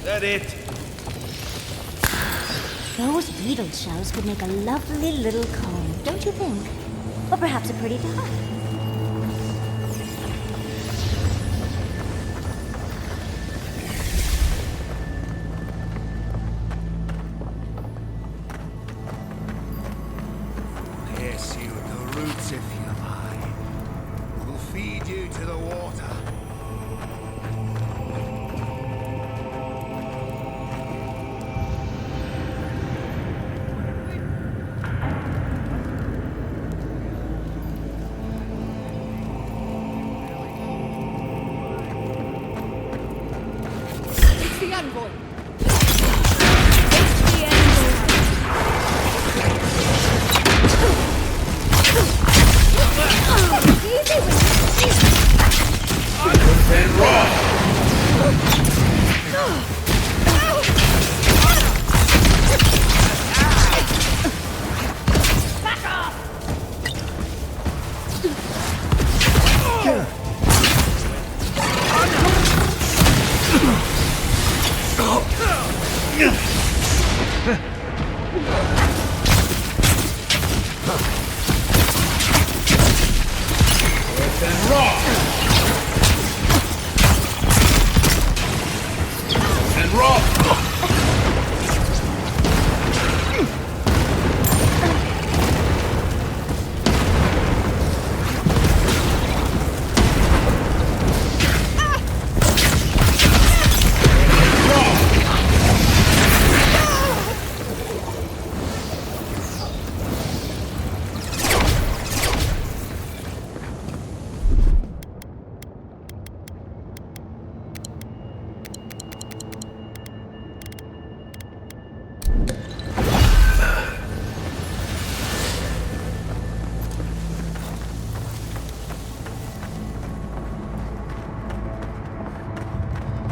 That it? Those beetle shells could make a lovely little comb, don't you think? Or perhaps a pretty dog. Pierce you at the roots if you like. We'll feed you to the water.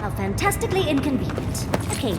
How fantastically inconvenient. Okay.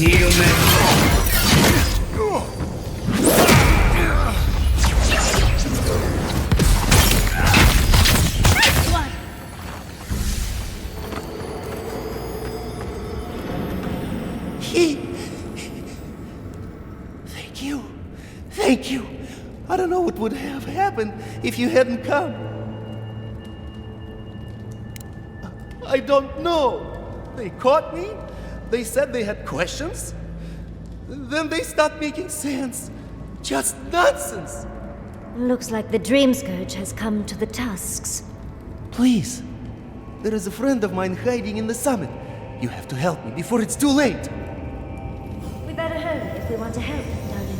Thank you. Thank you. I don't know what would have happened if you hadn't come. I don't know. They caught me. They said they had questions. Then they stopped making sense. Just nonsense. Looks like the Dream Scourge has come to the Tusks. Please. There is a friend of mine hiding in the summit. You have to help me before it's too late. We better hurry if we want to help, darling.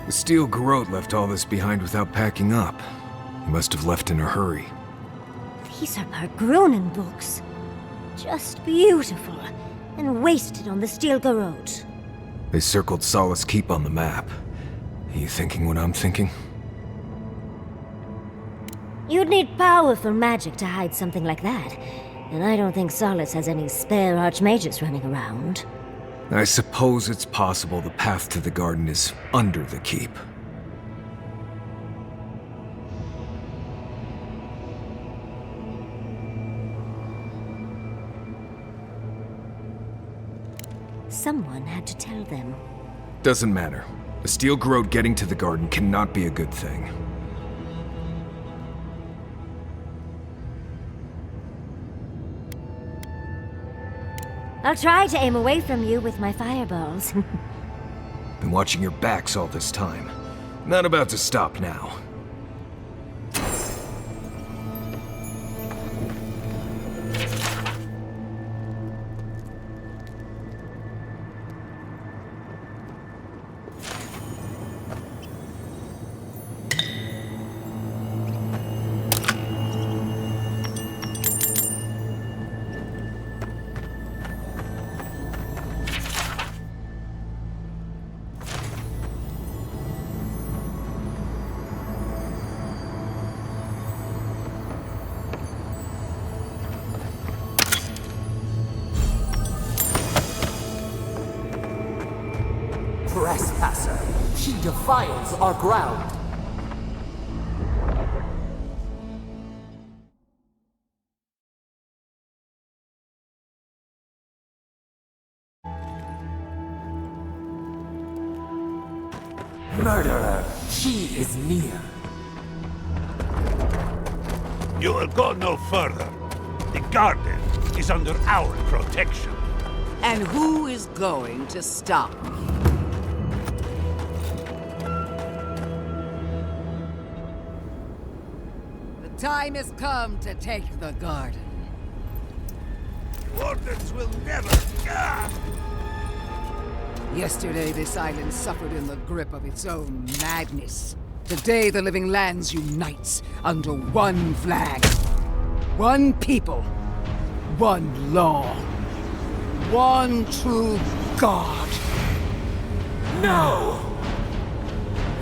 The steel garrote left all this behind without packing up. He must have left in a hurry. These are Pargrunen books. Just beautiful. And wasted on the steel garrote. They circled Solace Keep on the map. Are you thinking what I'm thinking? You'd need powerful magic to hide something like that. And I don't think Solace has any spare archmages running around. I suppose it's possible the path to the garden is under the keep. Someone had to tell them. Doesn't matter. A steel garrote getting to the garden cannot be a good thing. I'll try to aim away from you with my fireballs. Been watching your backs all this time. Not about to stop now. Trespasser, she defiles our ground. Murderer, she is near. You will go no further. The garden is under our protection. And who is going to stop me? The time has come to take the garden. Wardens will never... Yesterday, this island suffered in the grip of its own madness. Today, the living lands unites under one flag. One people. One law. One true God. No!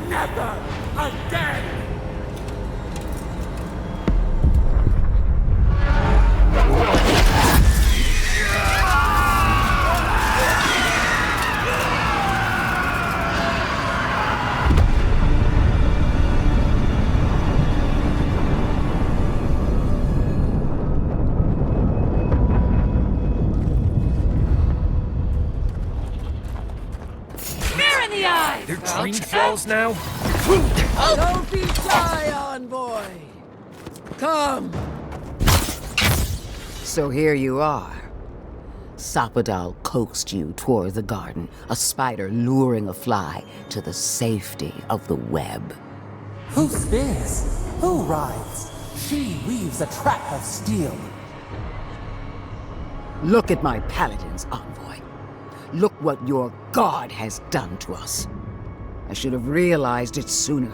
Never again! They're dream falls now? Don't be shy, envoy! Come! So here you are. Sapadal coaxed you toward the garden, a spider luring a fly to the safety of the web. Who spins? Who rides? She weaves a trap of steel. Look at my paladins, envoy. Look what your god has done to us. I should have realized it sooner.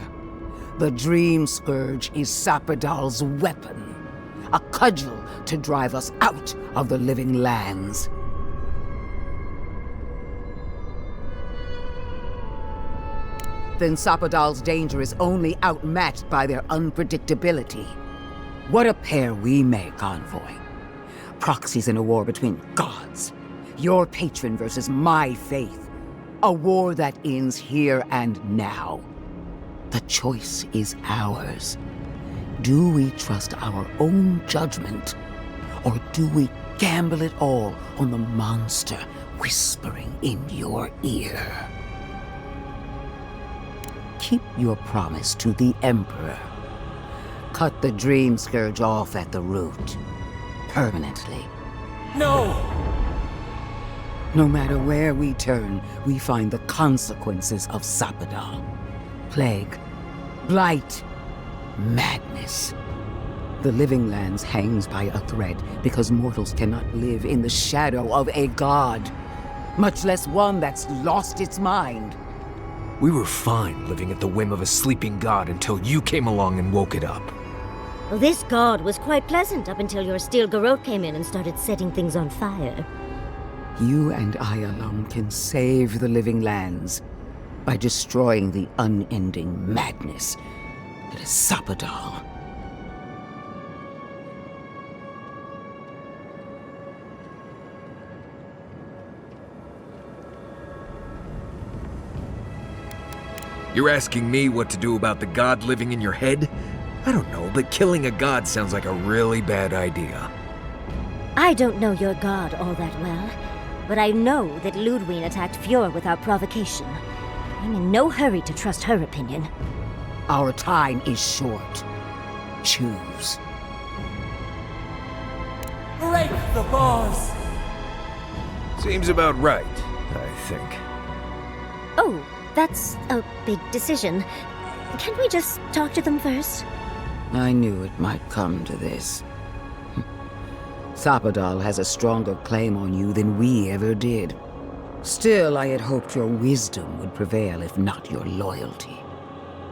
The Dream Scourge is Sapadal's weapon. A cudgel to drive us out of the living lands. Then Sapadal's danger is only outmatched by their unpredictability. What a pair we make, envoy. Proxies in a war between gods. Your patron versus my faith. A war that ends here and now. The choice is ours. Do we trust our own judgment? Or do we gamble it all on the monster whispering in your ear? Keep your promise to the Emperor. Cut the Dream Scourge off at the root. Permanently. No! No matter where we turn, we find the consequences of Sapadal. Plague, blight, madness. The living lands hangs by a thread because mortals cannot live in the shadow of a god, much less one that's lost its mind. We were fine living at the whim of a sleeping god until you came along and woke it up. Well, this god was quite pleasant up until your steel garrote came in and started setting things on fire. You and I alone can save the living lands by destroying the unending madness that is Sapadal. You're asking me what to do about the god living in your head? I don't know, but killing a god sounds like a really bad idea. I don't know your god all that well, but I know that Ludwine attacked Fjord without provocation. I'm in no hurry to trust her opinion. Our time is short. Choose. Break the bars! Seems about right, I think. Oh, that's a big decision. Can't we just talk to them first? I knew it might come to this. Sapadal has a stronger claim on you than we ever did. Still, I had hoped your wisdom would prevail, if not your loyalty.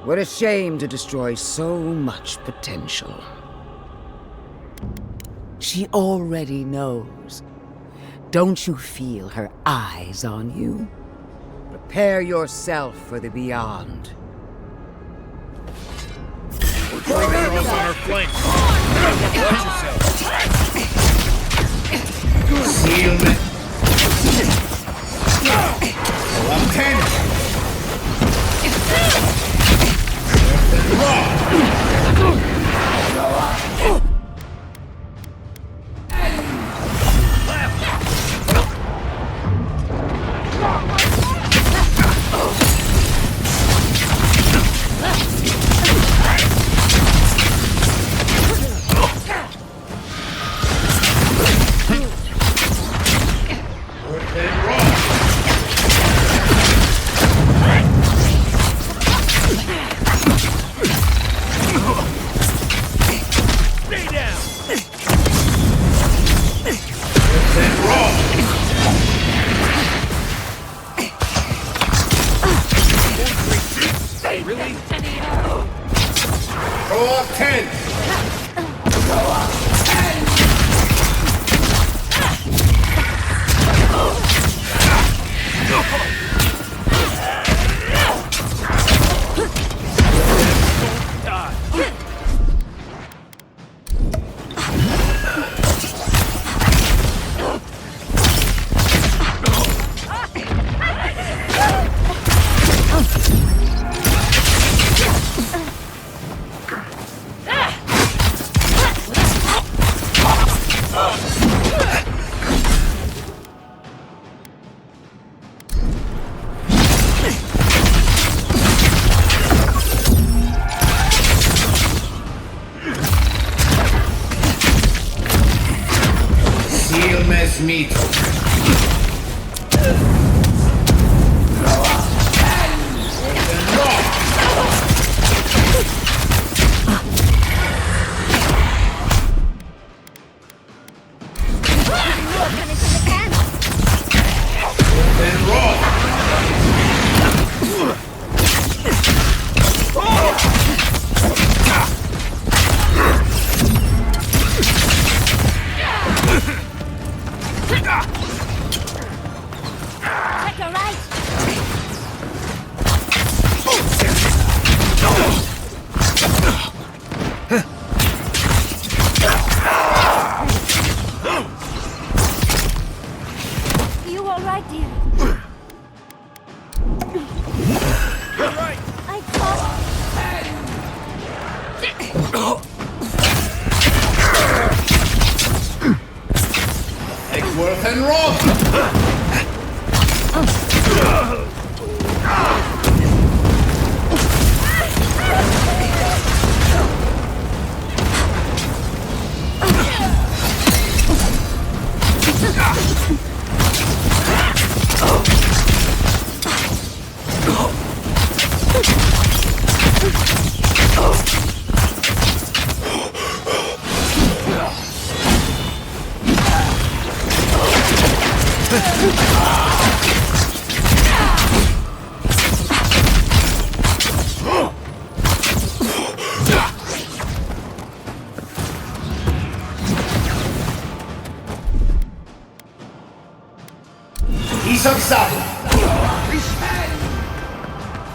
What a shame to destroy so much potential. She already knows. Don't you feel her eyes on you? Prepare yourself for the beyond. Bring girls on our flank. Watch yourself. Concealment. Oh, I'm 10. Meat.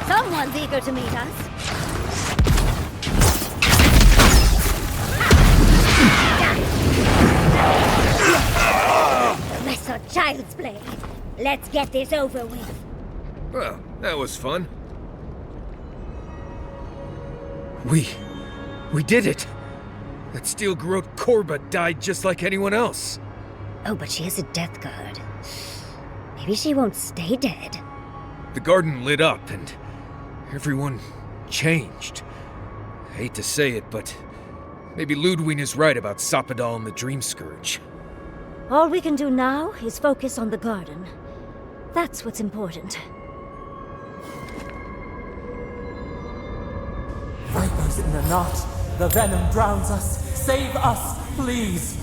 Someone's eager to meet us. Less of child's play. Let's get this over with. Well, that was fun. We did it! That steel-garrote Korba died just like anyone else. Oh, but she has a death guard. Maybe she won't stay dead. The garden lit up and everyone changed. I hate to say it, but maybe Ludwig is right about Sapadal and the Dream Scourge. All we can do now is focus on the garden. That's what's important. Vipers in the knot. The venom drowns us. Save us, please.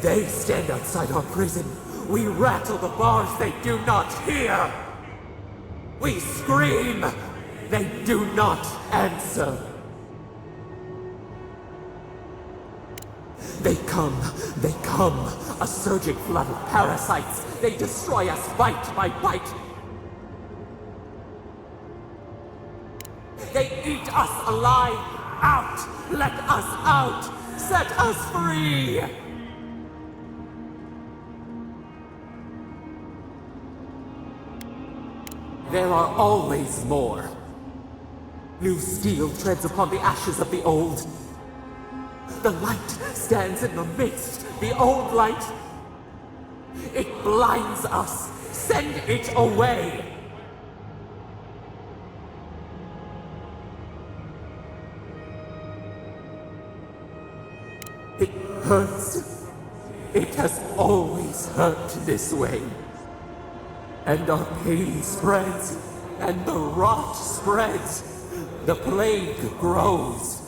They stand outside our prison. We rattle the bars, they do not hear. We scream, they do not answer. They come, a surging flood of parasites. They destroy us bite by bite. They eat us alive. Out! Let us out! Set us free! There are always more. New steel treads upon the ashes of the old. The light stands in the midst, the old light. It blinds us. Send it away. It hurts. It has always hurt this way. And our pain spreads, and the rot spreads. The plague grows.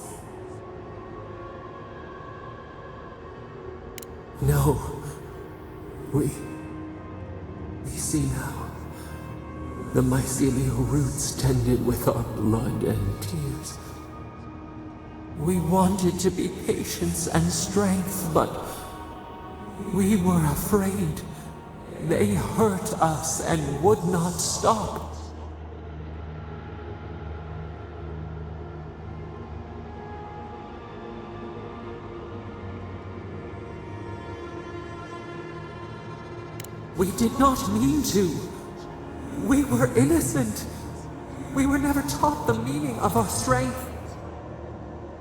No. We see now. The mycelial roots tended with our blood and tears. We wanted to be patience and strength, but we were afraid. They hurt us and would not stop. We did not mean to. We were innocent. We were never taught the meaning of our strength.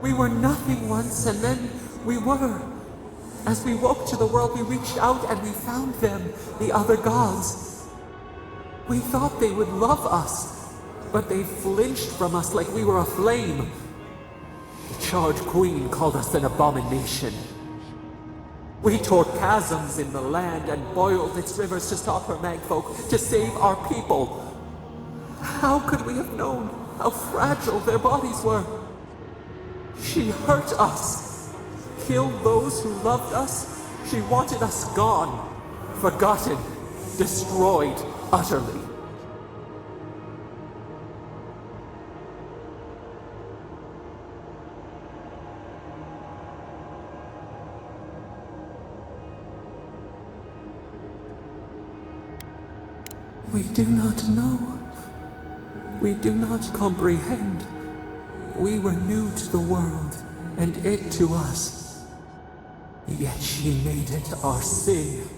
We were nothing once, and then we were. As we woke to the world, we reached out and we found them, the other gods. We thought they would love us, but they flinched from us like we were a flame. The charred queen called us an abomination. We tore chasms in the land and boiled its rivers to stop her magfolk, to save our people. How could we have known how fragile their bodies were? She hurt us, killed those who loved us. She wanted us gone, forgotten, destroyed utterly. We do not know. We do not comprehend. We were new to the world, and it to us. Yet she made it our sin.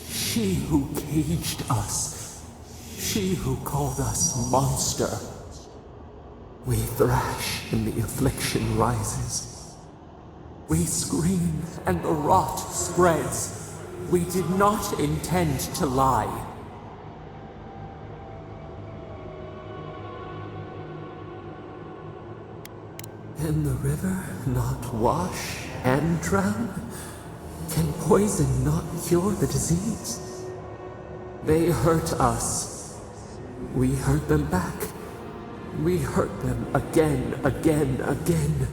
She who caged us. She who called us monster. We thrash and the affliction rises. We scream and the rot spreads. We did not intend to lie. Can the river not wash and drown? Can poison not cure the disease? They hurt us. We hurt them back. We hurt them again, again.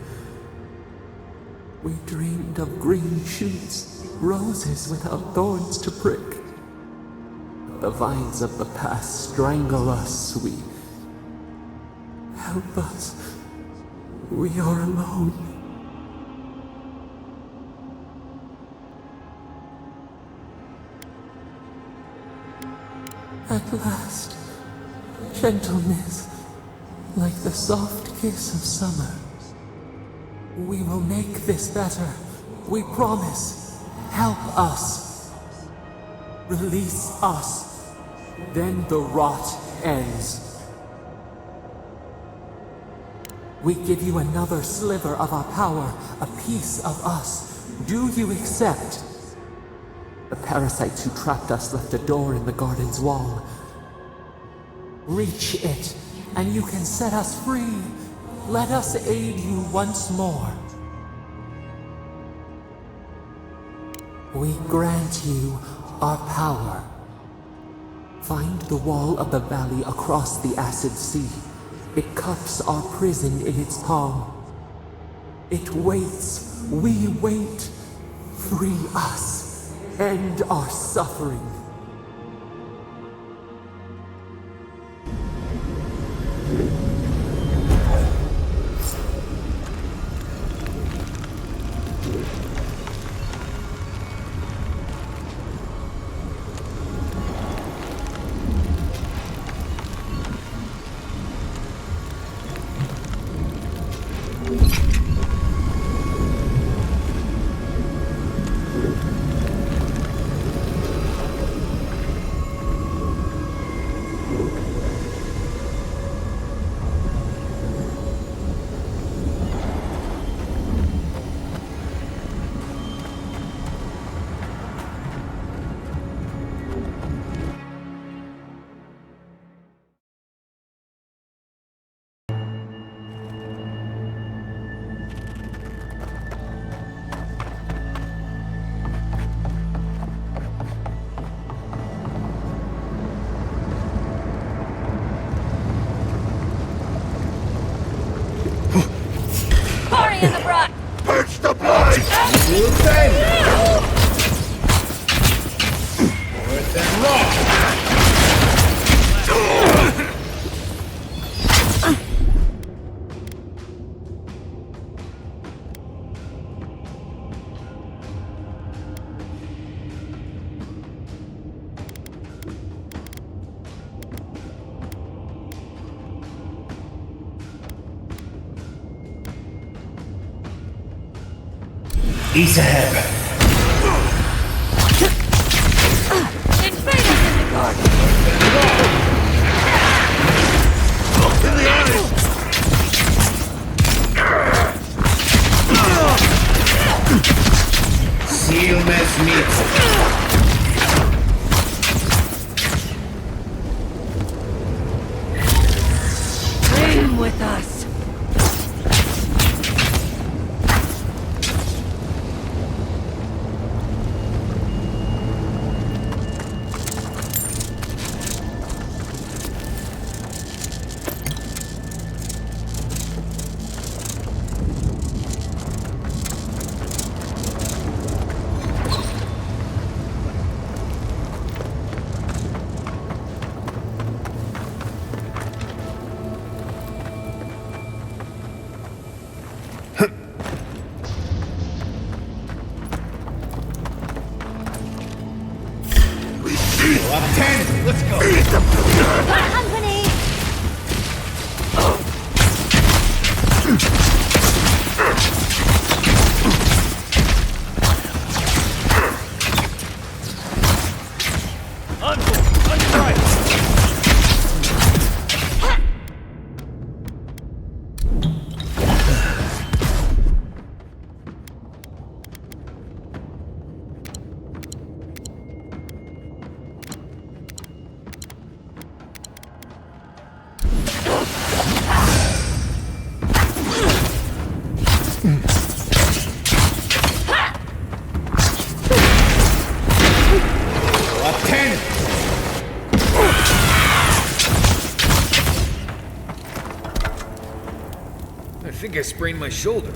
We dreamed of green shoots, roses without thorns to prick. But the vines of the past strangle us, help us. We are alone. At last, gentleness, like the soft kiss of summer. We will make this better. We promise. Help us. Release us. Then the rot ends. We give you another sliver of our power, a piece of us. Do you accept? The parasites who trapped us left a door in the garden's wall. Reach it, and you can set us free. Let us aid you once more. We grant you our power. Find the wall of the valley across the acid sea. It cups our prison in its palm. It waits. We wait. Free us. End our suffering. In the brush! Perch the blade! Worse than raw! East ahead. Invaders in the garden! Seal mess meets. Bring with us! Up 10, let's go. Company! On your right. I think I sprained my shoulder.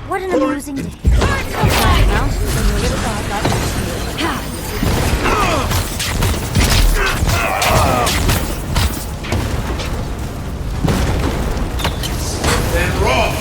What an amusing day. Flying mountains and your little dog got rescued. Then roll!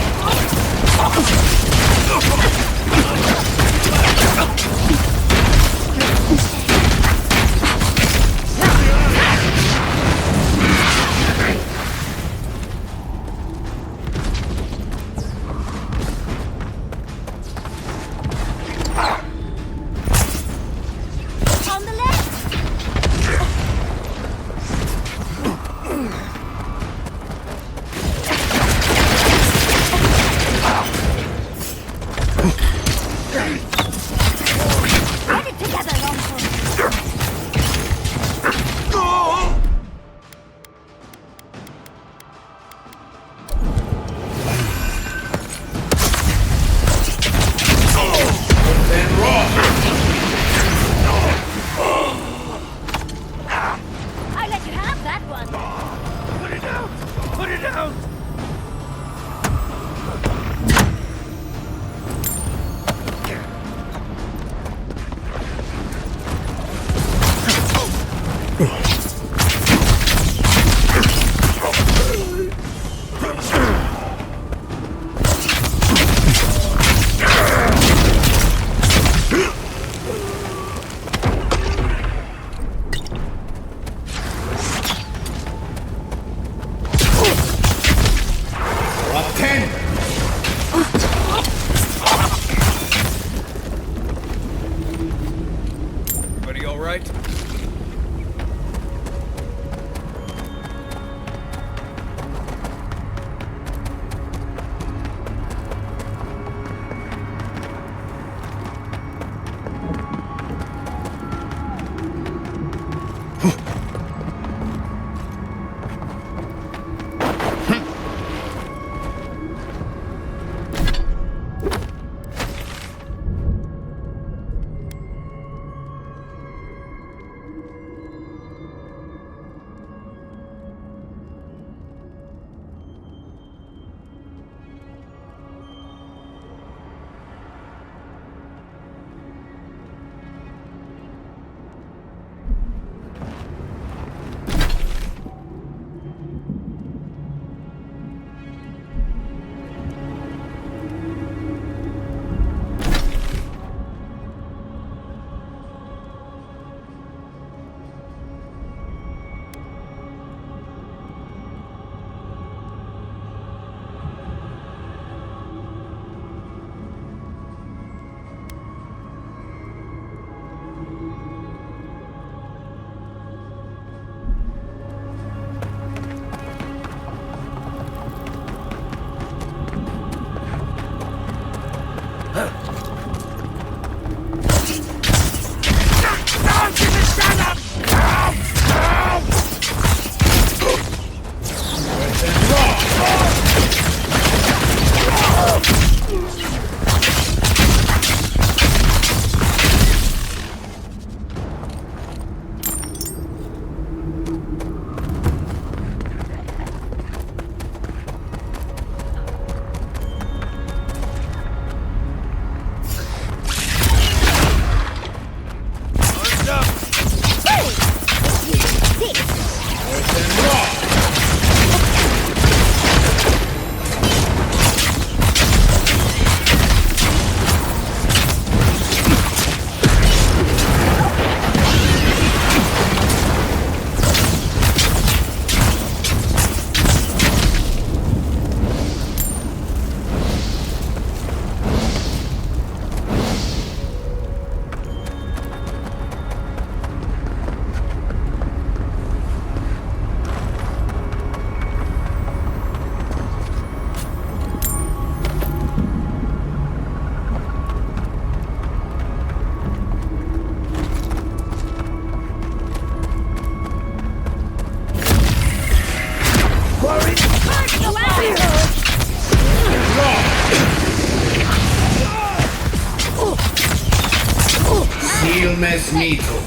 mess me too.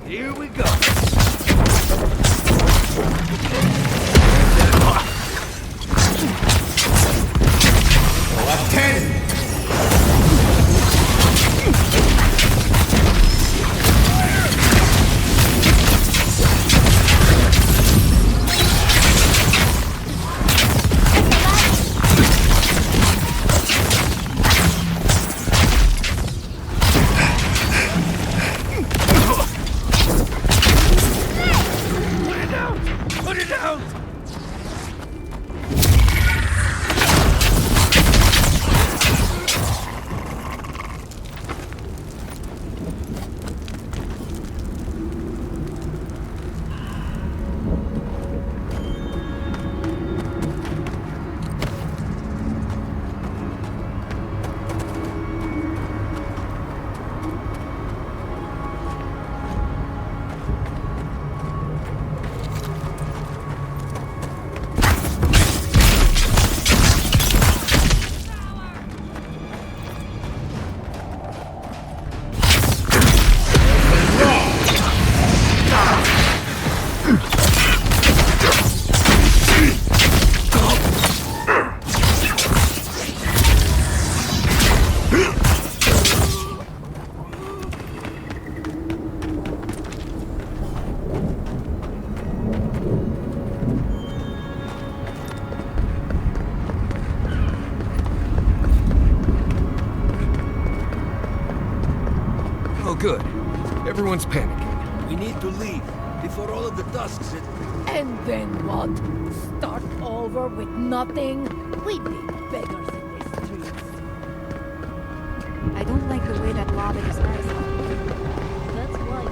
Here we go. Put it down! Oh, good. Everyone's panicking. We need to leave before all of the dust set. And then what? Start over with nothing? We'd be beggars in the streets. I don't like the way that lava is rising. That's why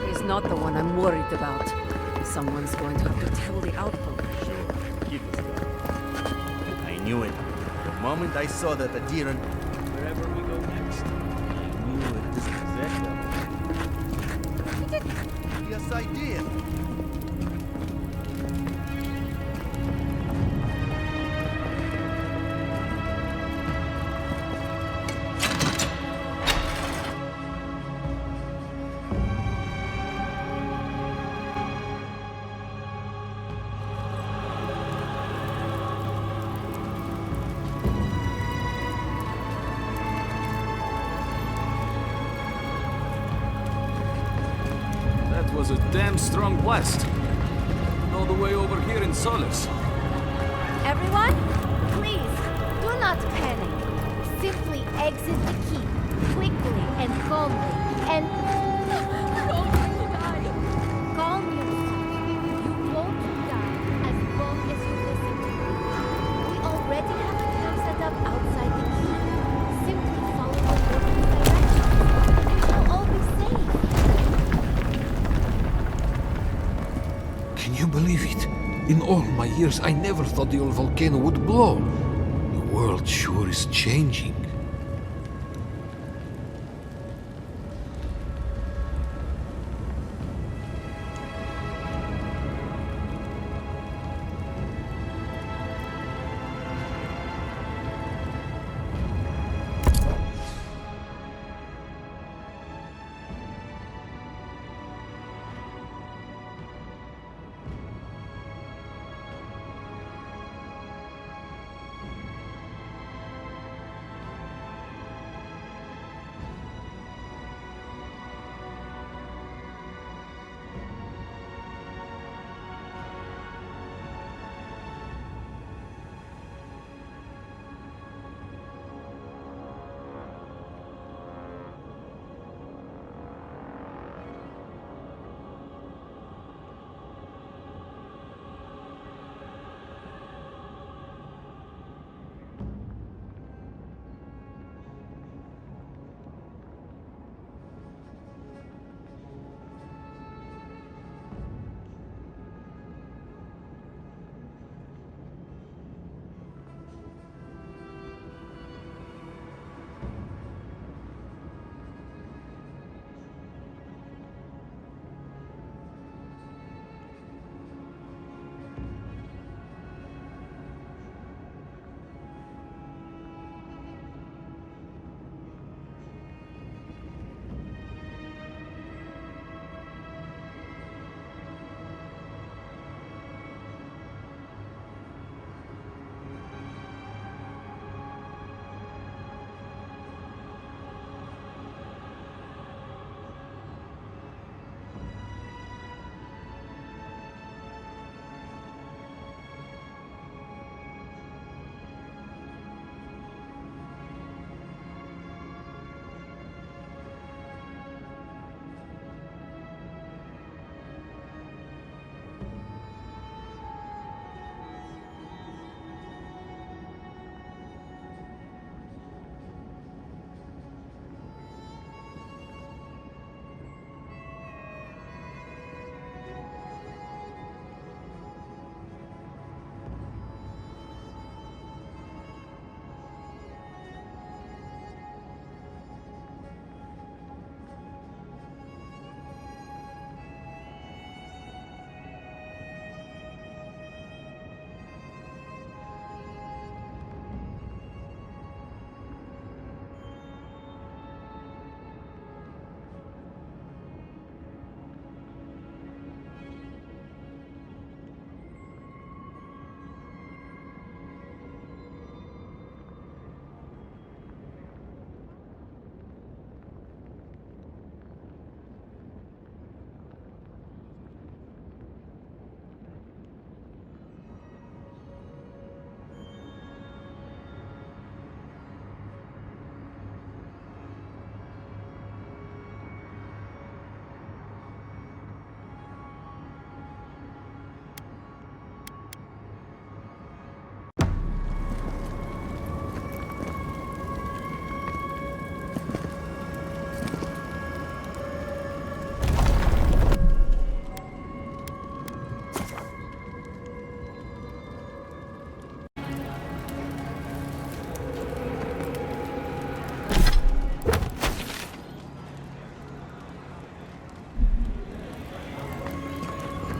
He's not the one I'm worried about. Someone's going to have to tell the outpost. Keep us going. I knew it. The moment I saw that Adiran, wherever we go next, I knew it is exactly. Yes, I did. That was a damn strong blast. All the way over here in Solace. Everyone, please, do not panic. Simply exit the keep, quickly and calmly, and... Don't die. Calm yourself. You won't die as long as you listen to me. We already have a camp set up outside the keep. Simply follow the warden's directions, and you'll all be safe. Can you believe it? In all my years, I never thought the old volcano would blow. The world sure is changing.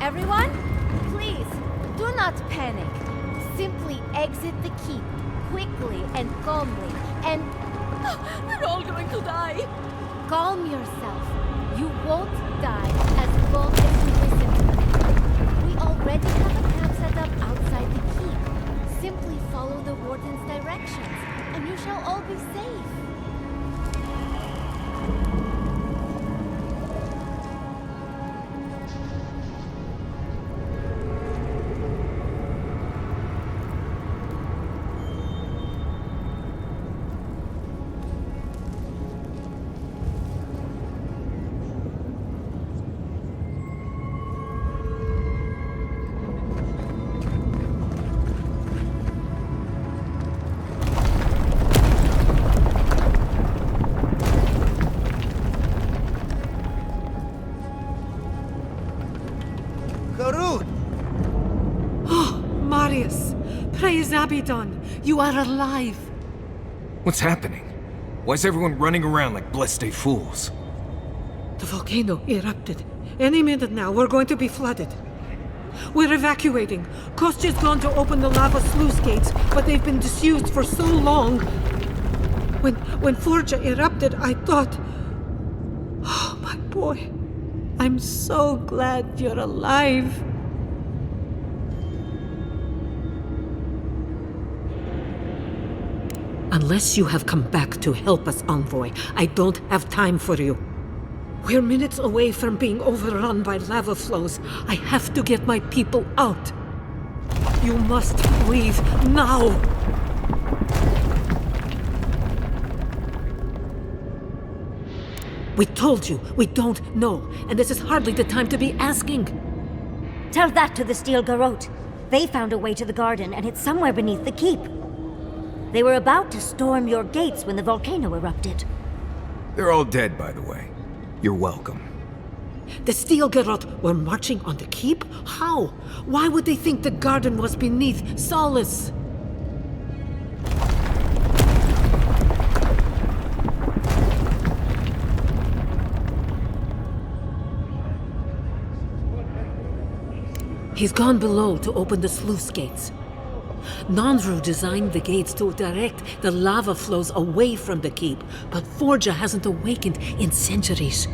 Everyone, please, do not panic. Simply exit the keep, quickly and calmly, and... We're all going to die! Calm yourself. You won't die as long as you listen to me. We already have a camp set up outside the keep. Simply follow the warden's directions, and you shall all be safe. Marius, praise Abaddon, you are alive. What's happening? Why is everyone running around like blessed fools? The volcano erupted. Any minute now, we're going to be flooded. We're evacuating. Kostya's gone to open the lava sluice gates, but they've been disused for so long. When Forja erupted, I thought... Oh, my boy. I'm so glad you're alive. Unless you have come back to help us, Envoy, I don't have time for you. We're minutes away from being overrun by lava flows. I have to get my people out. You must leave now! We told you, we don't know, and this is hardly the time to be asking. Tell that to the Steel Garrote. They found a way to the garden, and it's somewhere beneath the keep. They were about to storm your gates when the volcano erupted. They're all dead, by the way. You're welcome. The Steel Garrote were marching on the keep? How? Why would they think the garden was beneath Solace? He's gone below to open the sluice gates. Nandru designed the gates to direct the lava flows away from the keep, but Forja hasn't awakened in centuries.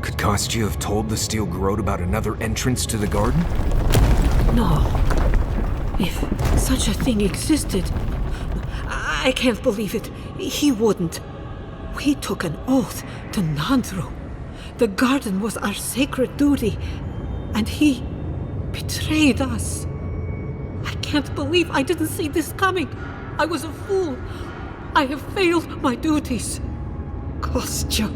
Could Kostya have told the Steel Garrote about another entrance to the garden? No. If such a thing existed, I can't believe it. He wouldn't. We took an oath to Nandru. The garden was our sacred duty, and he betrayed us. I can't believe I didn't see this coming. I was a fool. I have failed my duties. Kostya.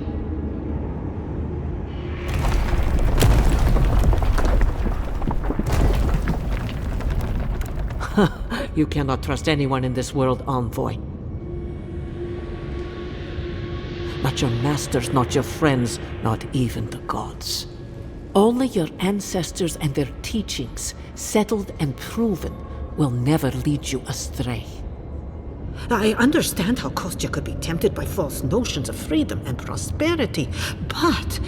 You cannot trust anyone in this world, Envoy. Not your masters, not your friends, not even the gods. Only your ancestors and their teachings, settled and proven, will never lead you astray. I understand how Kostya could be tempted by false notions of freedom and prosperity, but...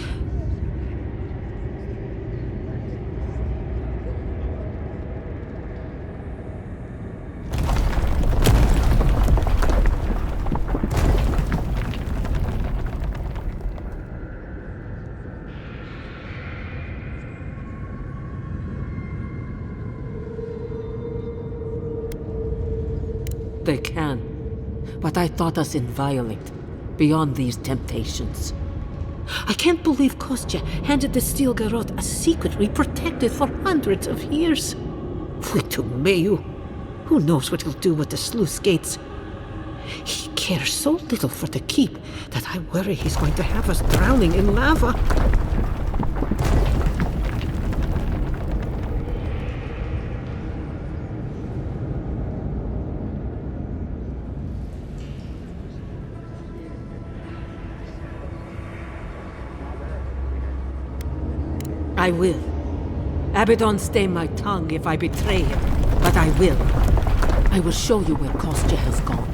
They can. But I thought us inviolate, beyond these temptations. I can't believe Kostya handed the Steel Garrote a secret we protected for hundreds of years. Fuitumeyu. Who knows what he'll do with the sluice gates? He cares so little for the keep that I worry he's going to have us drowning in lava. I will. Abaddon stay my tongue if I betray him, but I will. I will show you where Kostya has gone.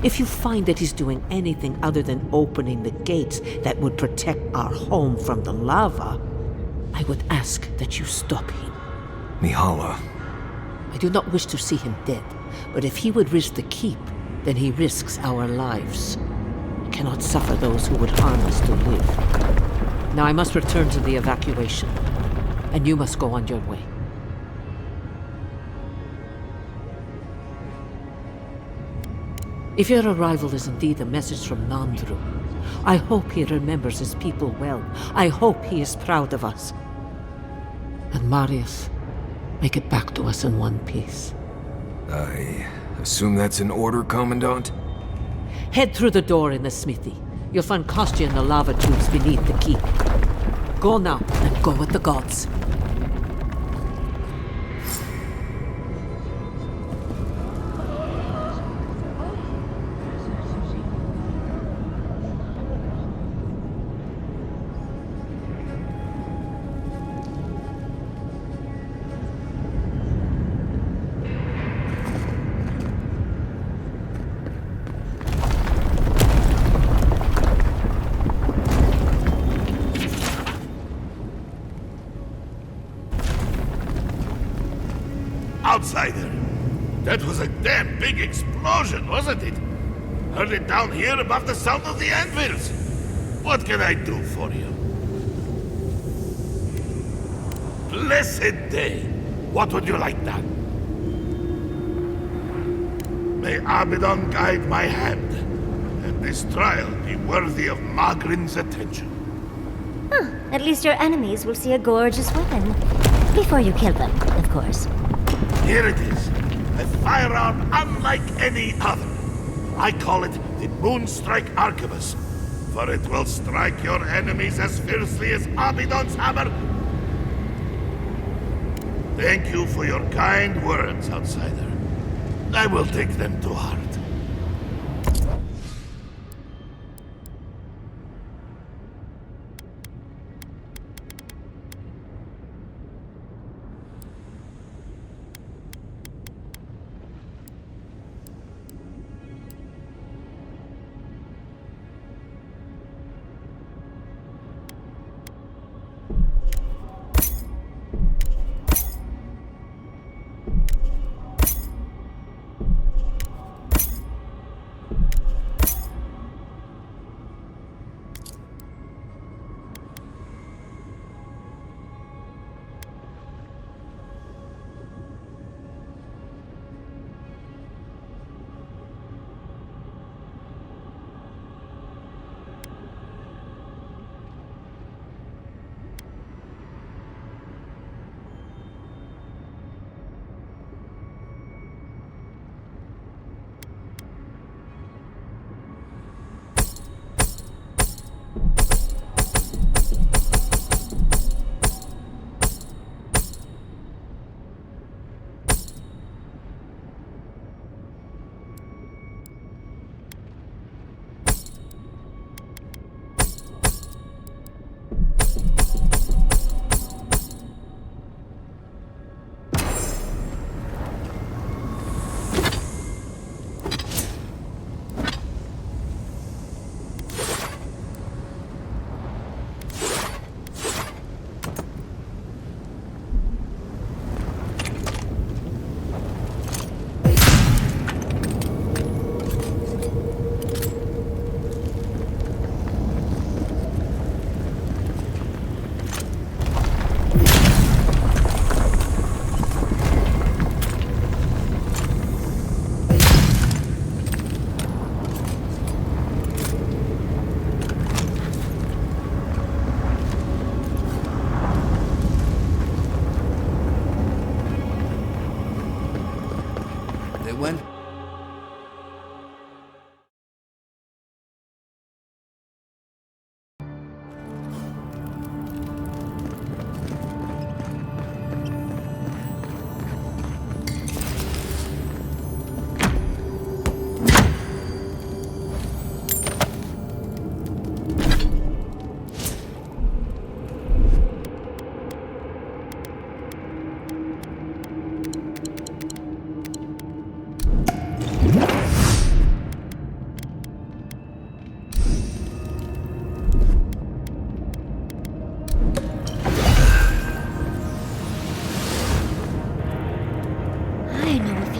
If you find that he's doing anything other than opening the gates that would protect our home from the lava, I would ask that you stop him. Mihala. I do not wish to see him dead, but if he would risk the keep, then he risks our lives. I cannot suffer those who would harm us to live. Now I must return to the evacuation, and you must go on your way. If your arrival is indeed a message from Nandru, I hope he remembers his people well. I hope he is proud of us. And Marius, make it back to us in one piece. I assume that's an order, Commandant? Head through the door in the smithy. You'll find Kostya in the lava tubes beneath the keep. Go now, and go with the gods. Outsider! That was a damn big explosion, wasn't it? Heard it down here above the sound of the anvils. What can I do for you? Blessed day! What would you like done? May Abaddon guide my hand, and this trial be worthy of Magrin's attention. Huh. At least your enemies will see a gorgeous weapon. Before you kill them, of course. Here it is, a firearm unlike any other. I call it the Moonstrike Arquebus, for it will strike your enemies as fiercely as Abaddon's hammer. Thank you for your kind words, outsider. I will take them to heart.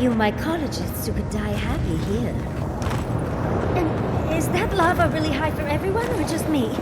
few mycologists who could die happy here. And is that lava really high for everyone, or just me?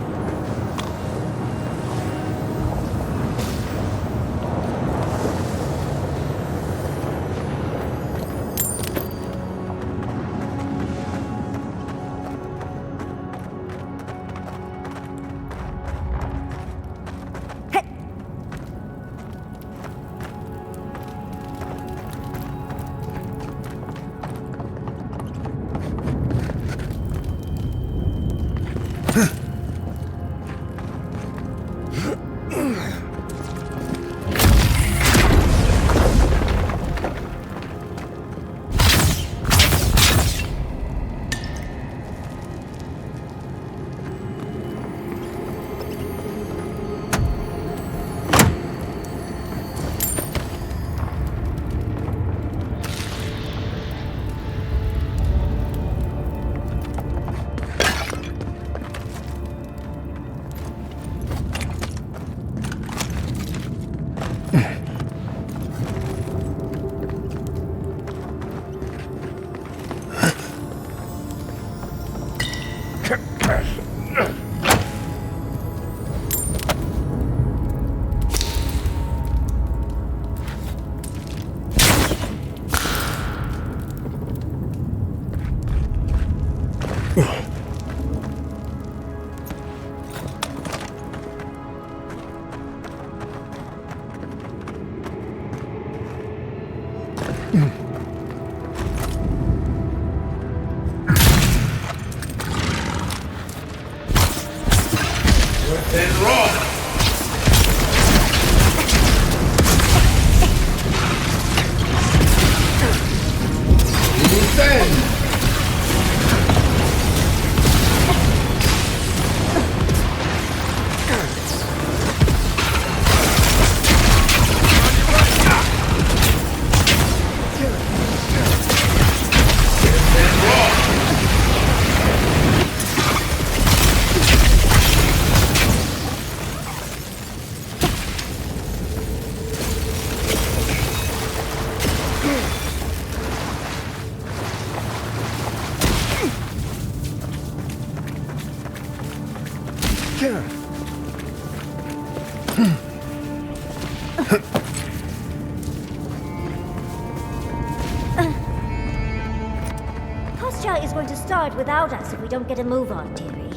Kostya is going to start without us if we don't get a move on, dearie.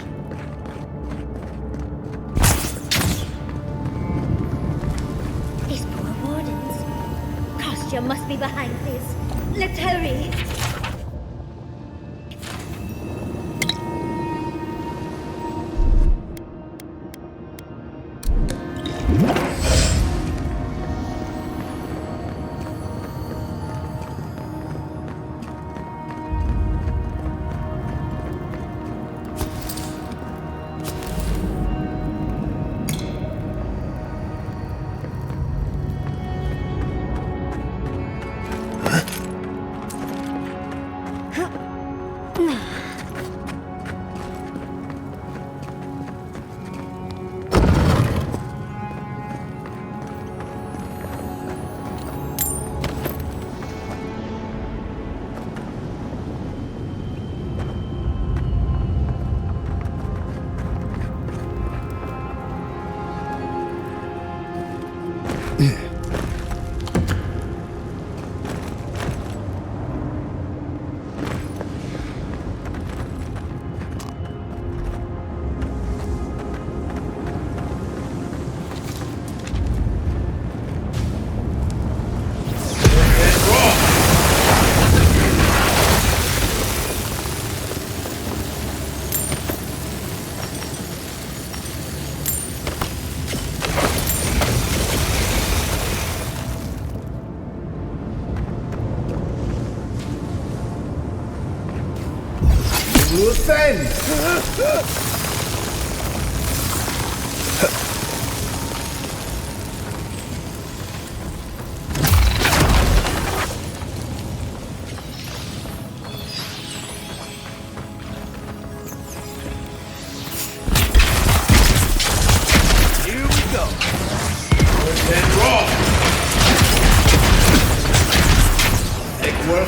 These poor wardens. Kostya must be behind this. Let's hurry.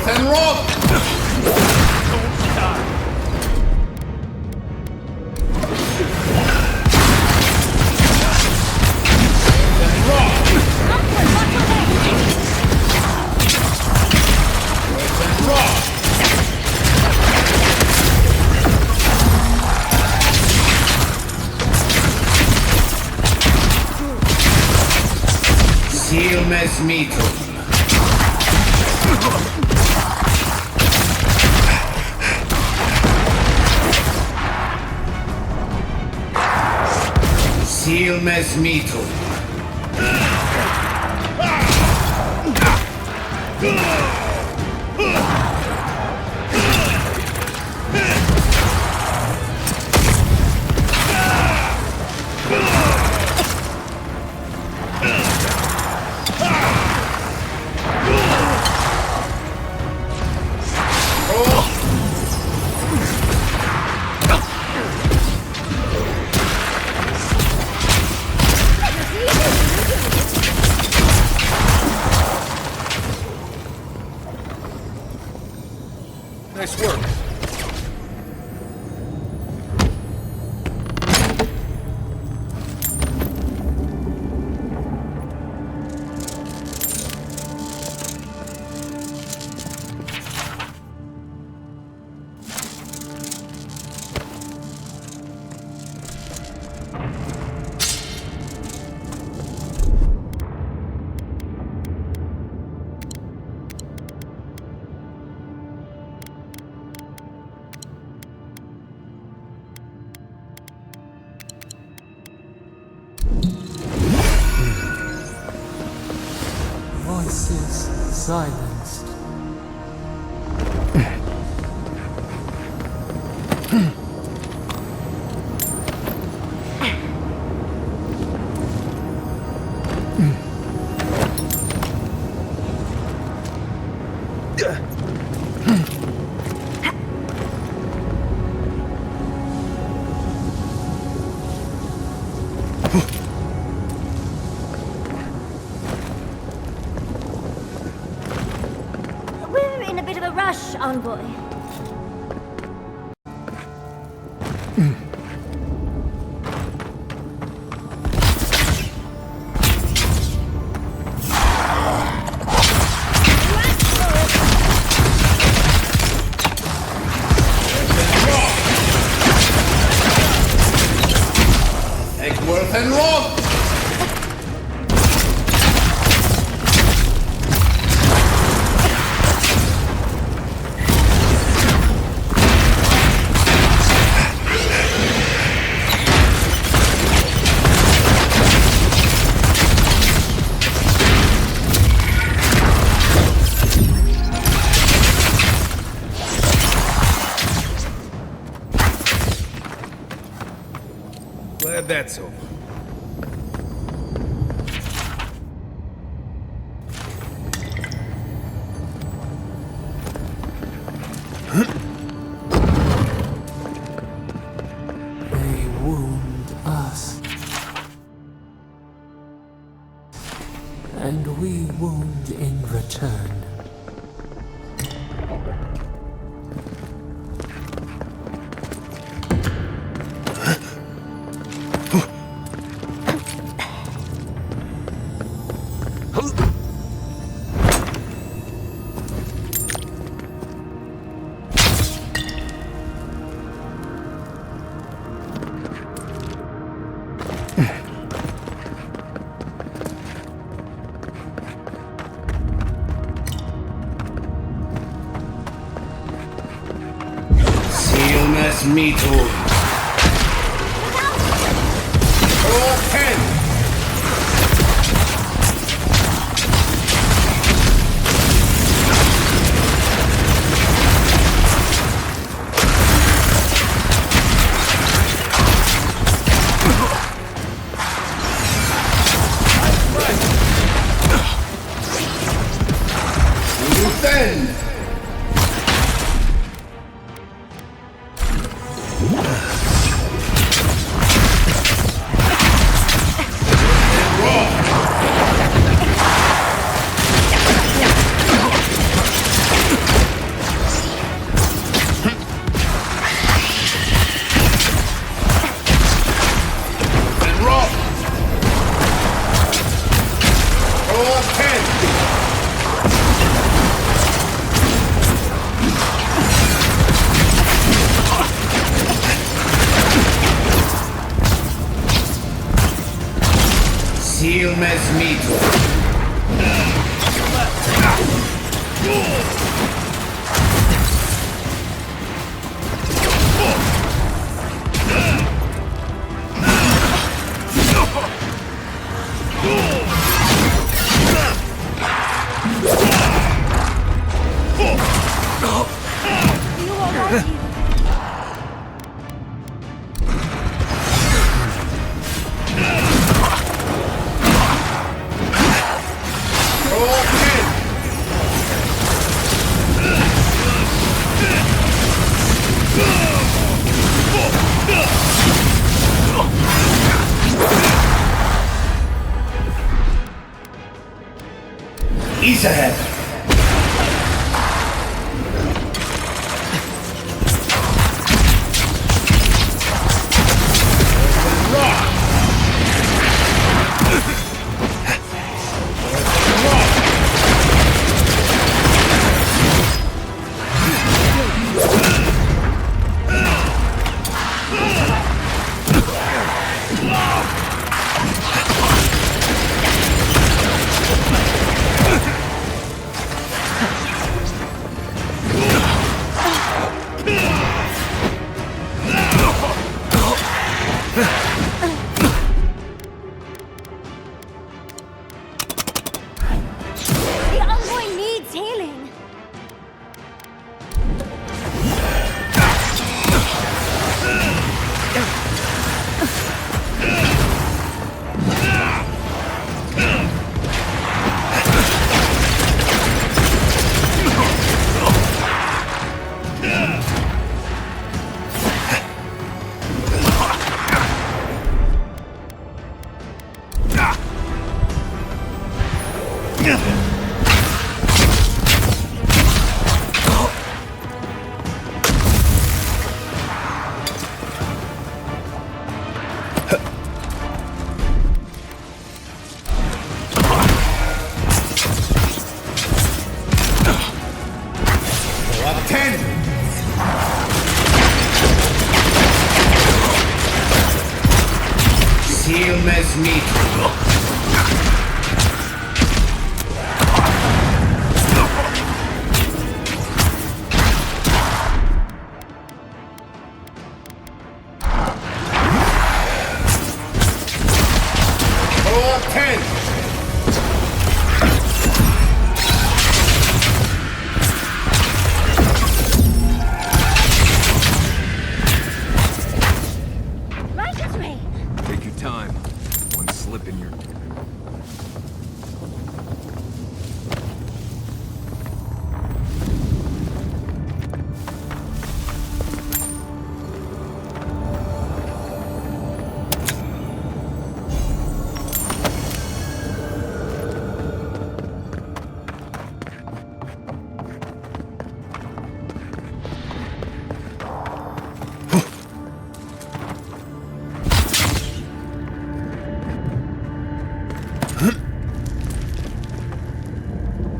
Eggsworth and Roth! Don't die. Silmes mitum. Silmes mitum. Nice work. Voices silenced. We're in a bit of a rush, envoy. Eggsworth and Roth! Glad that's over. They wound us. And we wound in return. Silmes mitum. Roth! Then Silmes mito. He's ahead. Silmes mito.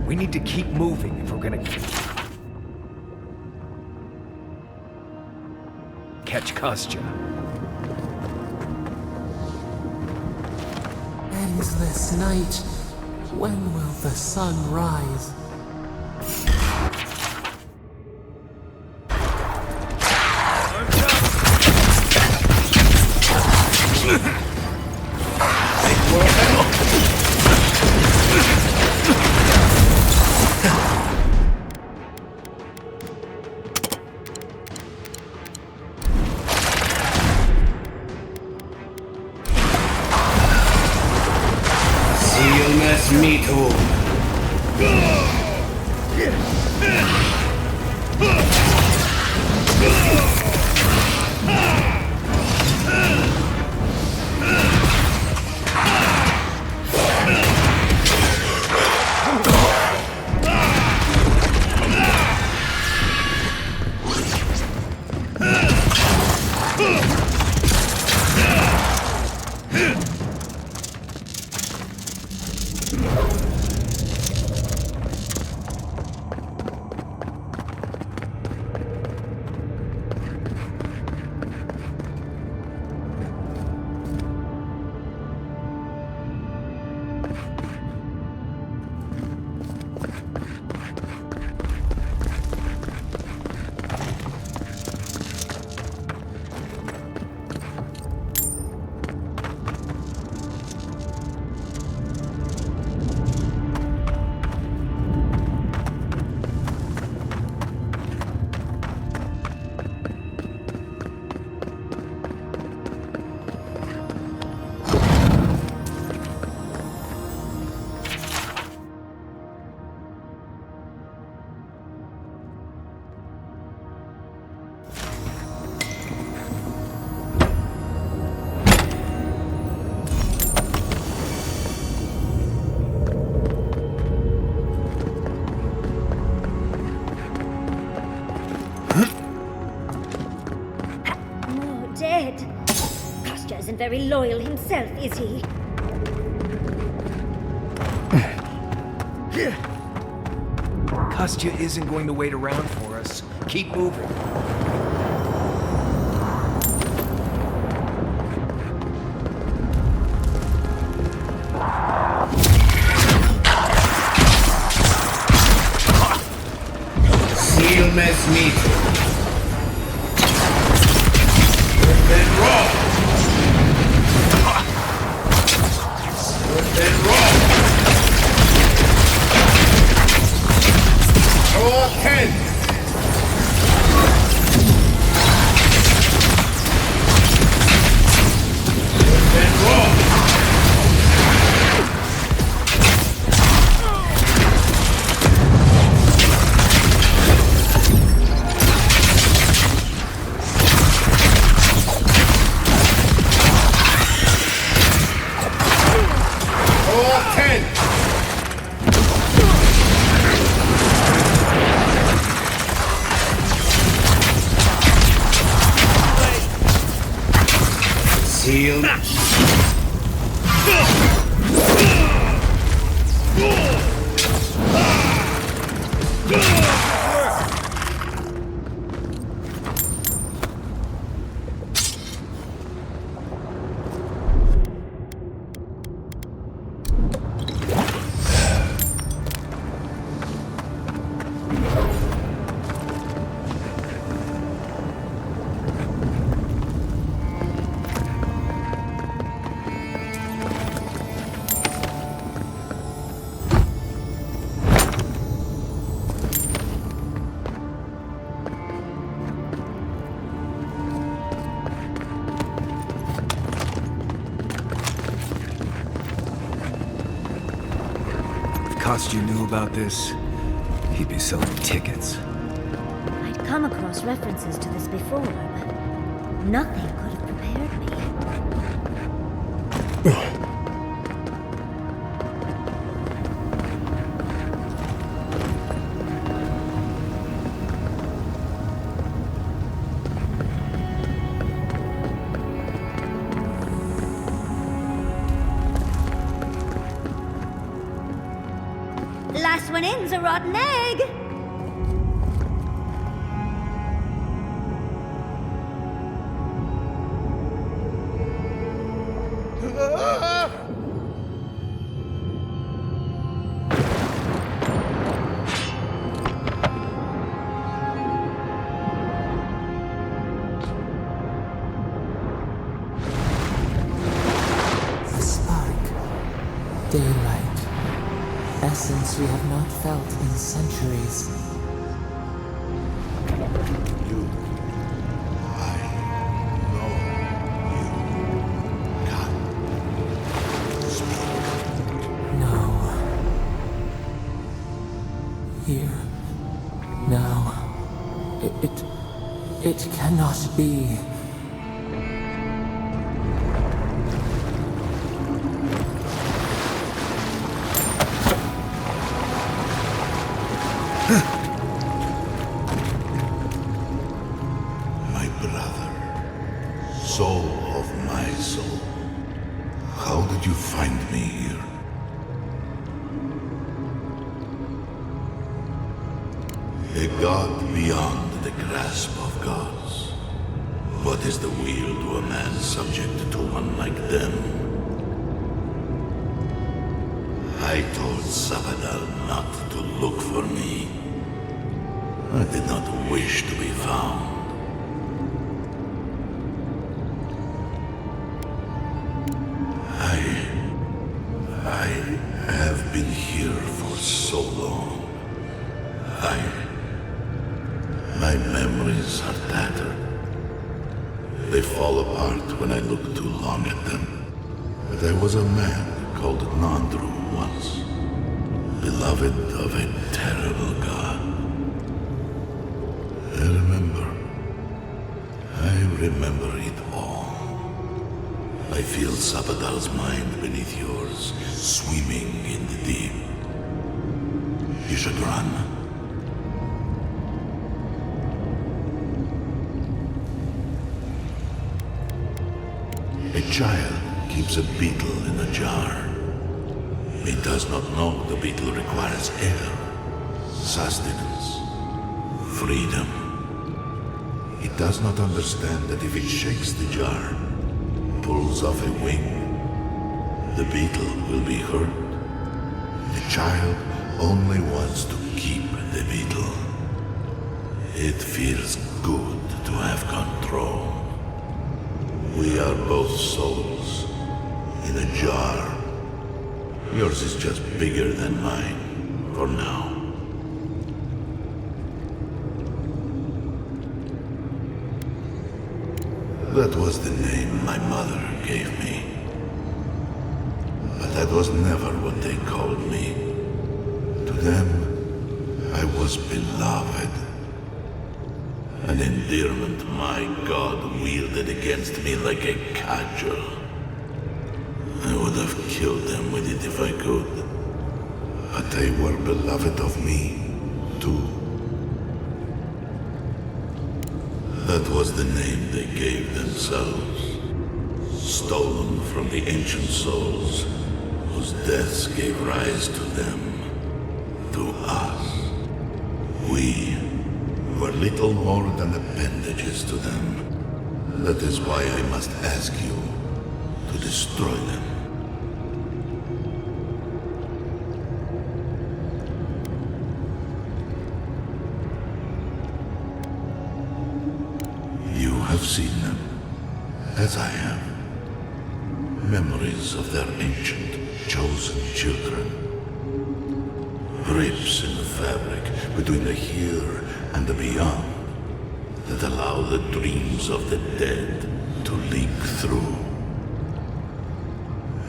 We need to keep moving if we're gonna catch Kostya. Endless night. When will the sun rise? Mito. Very loyal himself, is he? Kostya isn't going to wait around for us. Keep moving. Ilmes meet. Then roll. Then roll. Roll 10. Then roll. Seal. Kostya knew about this, he'd be selling tickets. I'd come across references to this before, but nothing could have prepared me. Last one in's a rotten egg! The spark. Daylight. Essence we have not felt in centuries. You. I know you. Come. Speak. No. Here. Now. It cannot be. My brother, soul of my soul, how did you find me here? A god beyond the grasp of gods. What is the wheel to a man subject to one like them? I told Sabadal not to look for me. I did not wish to be found. I have been here for so long. My memories are tattered. They fall apart when I look too long at them. There was a man called Nandru once, beloved of a terrible god. I remember it all. I feel Sabadal's mind beneath yours, swimming in the deep. You should run. A child keeps a beetle in a jar. He does not know the beetle requires air, sustenance, freedom. He does not understand that if it shakes the jar, pulls off a wing, the beetle will be hurt. The child only wants to keep the beetle. It feels good to have control. We are both souls in a jar. Yours is just bigger than mine for now. That was the name my mother gave me. But that was never what they called me. To them, I was beloved. An endearment my God wielded against me like a cudgel. I would have killed them with it if I could. But they were beloved of me, too. That was the name they gave themselves. Stolen from the ancient souls, whose deaths gave rise to them, to us. We were little more than appendages to them. That is why I must ask you to destroy them. You have seen them, as I have. Memories of their ancient, chosen children. Rips in the fabric between the here and the beyond that allow the dreams of the dead to leak through.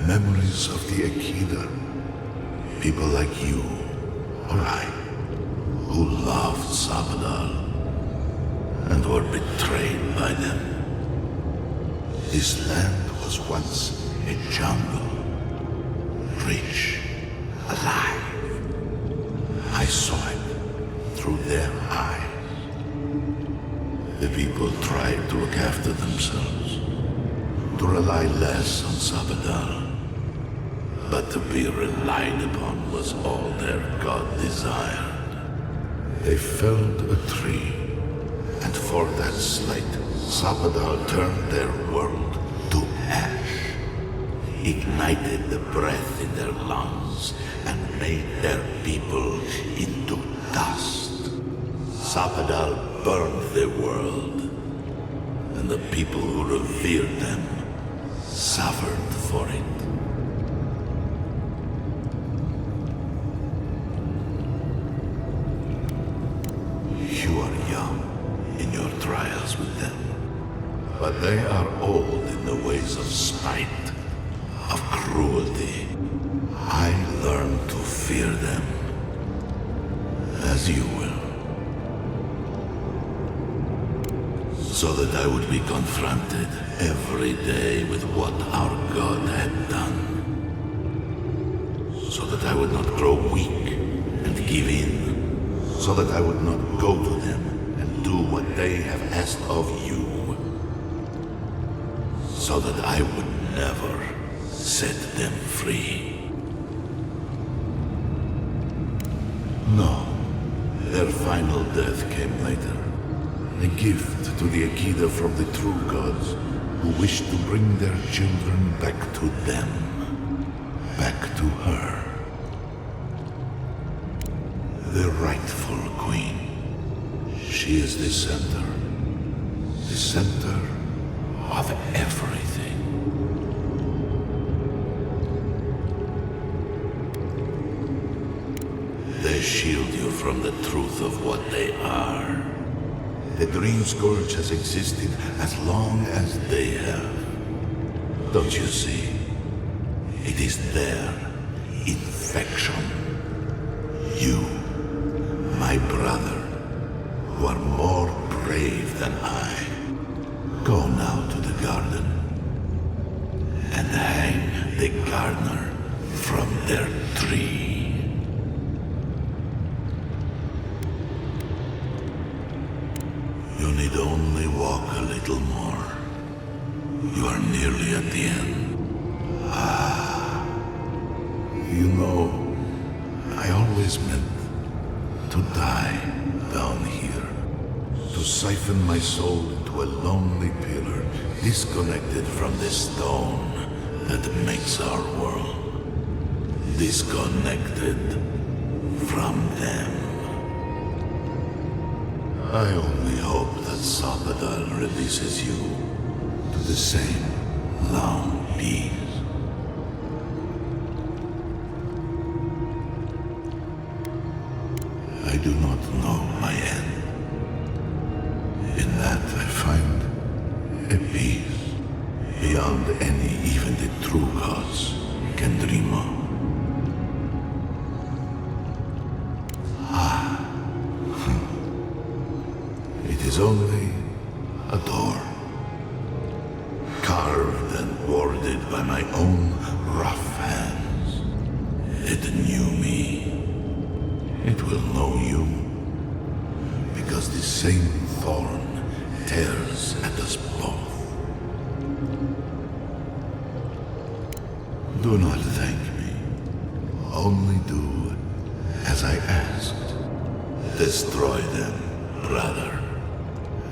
Memories of the Akida, people like you or I, who loved Sabadal and were betrayed by them. This land was once a jungle, rich, alive. I saw it through their eyes. The people tried to look after themselves, to rely less on Sabadal. But to be relied upon was all their god desired. They felled a tree, and for that slight, Sabadal turned their world to ash, ignited the breath in their lungs, and made their people into dust. Sabadal burned the world, and the people who revered them suffered for it. You are young in your trials with them, but they are old in the ways of spite, of cruelty. I learned to fear them, as you will, so that I would be confronted every day with what our God had done, so that I would not grow weak and give in, so that I would not go to them and do what they have asked of you, so that I would never set them free. No, their final death came later. A gift to the Akida from the true gods, who wished to bring their children back to them, back to her. The rightful queen. She is the center of everything. They shield you from the truth of what they are. The Dream Scourge has existed as long as they have. Don't you see? It is their infection. You, my brother, who are more brave than I, go now to the garden and hang the gardener from their tree. You need only walk a little more. You are nearly at the end. You know, I always meant to die down here. To siphon my soul into a lonely pillar, disconnected from the stone that makes our world. Disconnected from them. I only hope that Sabadal releases you to the same long peace. I do not know my end. In that I find a peace beyond any even the true gods can dream of. It is only a door, carved and warded by my own rough hands. It knew me. It will know you, because the same thorn tears at us both. Do not thank me. Only do as I asked. Destroy them, brother.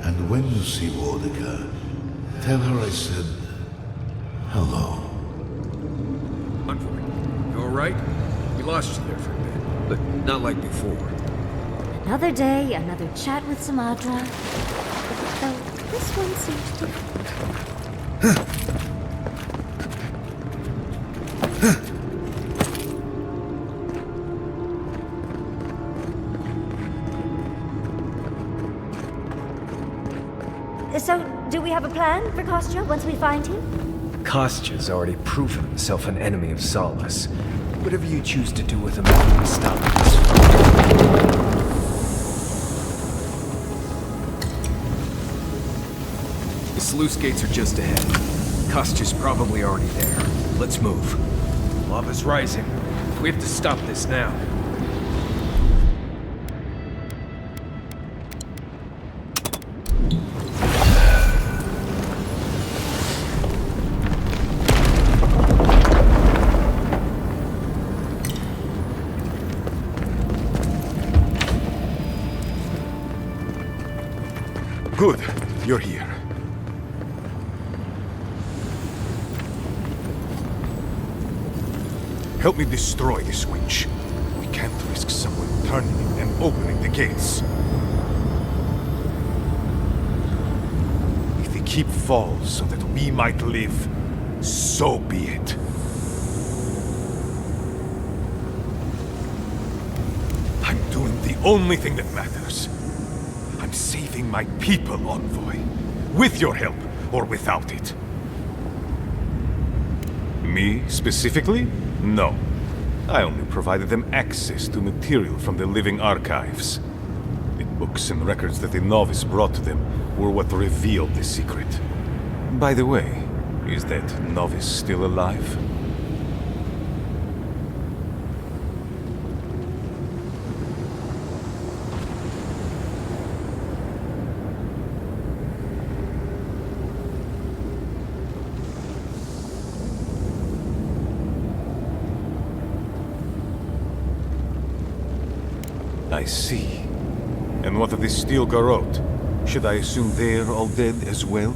And when you see Wodika, tell her I said hello. Envoy, you alright? We lost you there for a bit, but not like before. Another day, another chat with Sumadra. Though this one seems different. So, do we have a plan for Kostya once we find him? Kostya's already proven himself an enemy of Solace. Whatever you choose to do with him, stop this. The sluice gates are just ahead. Kostya's probably already there. Let's move. Lava's rising. We have to stop this now. Good. You're here. Help me destroy this winch. We can't risk someone turning it and opening the gates. If the keep falls so that we might live, so be it. I'm doing the only thing that matters. I'm saving my people, Envoy. With your help, or without it. Me, specifically? No. I only provided them access to material from the living archives. The books and records that the novice brought to them were what revealed the secret. By the way, is that novice still alive? I see. And what of the steel garrote? Should I assume they're all dead as well?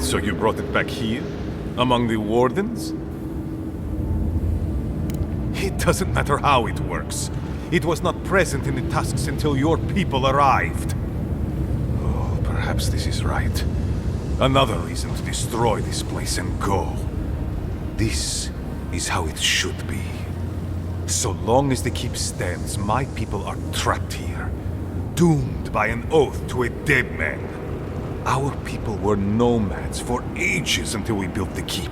And so you brought it back here? Among the wardens? It doesn't matter how it works. It was not present in the tusks until your people arrived. Oh, perhaps this is right. Another reason to destroy this place and go. This is how it should be. So long as the keep stands, my people are trapped here, doomed by an oath to a dead man. Our people were nomads for ages until we built the keep.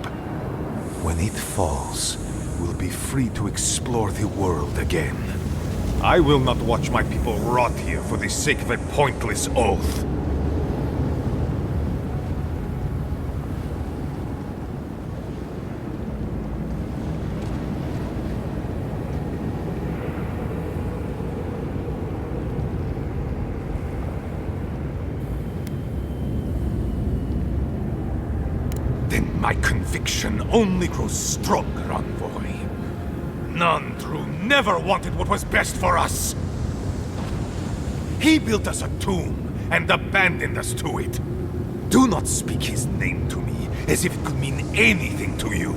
When it falls, we'll be free to explore the world again. I will not watch my people rot here for the sake of a pointless oath. My conviction only grows stronger, Envoy. Nandru never wanted what was best for us. He built us a tomb and abandoned us to it. Do not speak his name to me as if it could mean anything to you.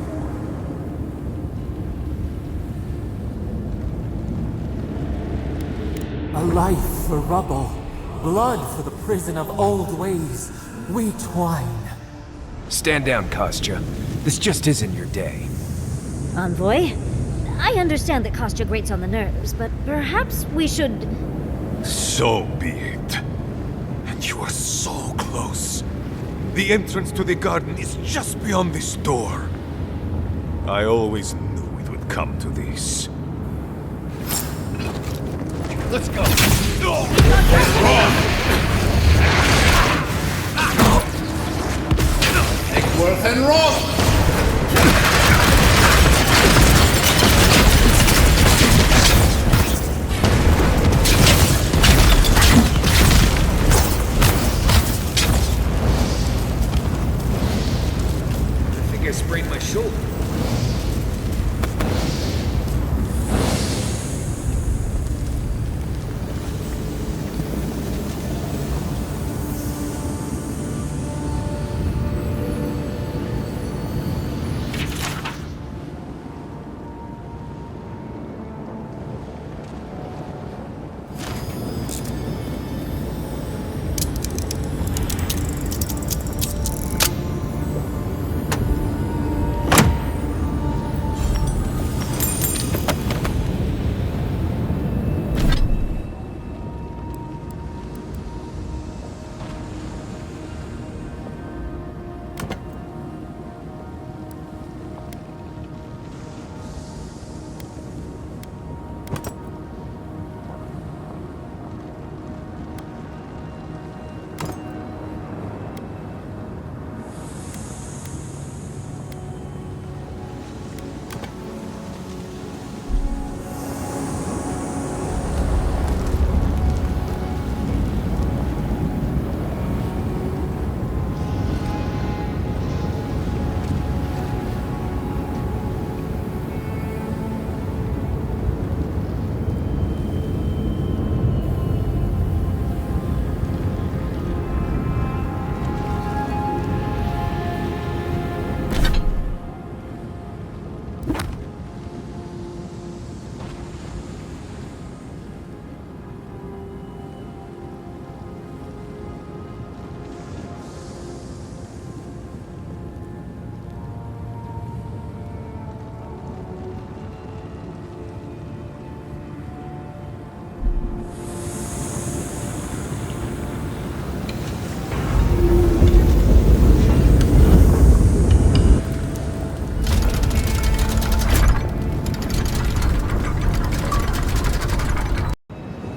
A life for rubble, blood for the prison of old ways. We twine. Stand down, Kostya. This just isn't your day. Envoy, I understand that Kostya grates on the nerves, but perhaps we should... So be it. And you are so close. The entrance to the garden is just beyond this door. I always knew it would come to this. Let's go. No! Worth and Roth! I think I sprained my shoulder.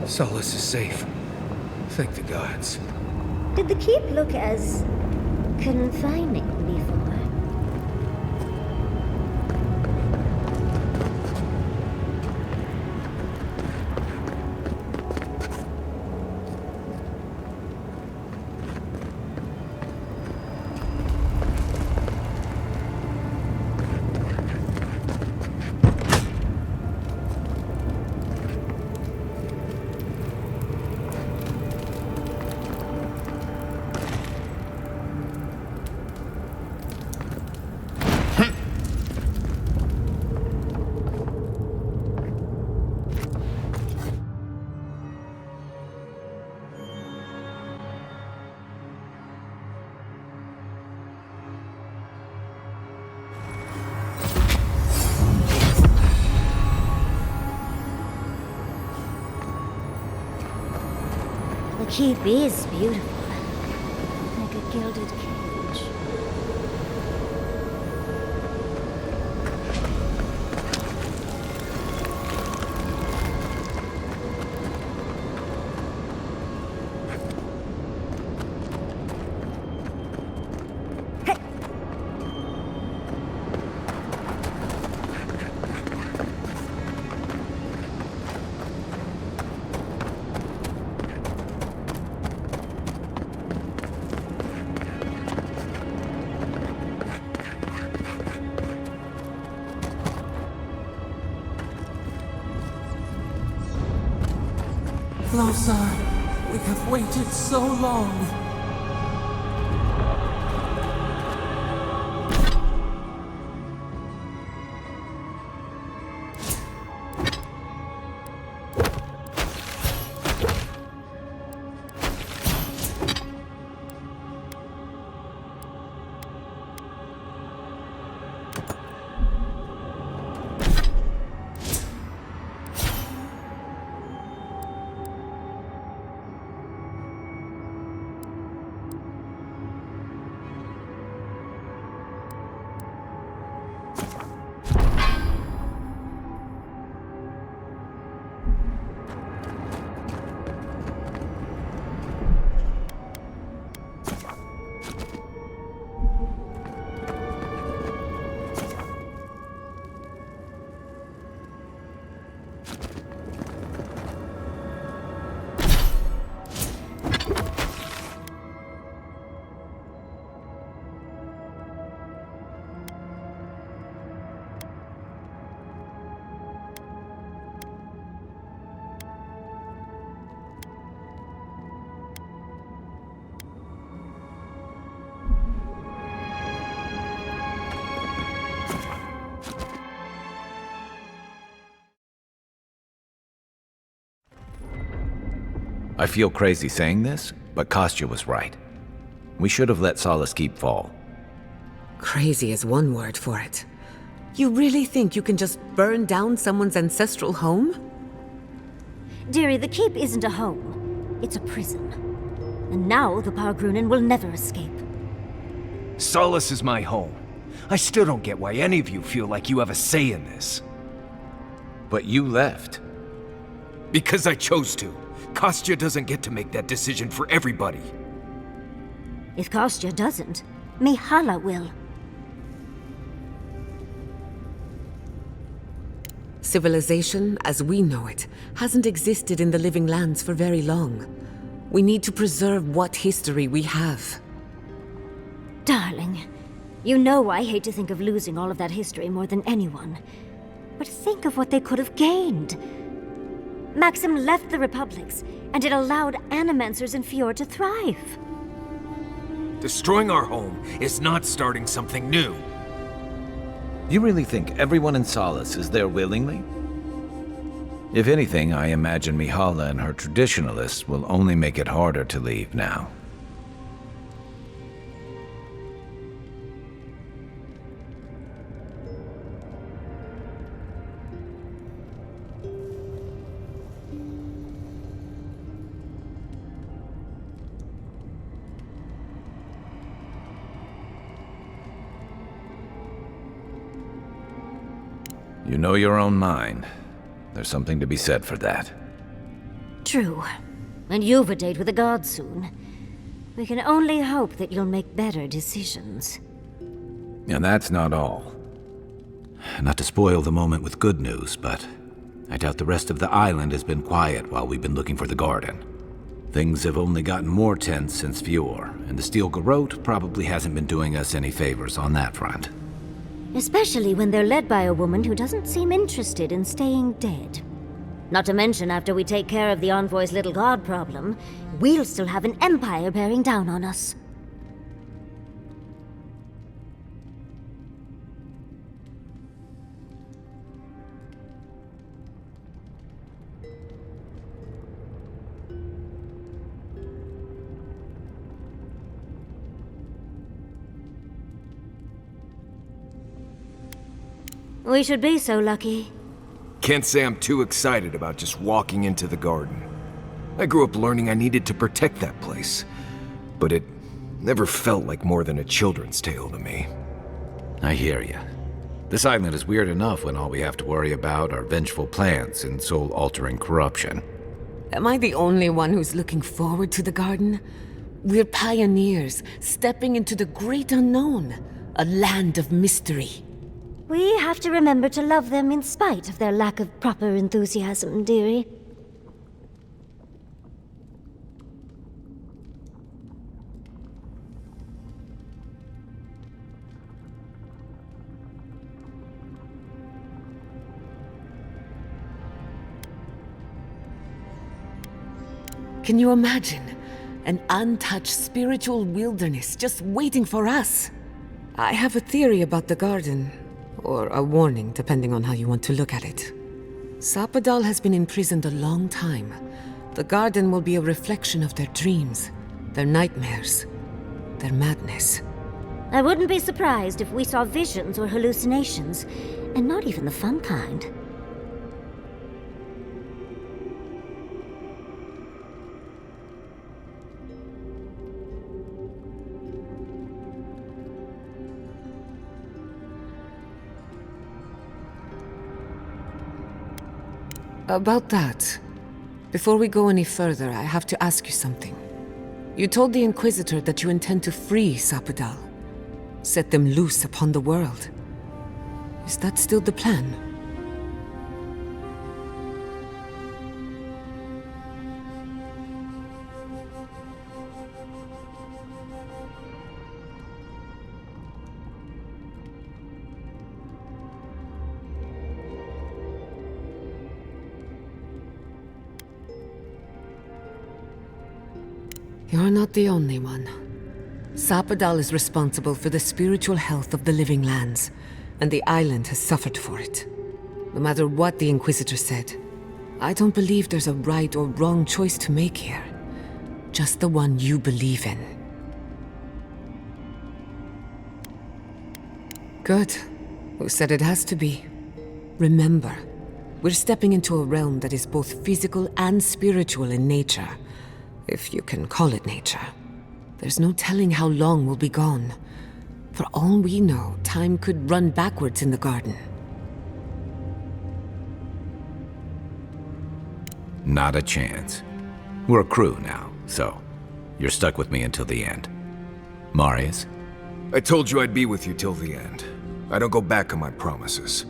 Solace is safe. Thank the gods. Did the keep look as confining before? keep is beautiful. Like a gilded cage. Lothar, we have waited so long. I feel crazy saying this, but Kostya was right. We should have let Solace Keep fall. Crazy is one word for it. You really think you can just burn down someone's ancestral home? Dearie, the Keep isn't a home. It's a prison. And now the Pargrunen will never escape. Solace is my home. I still don't get why any of you feel like you have a say in this. But you left. Because I chose to. Kostya doesn't get to make that decision for everybody. If Kostya doesn't, Mihala will. Civilization, as we know it, hasn't existed in the Living Lands for very long. We need to preserve what history we have. Darling, you know I hate to think of losing all of that history more than anyone. But think of what they could have gained. Maxim left the Republics, and it allowed animancers in Fjord to thrive. Destroying our home is not starting something new. You really think everyone in Solace is there willingly? If anything, I imagine Mihala and her traditionalists will only make it harder to leave now. You know your own mind. There's something to be said for that. True. And you've a date with the gods soon. We can only hope that you'll make better decisions. And that's not all. Not to spoil the moment with good news, but I doubt the rest of the island has been quiet while we've been looking for the garden. Things have only gotten more tense since Fjord, and the Steel Garrote probably hasn't been doing us any favors on that front. Especially when they're led by a woman who doesn't seem interested in staying dead. Not to mention, after we take care of the Envoy's little god problem, we'll still have an empire bearing down on us. We should be so lucky. Can't say I'm too excited about just walking into the garden. I grew up learning I needed to protect that place, but it never felt like more than a children's tale to me. I hear you. This island is weird enough when all we have to worry about are vengeful plans and soul-altering corruption. Am I the only one who's looking forward to the garden? We're pioneers, stepping into the great unknown, a land of mystery. We have to remember to love them in spite of their lack of proper enthusiasm, dearie. Can you imagine? An untouched spiritual wilderness just waiting for us. I have a theory about the garden, or a warning, depending on how you want to look at it. Sapadal has been imprisoned a long time. The garden will be a reflection of their dreams, their nightmares, their madness. I wouldn't be surprised if we saw visions or hallucinations, and not even the fun kind. About that, before we go any further, I have to ask you something. You told the Inquisitor that you intend to free Sapadal, set them loose upon the world. Is that still the plan? You're not the only one. Sapadal is responsible for the spiritual health of the living lands, and the island has suffered for it. No matter what the Inquisitor said, I don't believe there's a right or wrong choice to make here. Just the one you believe in. Good. Who said it has to be? Remember, we're stepping into a realm that is both physical and spiritual in nature. If you can call it nature. There's no telling how long we'll be gone. For all we know, time could run backwards in the garden. Not a chance. We're a crew now, so you're stuck with me until the end. Marius? I told you I'd be with you till the end. I don't go back on my promises.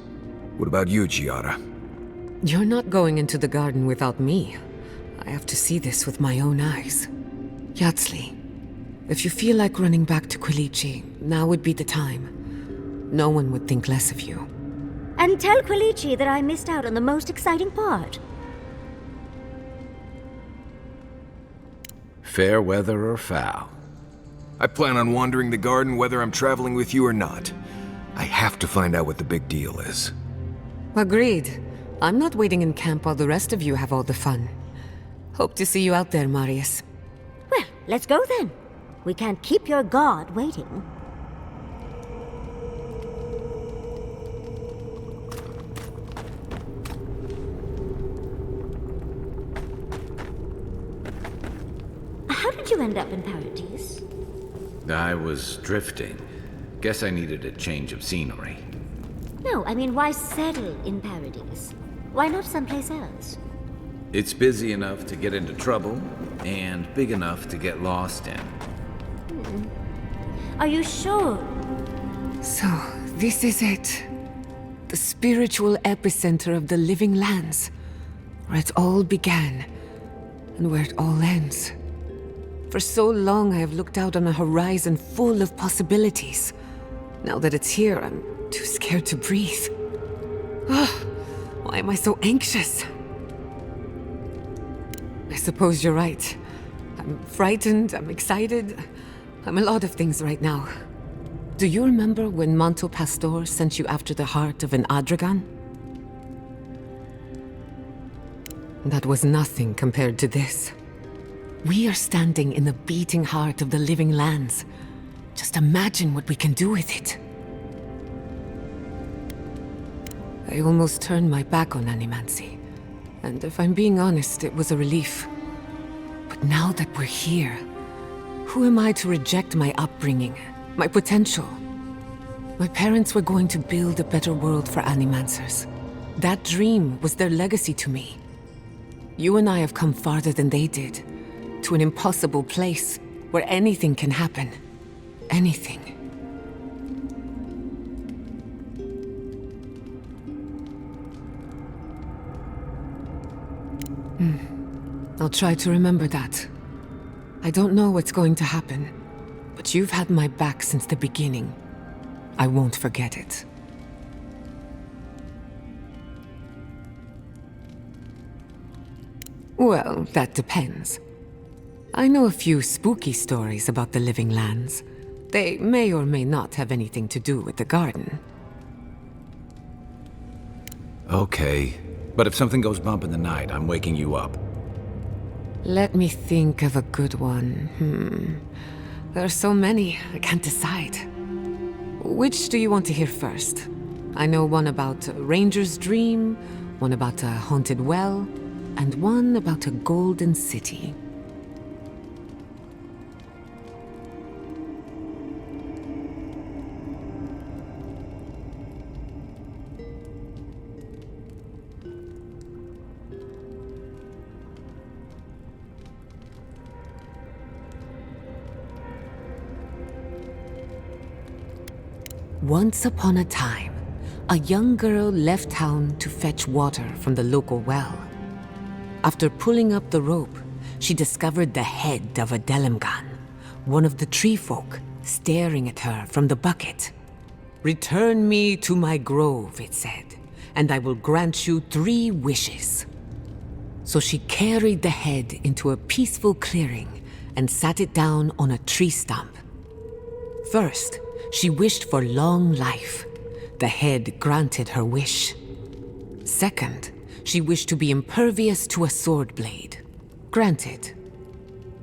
What about you, Giada? You're not going into the garden without me. I have to see this with my own eyes. Yatsli, if you feel like running back to Quilici, now would be the time. No one would think less of you. And tell Quilici that I missed out on the most exciting part. Fair weather or foul? I plan on wandering the garden whether I'm traveling with you or not. I have to find out what the big deal is. Agreed. I'm not waiting in camp while the rest of you have all the fun. Hope to see you out there, Marius. Well, let's go then. We can't keep your god waiting. How did you end up in Paradise? I was drifting. Guess I needed a change of scenery. No, I mean, why settle in Paradise? Why not someplace else? It's busy enough to get into trouble, and big enough to get lost in. Are you sure? So, this is it. The spiritual epicenter of the living lands. Where it all began, and where it all ends. For so long I have looked out on a horizon full of possibilities. Now that it's here, I'm too scared to breathe. Why am I so anxious? I suppose you're right. I'm frightened, I'm excited. I'm a lot of things right now. Do you remember when Manto Pastor sent you after the heart of an Adragan? That was nothing compared to this. We are standing in the beating heart of the living lands. Just imagine what we can do with it. I almost turned my back on animancy. And if I'm being honest, it was a relief. But now that we're here, who am I to reject my upbringing, my potential? My parents were going to build a better world for Animancers. That dream was their legacy to me. You and I have come farther than they did, to an impossible place where anything can happen. Anything. I'll try to remember that. I don't know what's going to happen, but you've had my back since the beginning. I won't forget it. Well, that depends. I know a few spooky stories about the Living Lands. They may or may not have anything to do with the garden. Okay, but if something goes bump in the night, I'm waking you up. Let me think of a good one. There are so many, I can't decide. Which do you want to hear first? I know one about a ranger's dream, one about a haunted well, and one about a golden city. Once upon a time, a young girl left town to fetch water from the local well. After pulling up the rope, she discovered the head of a Delimgan, one of the tree folk, staring at her from the bucket. "Return me to my grove," it said, "and I will grant you 3 wishes." So she carried the head into a peaceful clearing and sat it down on a tree stump. First, she wished for long life. The head granted her wish. Second, she wished to be impervious to a sword blade. Granted.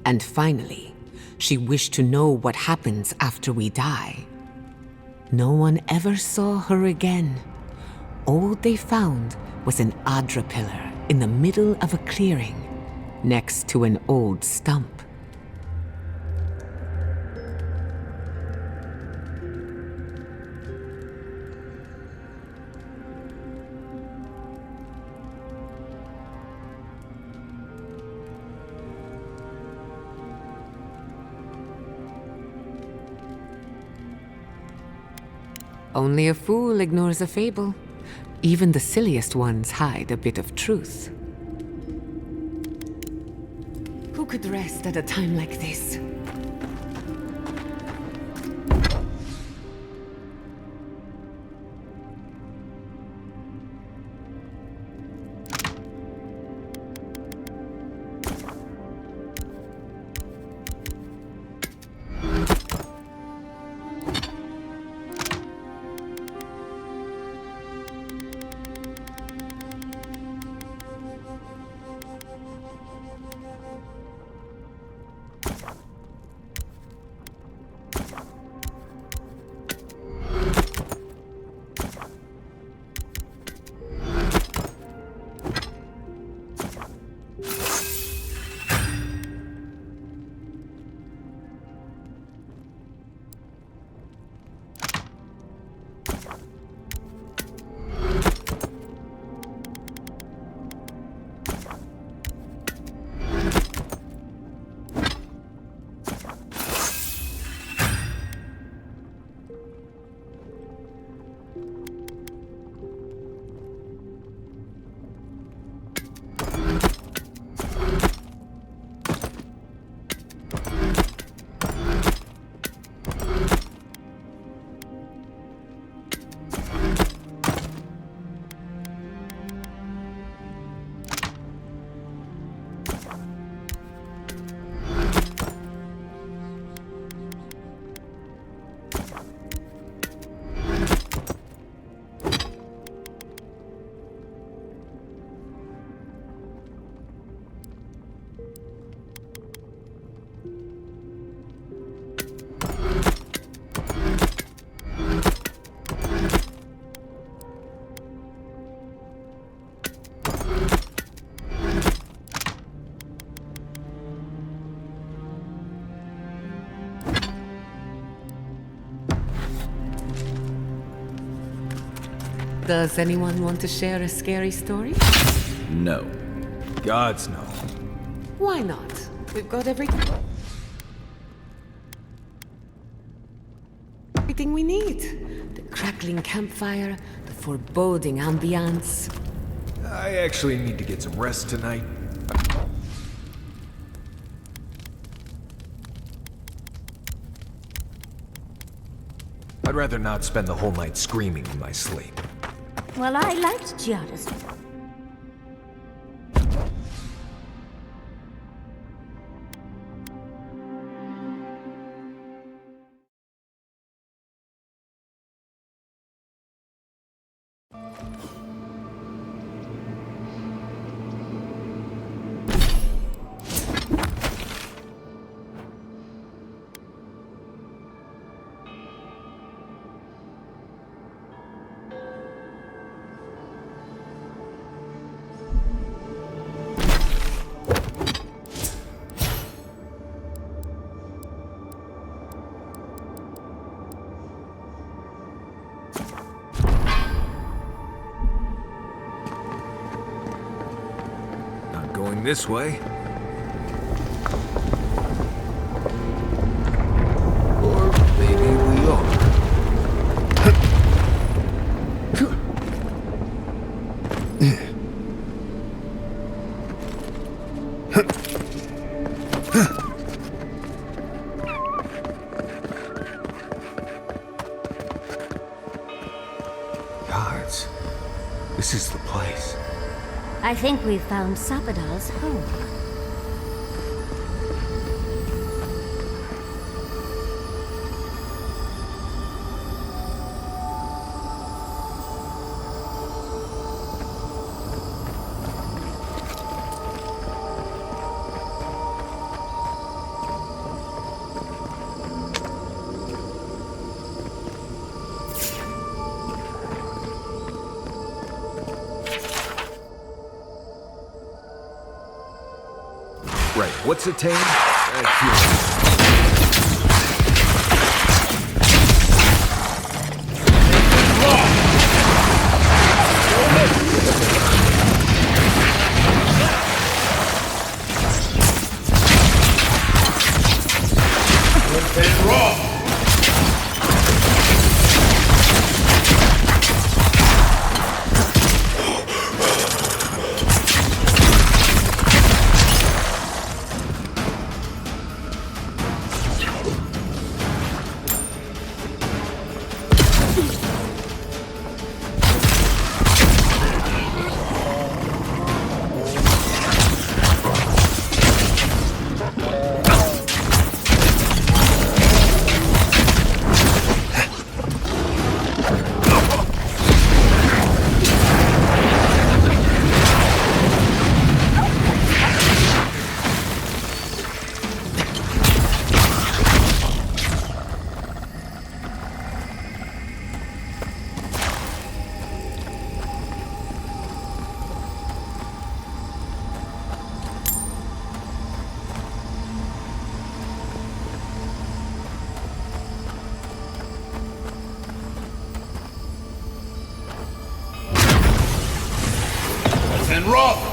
And finally, she wished to know what happens after we die. No one ever saw her again. All they found was an Adra pillar in the middle of a clearing, next to an old stump. Only a fool ignores a fable. Even the silliest ones hide a bit of truth. Who could rest at a time like this? Does anyone want to share a scary story? No. Gods no. Why not? We've got everything we need. The crackling campfire, the foreboding ambiance. I actually need to get some rest tonight. I'd rather not spend the whole night screaming in my sleep. Well, I liked Giada's. Going this way. Or maybe we are. Gods, this is the place. I think we've found Sapadal's home. Right, what's it tame? And Roth!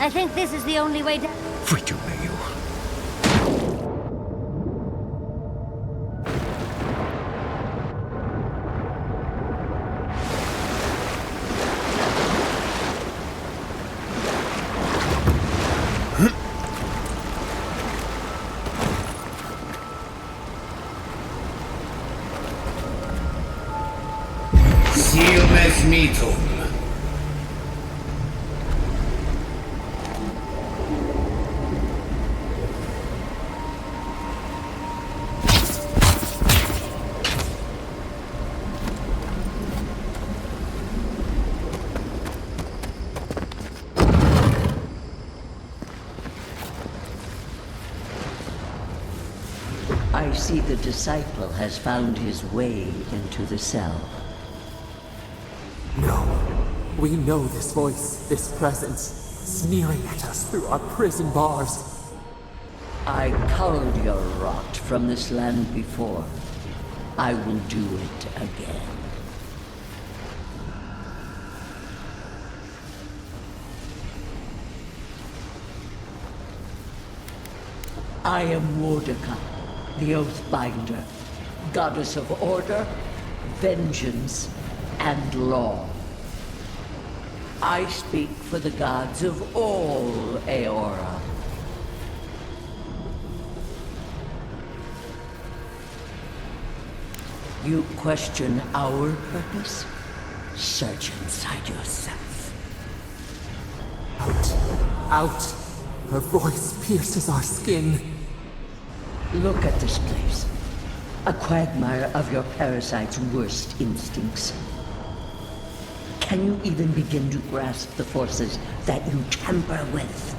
I think this is the only way down. Fritumeo. Silmes mitum. I see the disciple has found his way into the cell. No. We know this voice, this presence, sneering at us through our prison bars. I culled your rot from this land before. I will do it again. I am Mordecai, the Oathbinder, goddess of order, vengeance, and law. I speak for the gods of all Eora. You question our purpose? Search inside yourself. Out. Out. Her voice pierces our skin. Look at this place. A quagmire of your parasite's worst instincts. Can you even begin to grasp the forces that you tamper with?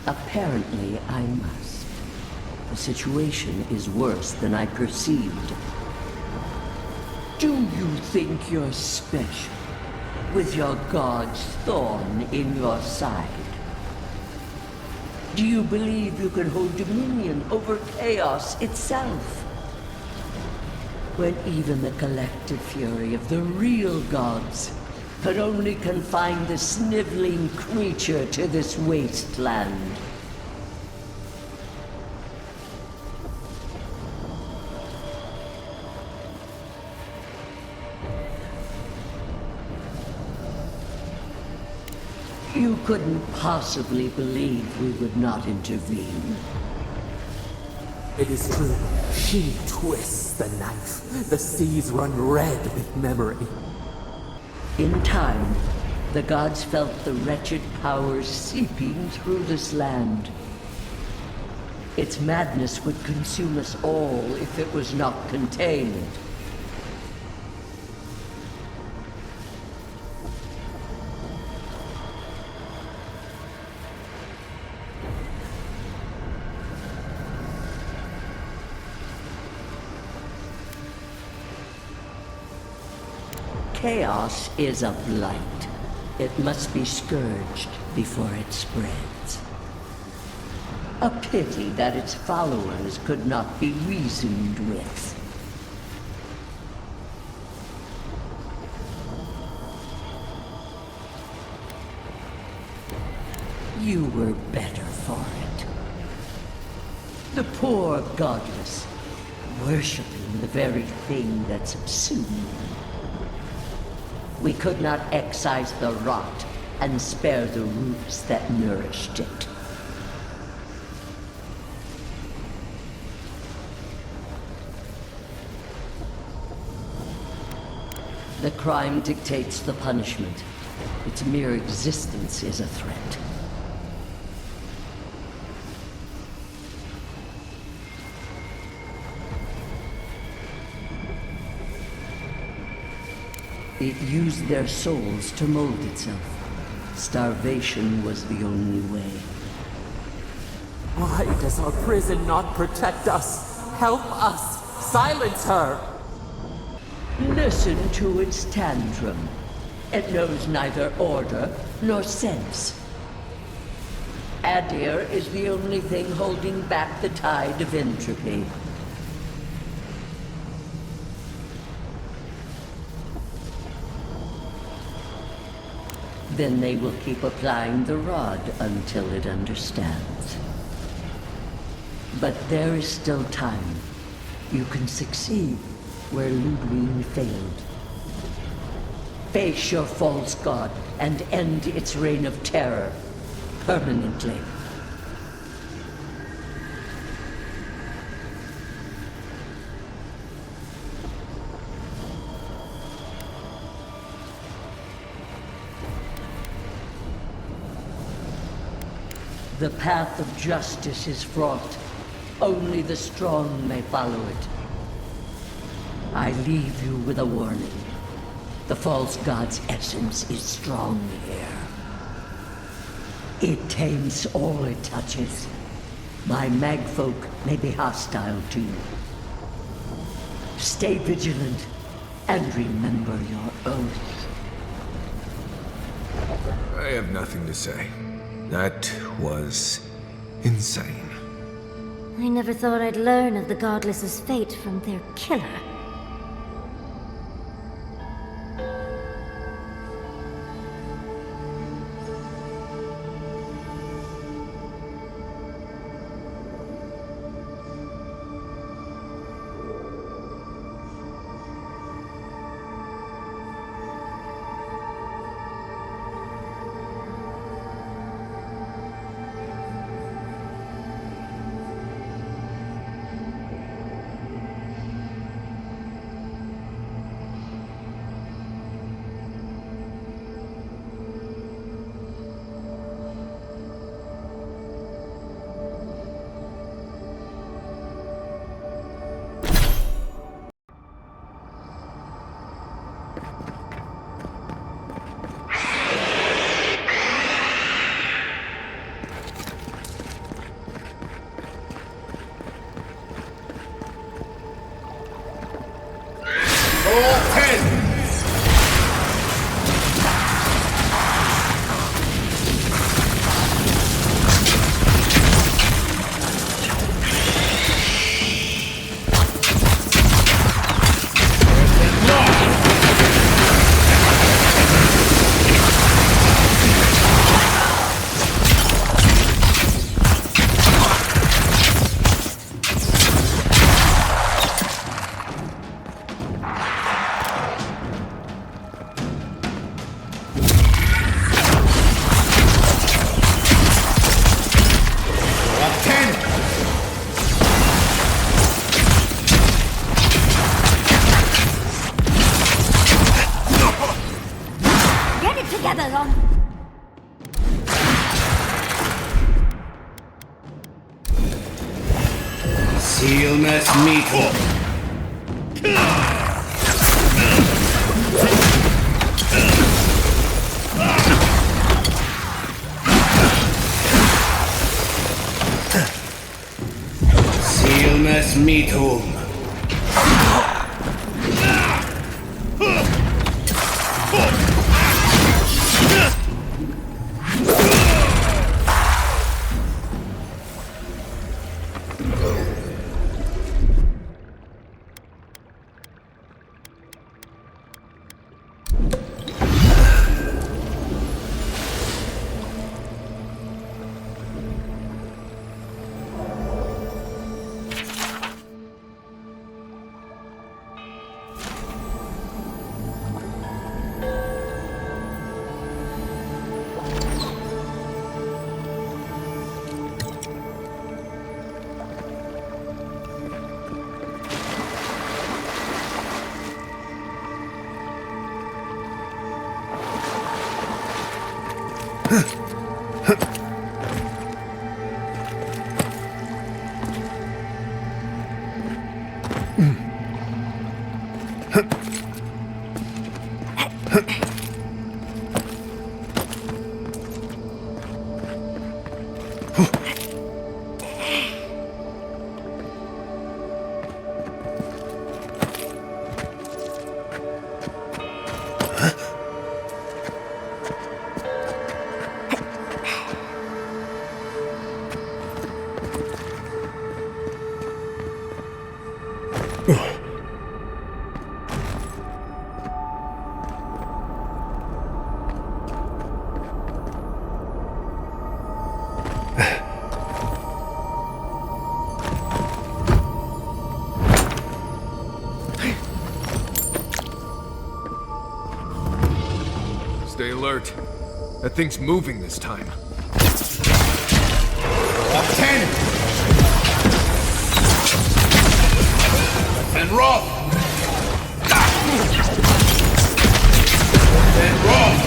Apparently, I must. The situation is worse than I perceived. Do you think you're special, with your god's thorn in your side? Do you believe you can hold dominion over chaos itself? When even the collective fury of the real gods could only confine the sniveling creature to this wasteland. You couldn't possibly believe we would not intervene. It is true. She twists the knife. The seas run red with memory. In time, the gods felt the wretched powers seeping through this land. Its madness would consume us all if it was not contained. Chaos is a blight. It must be scourged before it spreads. A pity that its followers could not be reasoned with. You were better for it. The poor godless, worshipping the very thing that subsumed them. We could not excise the rot and spare the roots that nourished it. The crime dictates the punishment. Its mere existence is a threat. It used their souls to mold itself. Starvation was the only way. Why does our prison not protect us? Help us! Silence her! Listen to its tantrum. It knows neither order nor sense. Adir is the only thing holding back the tide of entropy. Then they will keep applying the rod until it understands. But there is still time. You can succeed where Ludwig failed. Face your false god and end its reign of terror permanently. The path of justice is fraught. Only the strong may follow it. I leave you with a warning. The false god's essence is strong here. It tames all it touches. My magfolk may be hostile to you. Stay vigilant and remember your oath. I have nothing to say. That was insane. I never thought I'd learn of the Godless's fate from their killer. Immerse metal. Immerse metal. alert. That thing's moving this time. 10! And roll! And roll!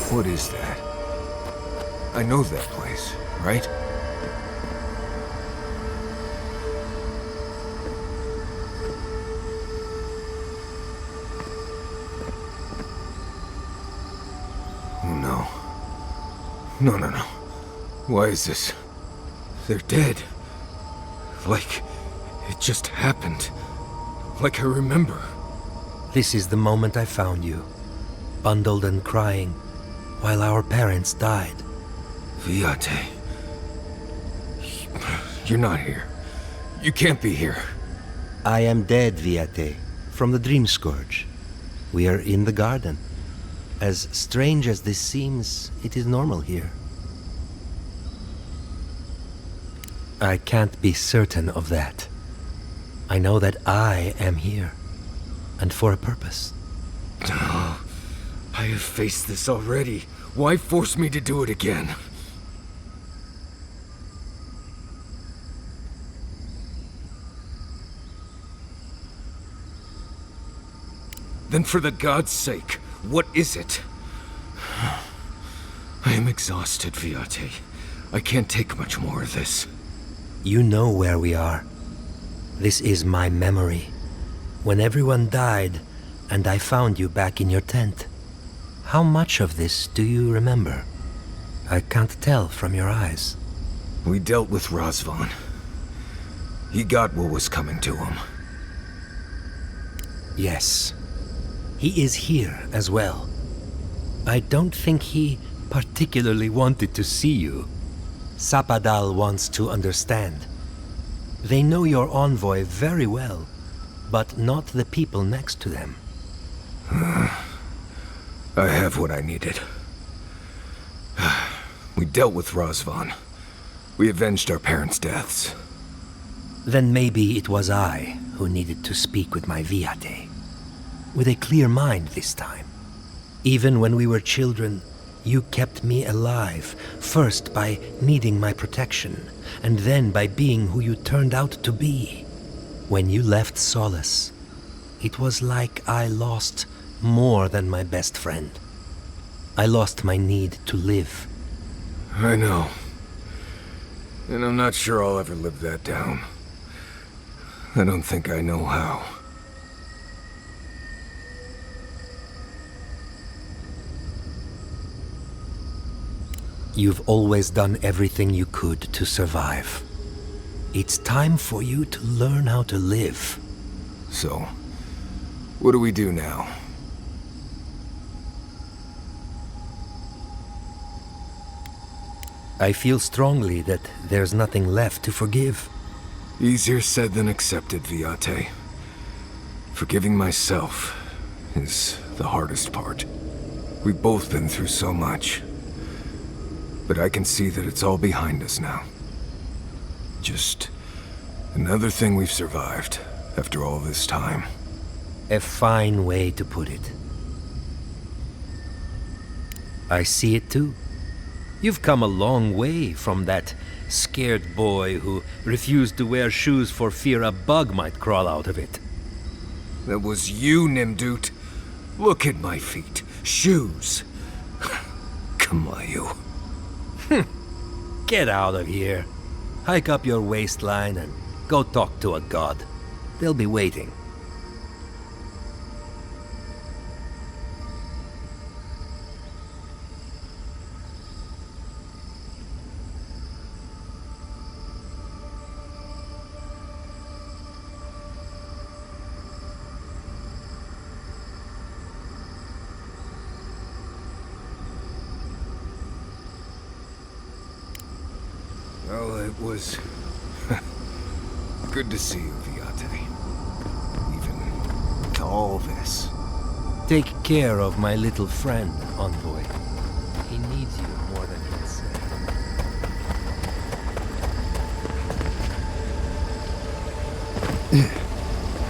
What is that? I know that place, right? Oh no. No. Why is this? They're dead. Like it just happened. Like I remember. This is the moment I found you, bundled and crying, while our parents died. Viate. You're not here. You can't be here. I am dead, Viate, from the Dream Scourge. We are in the garden. As strange as this seems, it is normal here. I can't be certain of that. I know that I am here, and for a purpose. I have faced this already. Why force me to do it again? Then for the god's sake, what is it? I am exhausted, Viate. I can't take much more of this. You know where we are. This is my memory. When everyone died, and I found you back in your tent. How much of this do you remember? I can't tell from your eyes. We dealt with Razvan. He got what was coming to him. Yes. He is here as well. I don't think he particularly wanted to see you. Sapadal wants to understand. They know your envoy very well, but not the people next to them. I have what I needed. We dealt with Razvan. We avenged our parents' deaths. Then maybe it was I who needed to speak with my Viate. With a clear mind this time. Even when we were children, you kept me alive, first by needing my protection, and then by being who you turned out to be. When you left Solace, it was like I lost more than my best friend. I lost my need to live. I know. And I'm not sure I'll ever live that down. I don't think I know how. You've always done everything you could to survive. It's time for you to learn how to live. So, what do we do now? I feel strongly that there's nothing left to forgive. Easier said than accepted, Viate. Forgiving myself is the hardest part. We've both been through so much. But I can see that it's all behind us now. Just another thing we've survived after all this time. A fine way to put it. I see it too. You've come a long way from that scared boy who refused to wear shoes for fear a bug might crawl out of it. That was you, Nimdut. Look at my feet. Shoes. Kamayu. Get out of here. Hike up your waistline and go talk to a god. They'll be waiting. Well, it was good to see you, Viate. Even with all this. Take care of my little friend, Envoy. He needs you more than he'll say.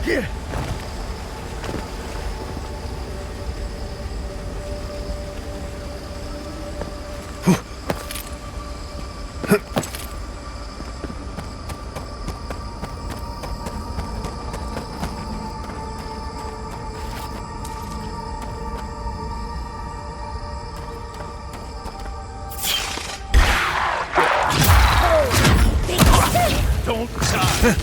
Here! Don't die!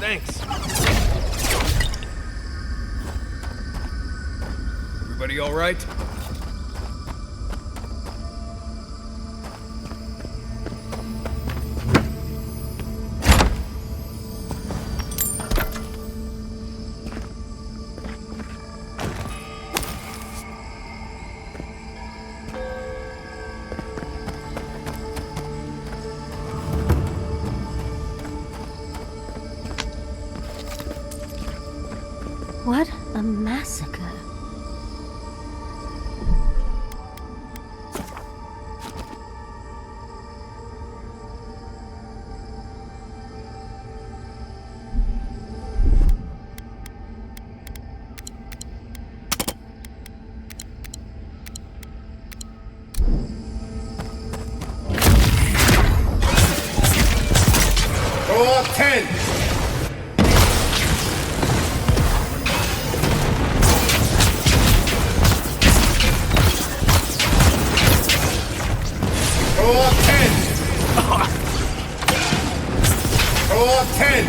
Thanks. Everybody all right? What a massacre. Roll 10! Roll 10! Roll 10!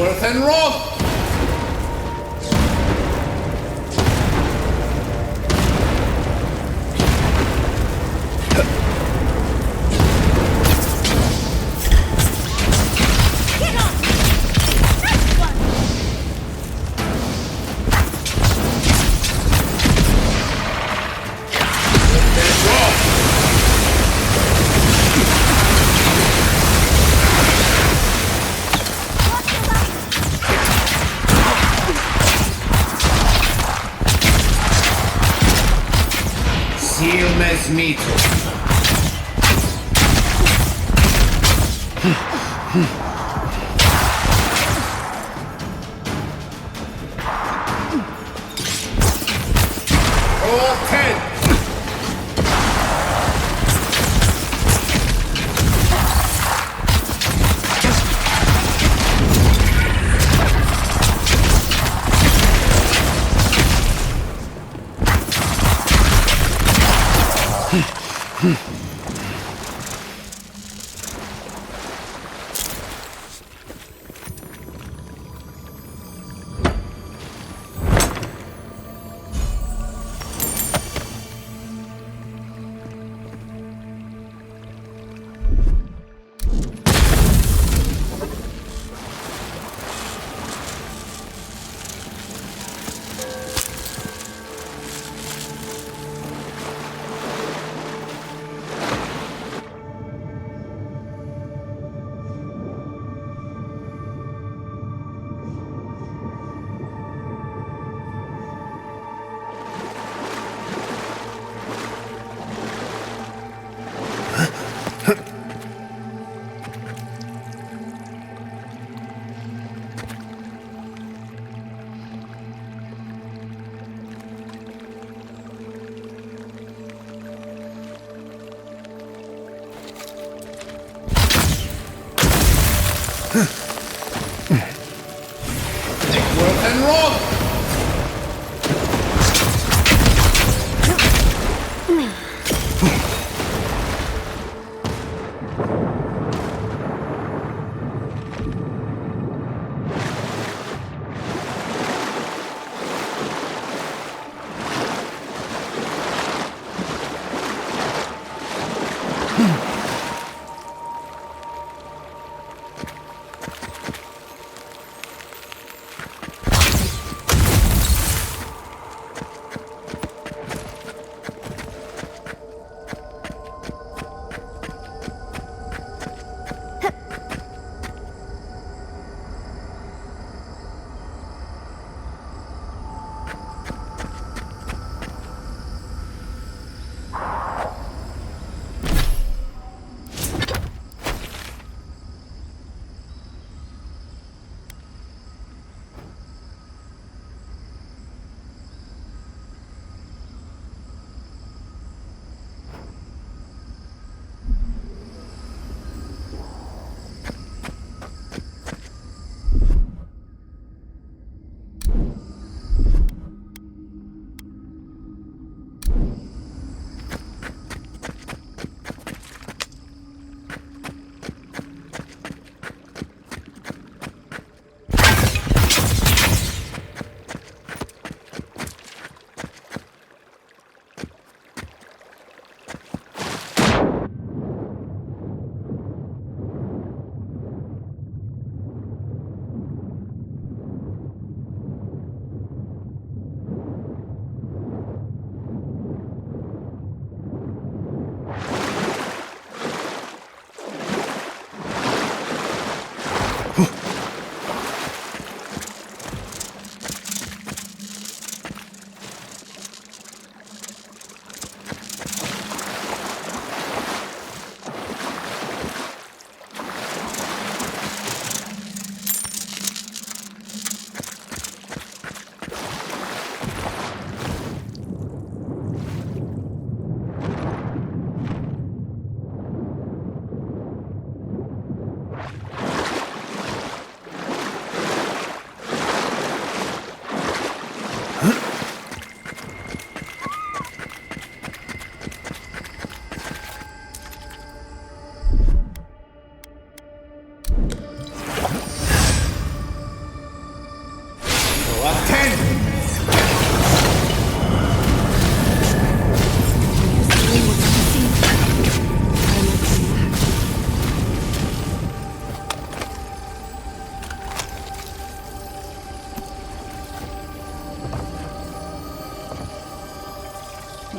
Worth and Roth! Meet.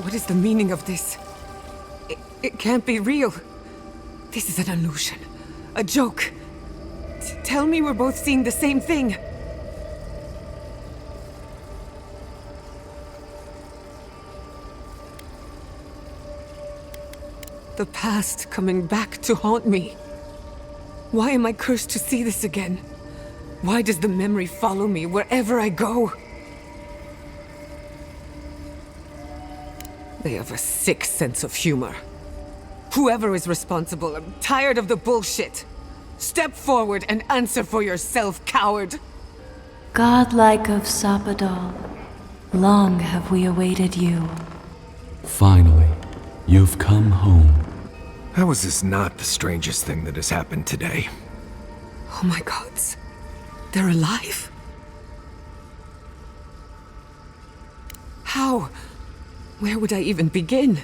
What is the meaning of this? It can't be real. This is an illusion. A joke. Tell me we're both seeing the same thing. The past coming back to haunt me. Why am I cursed to see this again? Why does the memory follow me wherever I go? They have a sick sense of humor. Whoever is responsible, I'm tired of the bullshit. Step forward and answer for yourself, coward. Godlike of Sapadal, long have we awaited you. Finally, you've come home. How is this not the strangest thing that has happened today? Oh my gods. They're alive? How? Where would I even begin?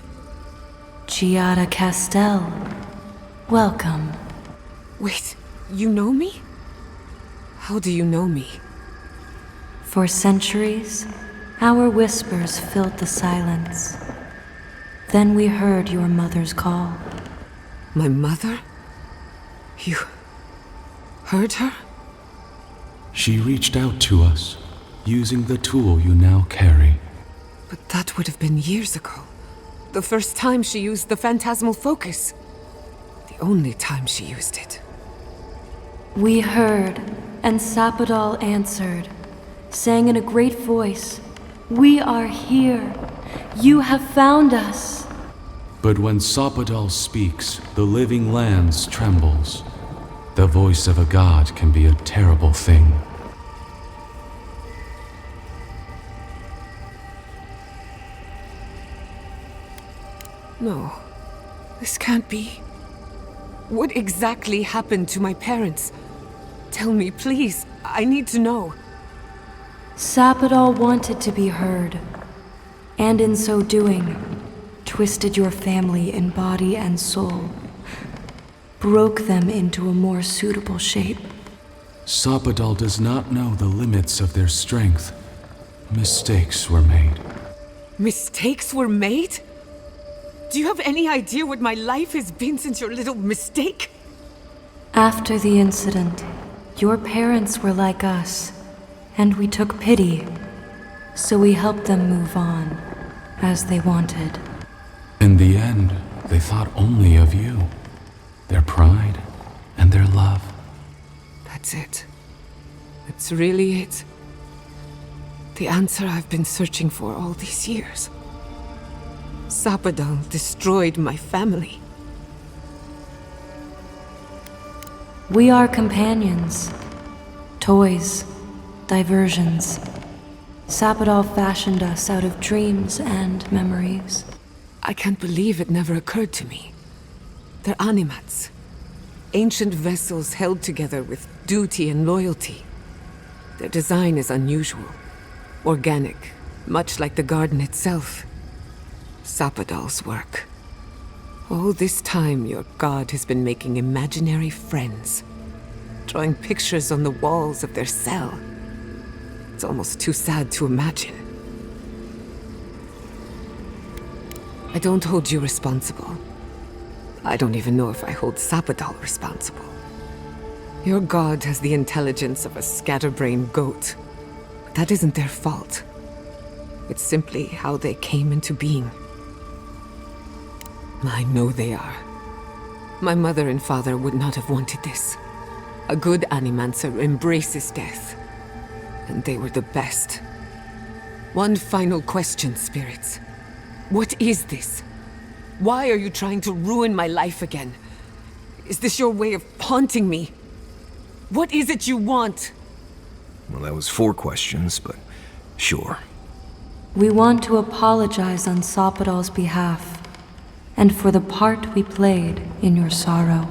Giada Castel, welcome. Wait, you know me? How do you know me? For centuries, our whispers filled the silence. Then we heard your mother's call. My mother? You heard her? She reached out to us, using the tool you now carry. But that would have been years ago. The first time she used the phantasmal focus. The only time she used it. We heard, and Sapadal answered, saying in a great voice, "We are here. You have found us." But when Sapadal speaks, the living lands trembles. The voice of a god can be a terrible thing. No, this can't be. What exactly happened to my parents? Tell me, please. I need to know. Sapadal wanted to be heard, and in so doing, twisted your family in body and soul, broke them into a more suitable shape. Sapadal does not know the limits of their strength. Mistakes were made. Mistakes were made? Do you have any idea what my life has been since your little mistake? After the incident, your parents were like us, and we took pity, so we helped them move on, as they wanted. In the end, they thought only of you, their pride, and their love. That's it. That's really it. The answer I've been searching for all these years. Sapadal destroyed my family. We are companions, toys, diversions. Sapadal fashioned us out of dreams and memories. I can't believe it never occurred to me. They're animats. Ancient vessels held together with duty and loyalty. Their design is unusual. Organic, much like the garden itself. Sapadal's work. All this time, your god has been making imaginary friends. Drawing pictures on the walls of their cell. It's almost too sad to imagine. I don't hold you responsible. I don't even know if I hold Sapadal responsible. Your god has the intelligence of a scatterbrained goat. But that isn't their fault. It's simply how they came into being. I know they are. My mother and father would not have wanted this. A good animancer embraces death. And they were the best. One final question, spirits. What is this? Why are you trying to ruin my life again? Is this your way of haunting me? What is it you want? Well, that was 4 questions, but sure. We want to apologize on Sapadal's behalf, and for the part we played in your sorrow.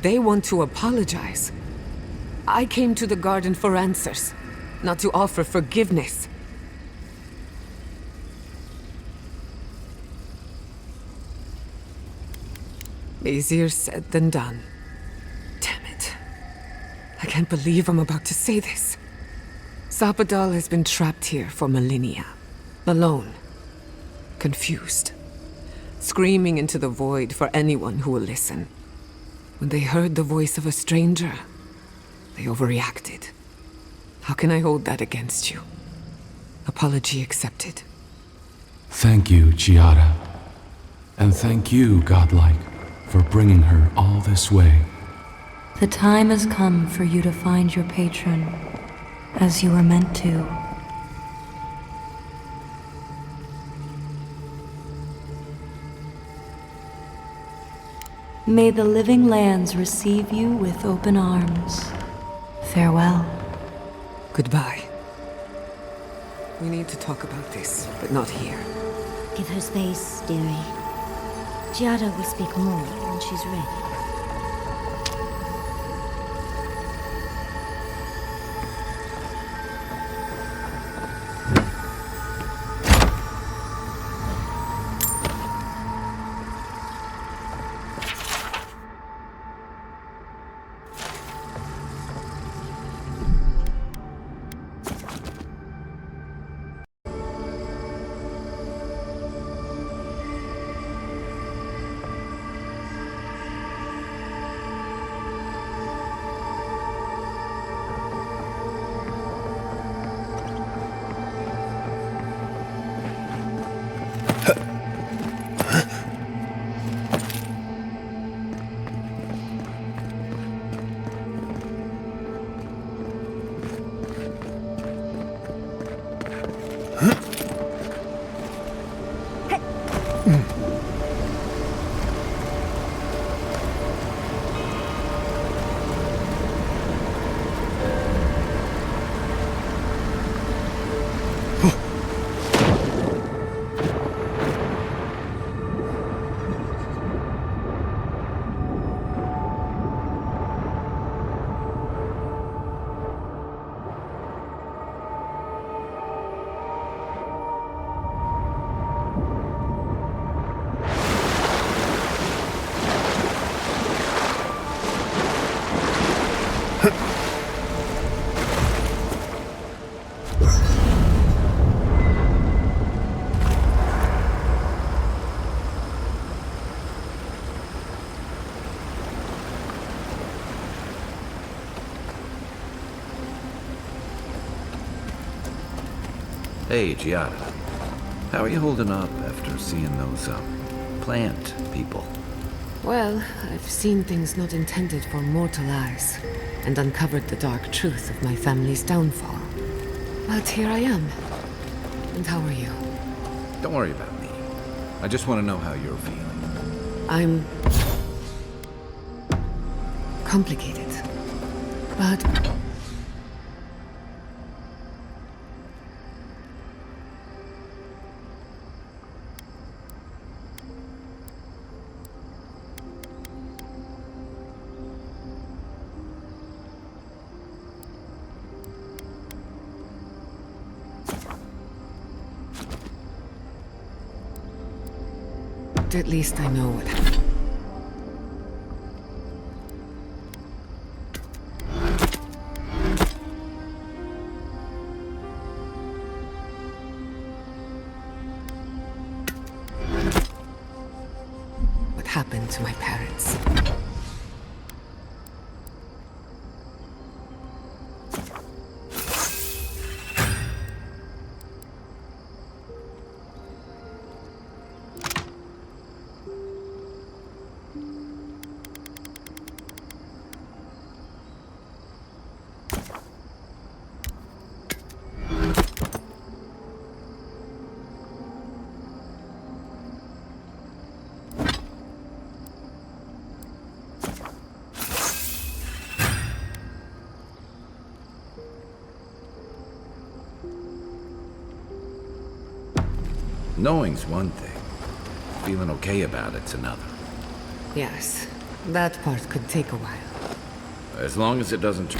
They want to apologize. I came to the garden for answers. not to offer forgiveness. Easier said than done. Damn it. I can't believe I'm about to say this. Sapadal has been trapped here for millennia. Alone. Confused. Screaming into the void for anyone who will listen. When they heard the voice of a stranger, they overreacted. How can I hold that against you? Apology accepted. Thank you, Giada. And thank you, Godlike, for bringing her all this way. The time has come for you to find your patron, as you were meant to. May the living lands receive you with open arms. Farewell. Goodbye. We need to talk about this, but not here. Give her space, dearie. Giada will speak more when she's ready. Hey, Giada. How are you holding up after seeing those, plant people? Well, I've seen things not intended for mortal eyes, and uncovered the dark truth of my family's downfall. But here I am. And how are you? Don't worry about me. I just want to know how you're feeling. I'm... complicated. But... at least I know what happened. What happened to my parents? Knowing's one thing. Feeling okay about it's another. Yes, that part could take a while. As long as it doesn't...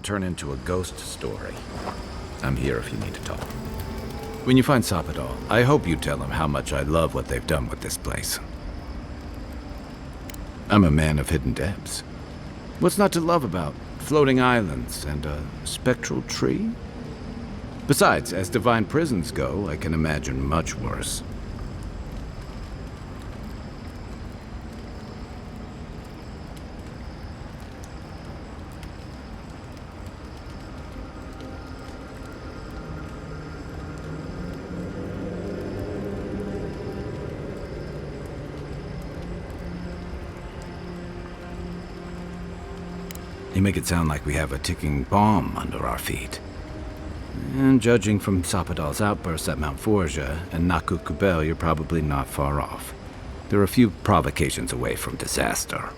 Turn into a ghost story. I'm here if you need to talk. When you find Sapadal, I hope you tell him how much I love what they've done with this place. I'm a man of hidden depths. What's not to love about floating islands and a spectral tree? Besides, as divine prisons go, I can imagine much worse. You make it sound like we have a ticking bomb under our feet. And judging from Sapadal's outbursts at Mount Forja and Nakut Kubel, you're probably not far off. They're a few provocations away from disaster.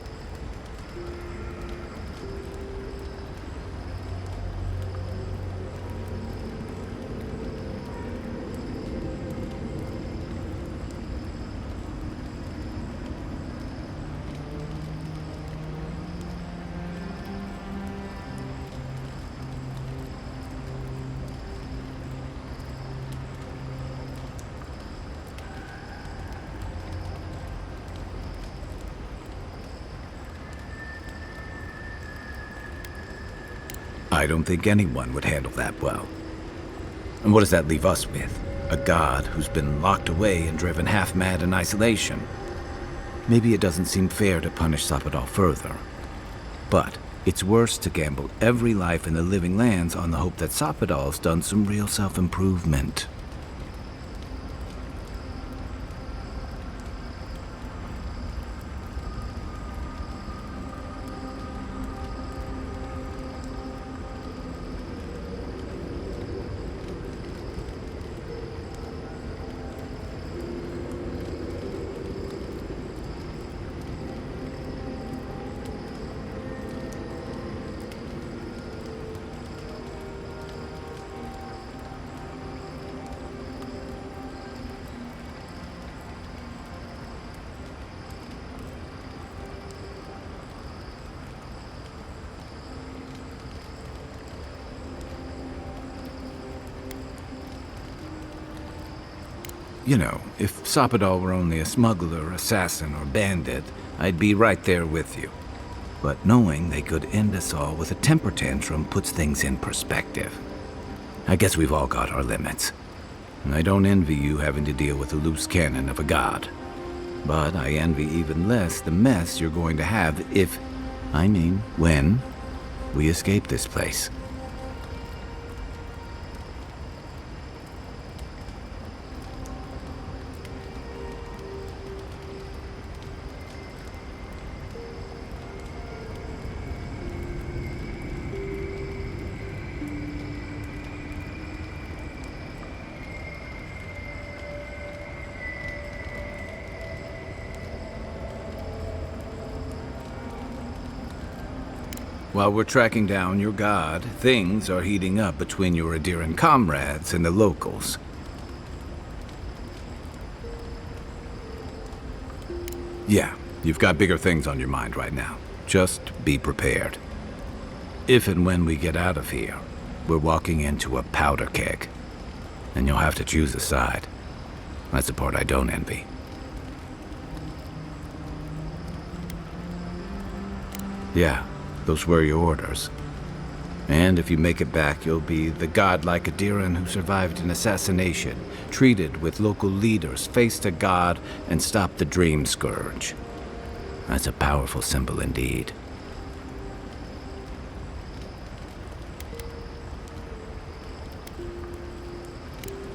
I don't think anyone would handle that well. And what does that leave us with? A god who's been locked away and driven half-mad in isolation. Maybe it doesn't seem fair to punish Sapadal further. But it's worse to gamble every life in the living lands on the hope that Sapadal's done some real self-improvement. You know, if Sapadal were only a smuggler, assassin, or bandit, I'd be right there with you. But knowing they could end us all with a temper tantrum puts things in perspective. I guess we've all got our limits. And I don't envy you having to deal with a loose cannon of a god. But I envy even less the mess you're going to have when we escape this place. While we're tracking down your god, things are heating up between your Adiran comrades and the locals. Yeah, you've got bigger things on your mind right now. Just be prepared. If and when we get out of here, we're walking into a powder keg. And you'll have to choose a side. That's the part I don't envy. Yeah. Those were your orders. And if you make it back, you'll be the godlike Adiran who survived an assassination, treated with local leaders, faced a god, and stopped the Dream Scourge. That's a powerful symbol indeed.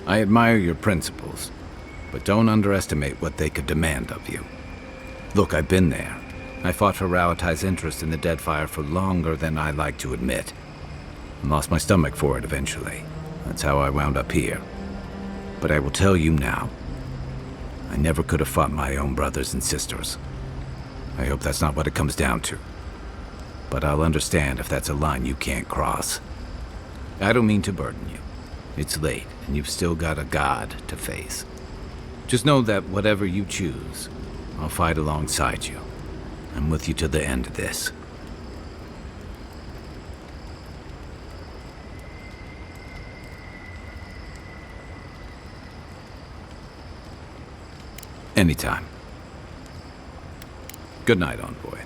I admire your principles, but don't underestimate what they could demand of you. Look, I've been there. I fought for Rauatai's interest in the Deadfire for longer than I like to admit. And lost my stomach for it eventually. That's how I wound up here. But I will tell you now, I never could have fought my own brothers and sisters. I hope that's not what it comes down to. But I'll understand if that's a line you can't cross. I don't mean to burden you. It's late, and you've still got a god to face. Just know that whatever you choose, I'll fight alongside you. I'm with you to the end of this. Anytime. Good night, envoy.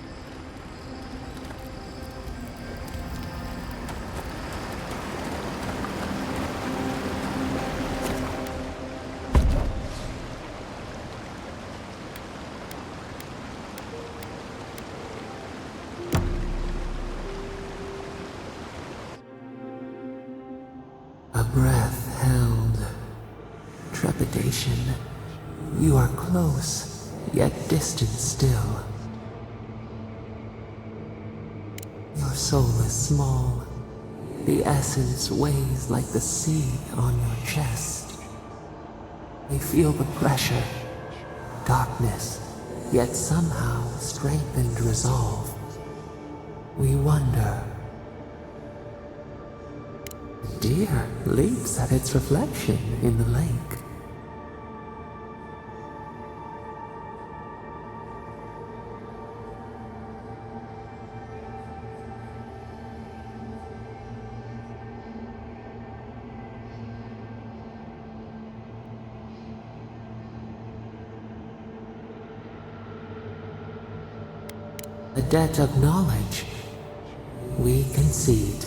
A breath held. Trepidation. You are close, yet distant still. Your soul is small. The essence weighs like the sea on your chest. We feel the pressure. Darkness, yet somehow strengthened resolve. We wonder. Deer leaps at its reflection in the lake. A debt of knowledge we concede.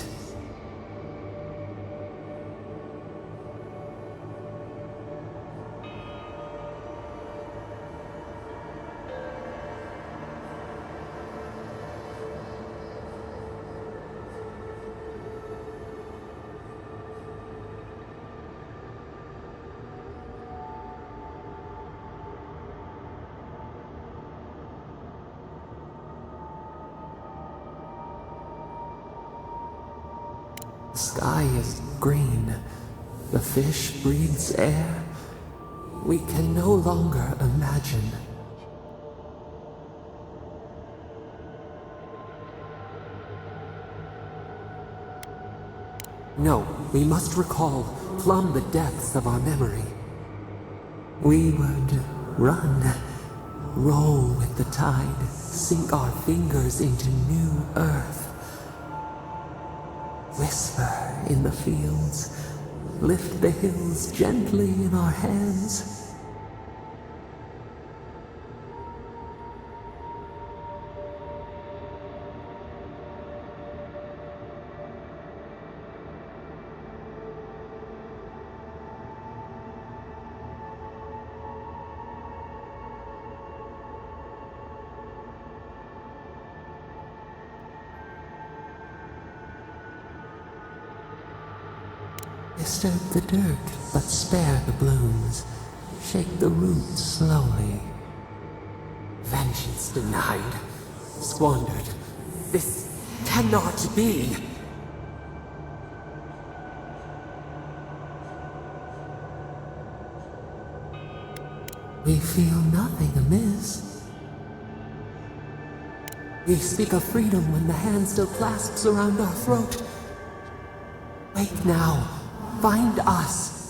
The sky is green. The fish breathes air. We can no longer imagine. No, we must recall, plumb the depths of our memory. We would run, roll with the tide, sink our fingers into new earth. Whisper in the fields, lift the hills gently in our hands. Disturb the dirt, but spare the blooms. Shake the roots slowly. Vengeance denied. Squandered. This cannot be. We feel nothing amiss. We speak of freedom when the hand still clasps around our throat. Wake now. Find us.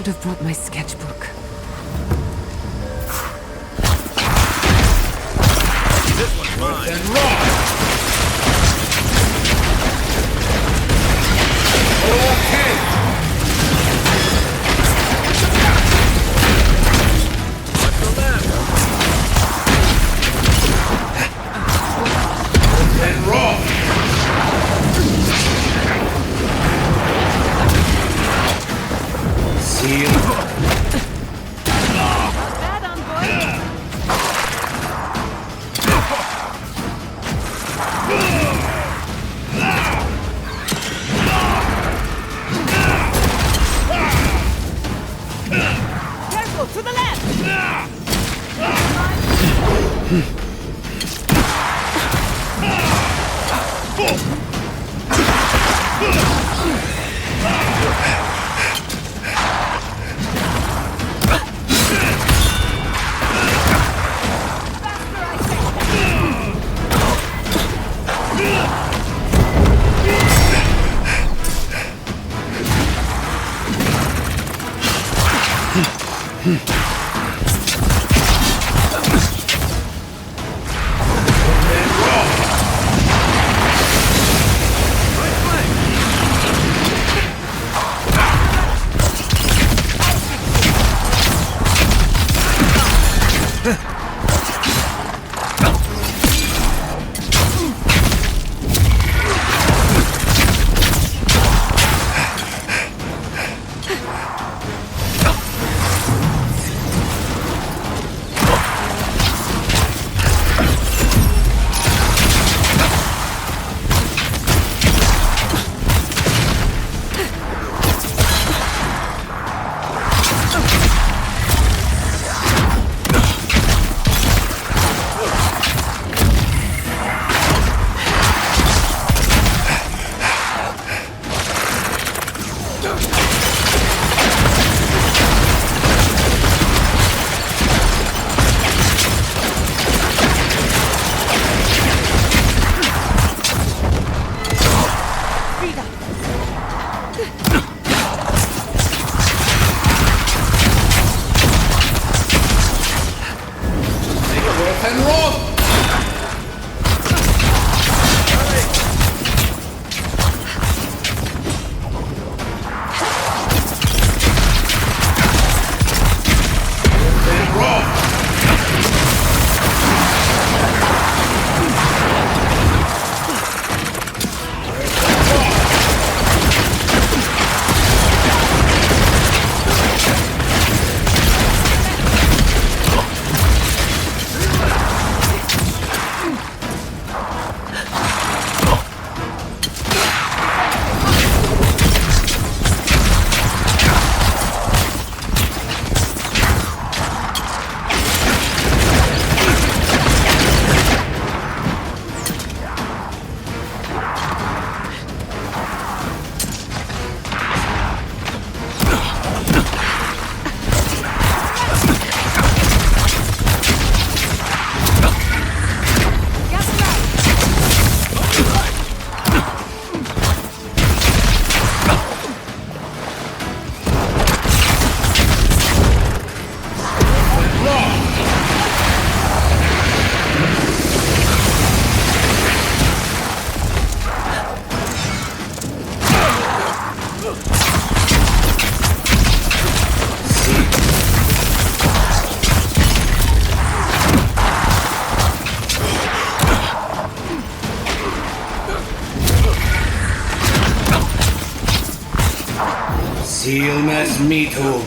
should have brought my sketchbook. This one's mine. And raw. What's the left? And raw. Seal. Bad on board. Careful, to the left! Ilmas Mito.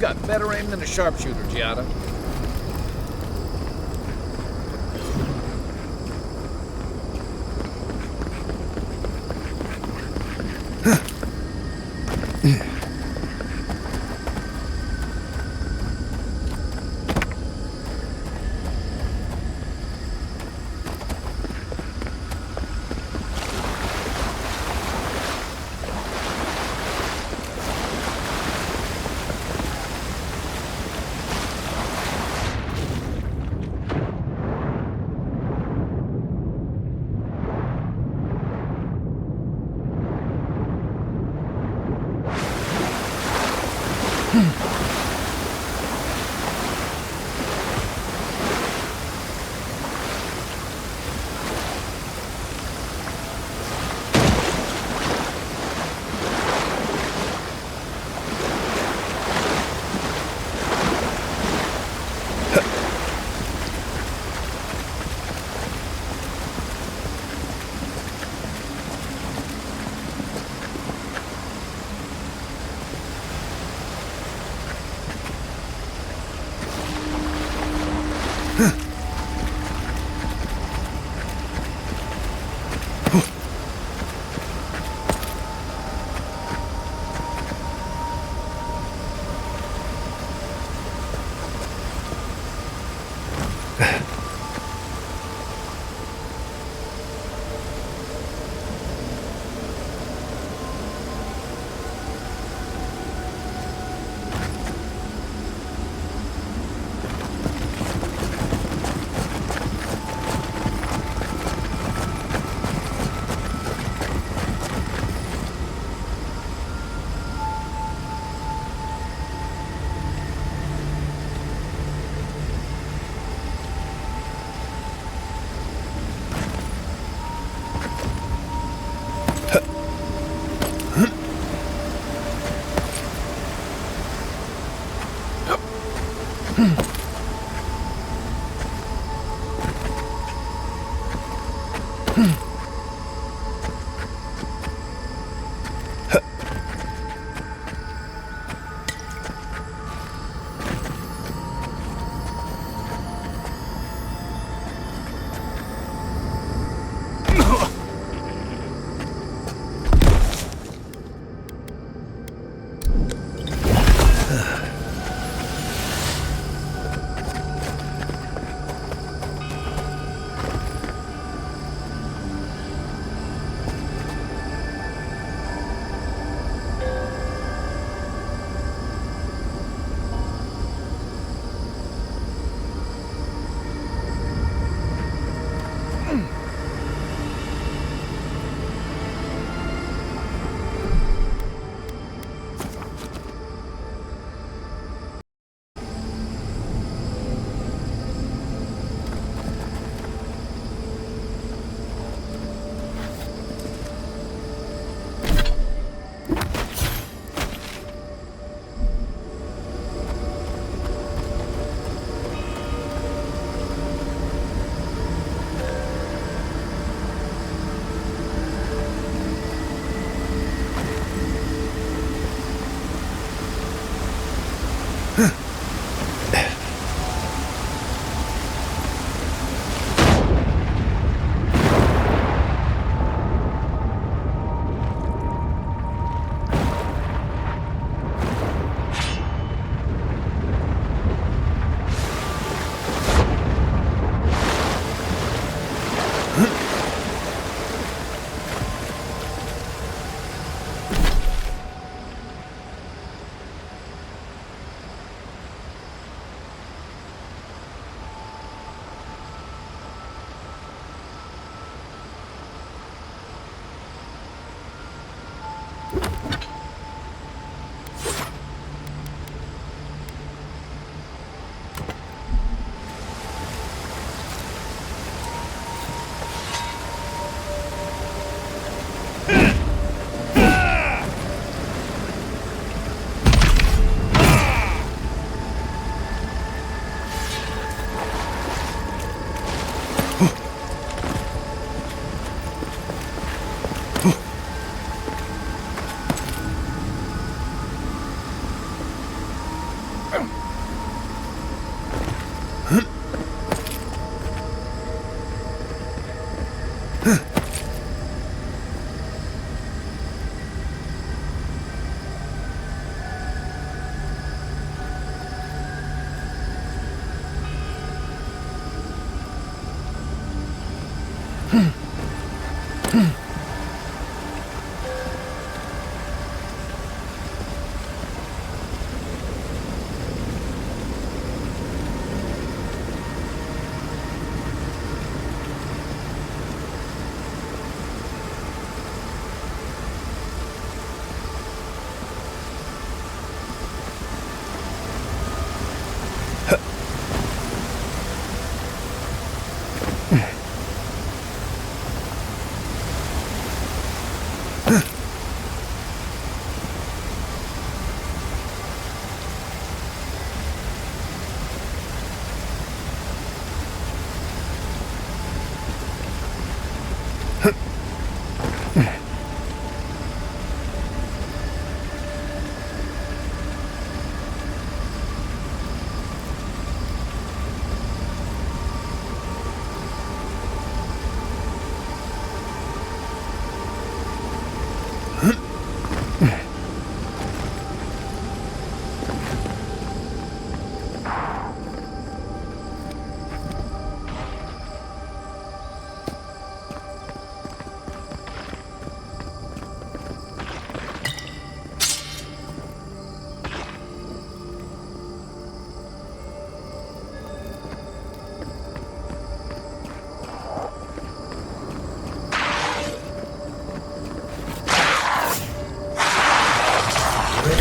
You've got better aim than a sharpshooter, Giada.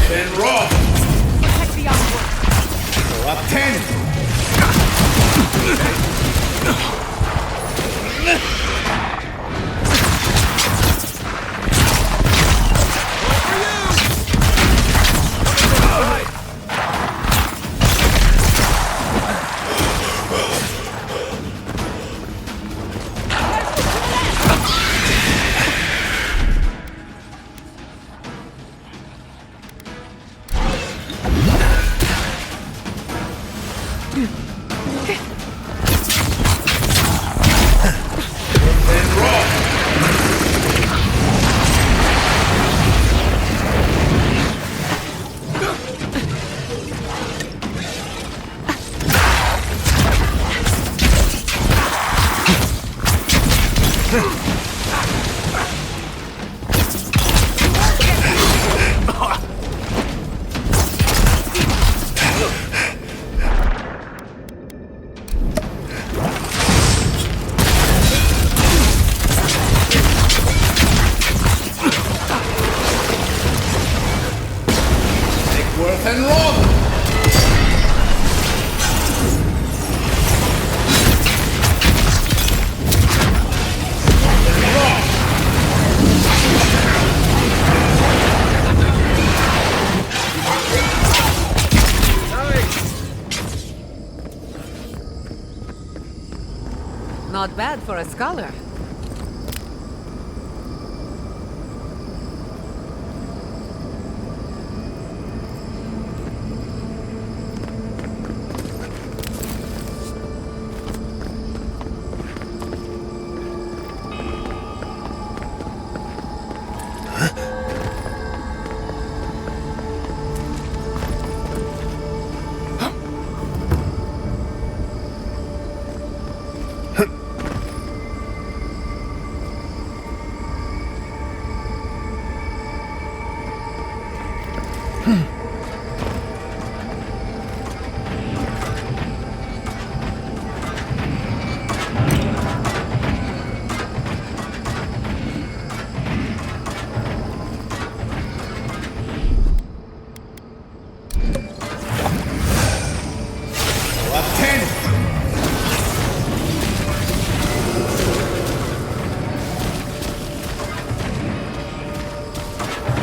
Then roll. Protect the outward. Go up 10. Not bad for a scholar.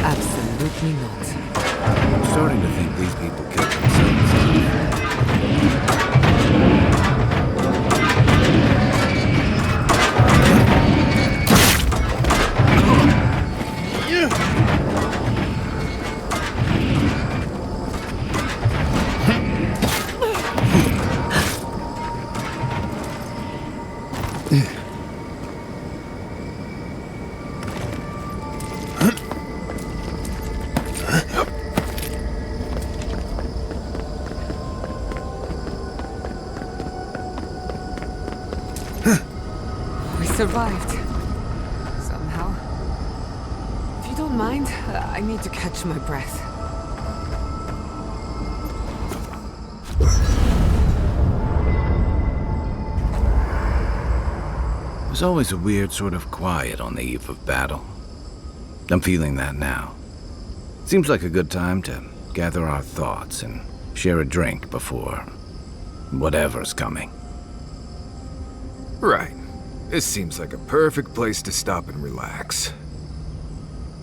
Absolutely not. I'm starting to think these people killed themselves. Survived. Somehow. If you don't mind, I need to catch my breath. There's always a weird sort of quiet on the eve of battle. I'm feeling that now. Seems like a good time to gather our thoughts and share a drink before whatever's coming. Right. This seems like a perfect place to stop and relax.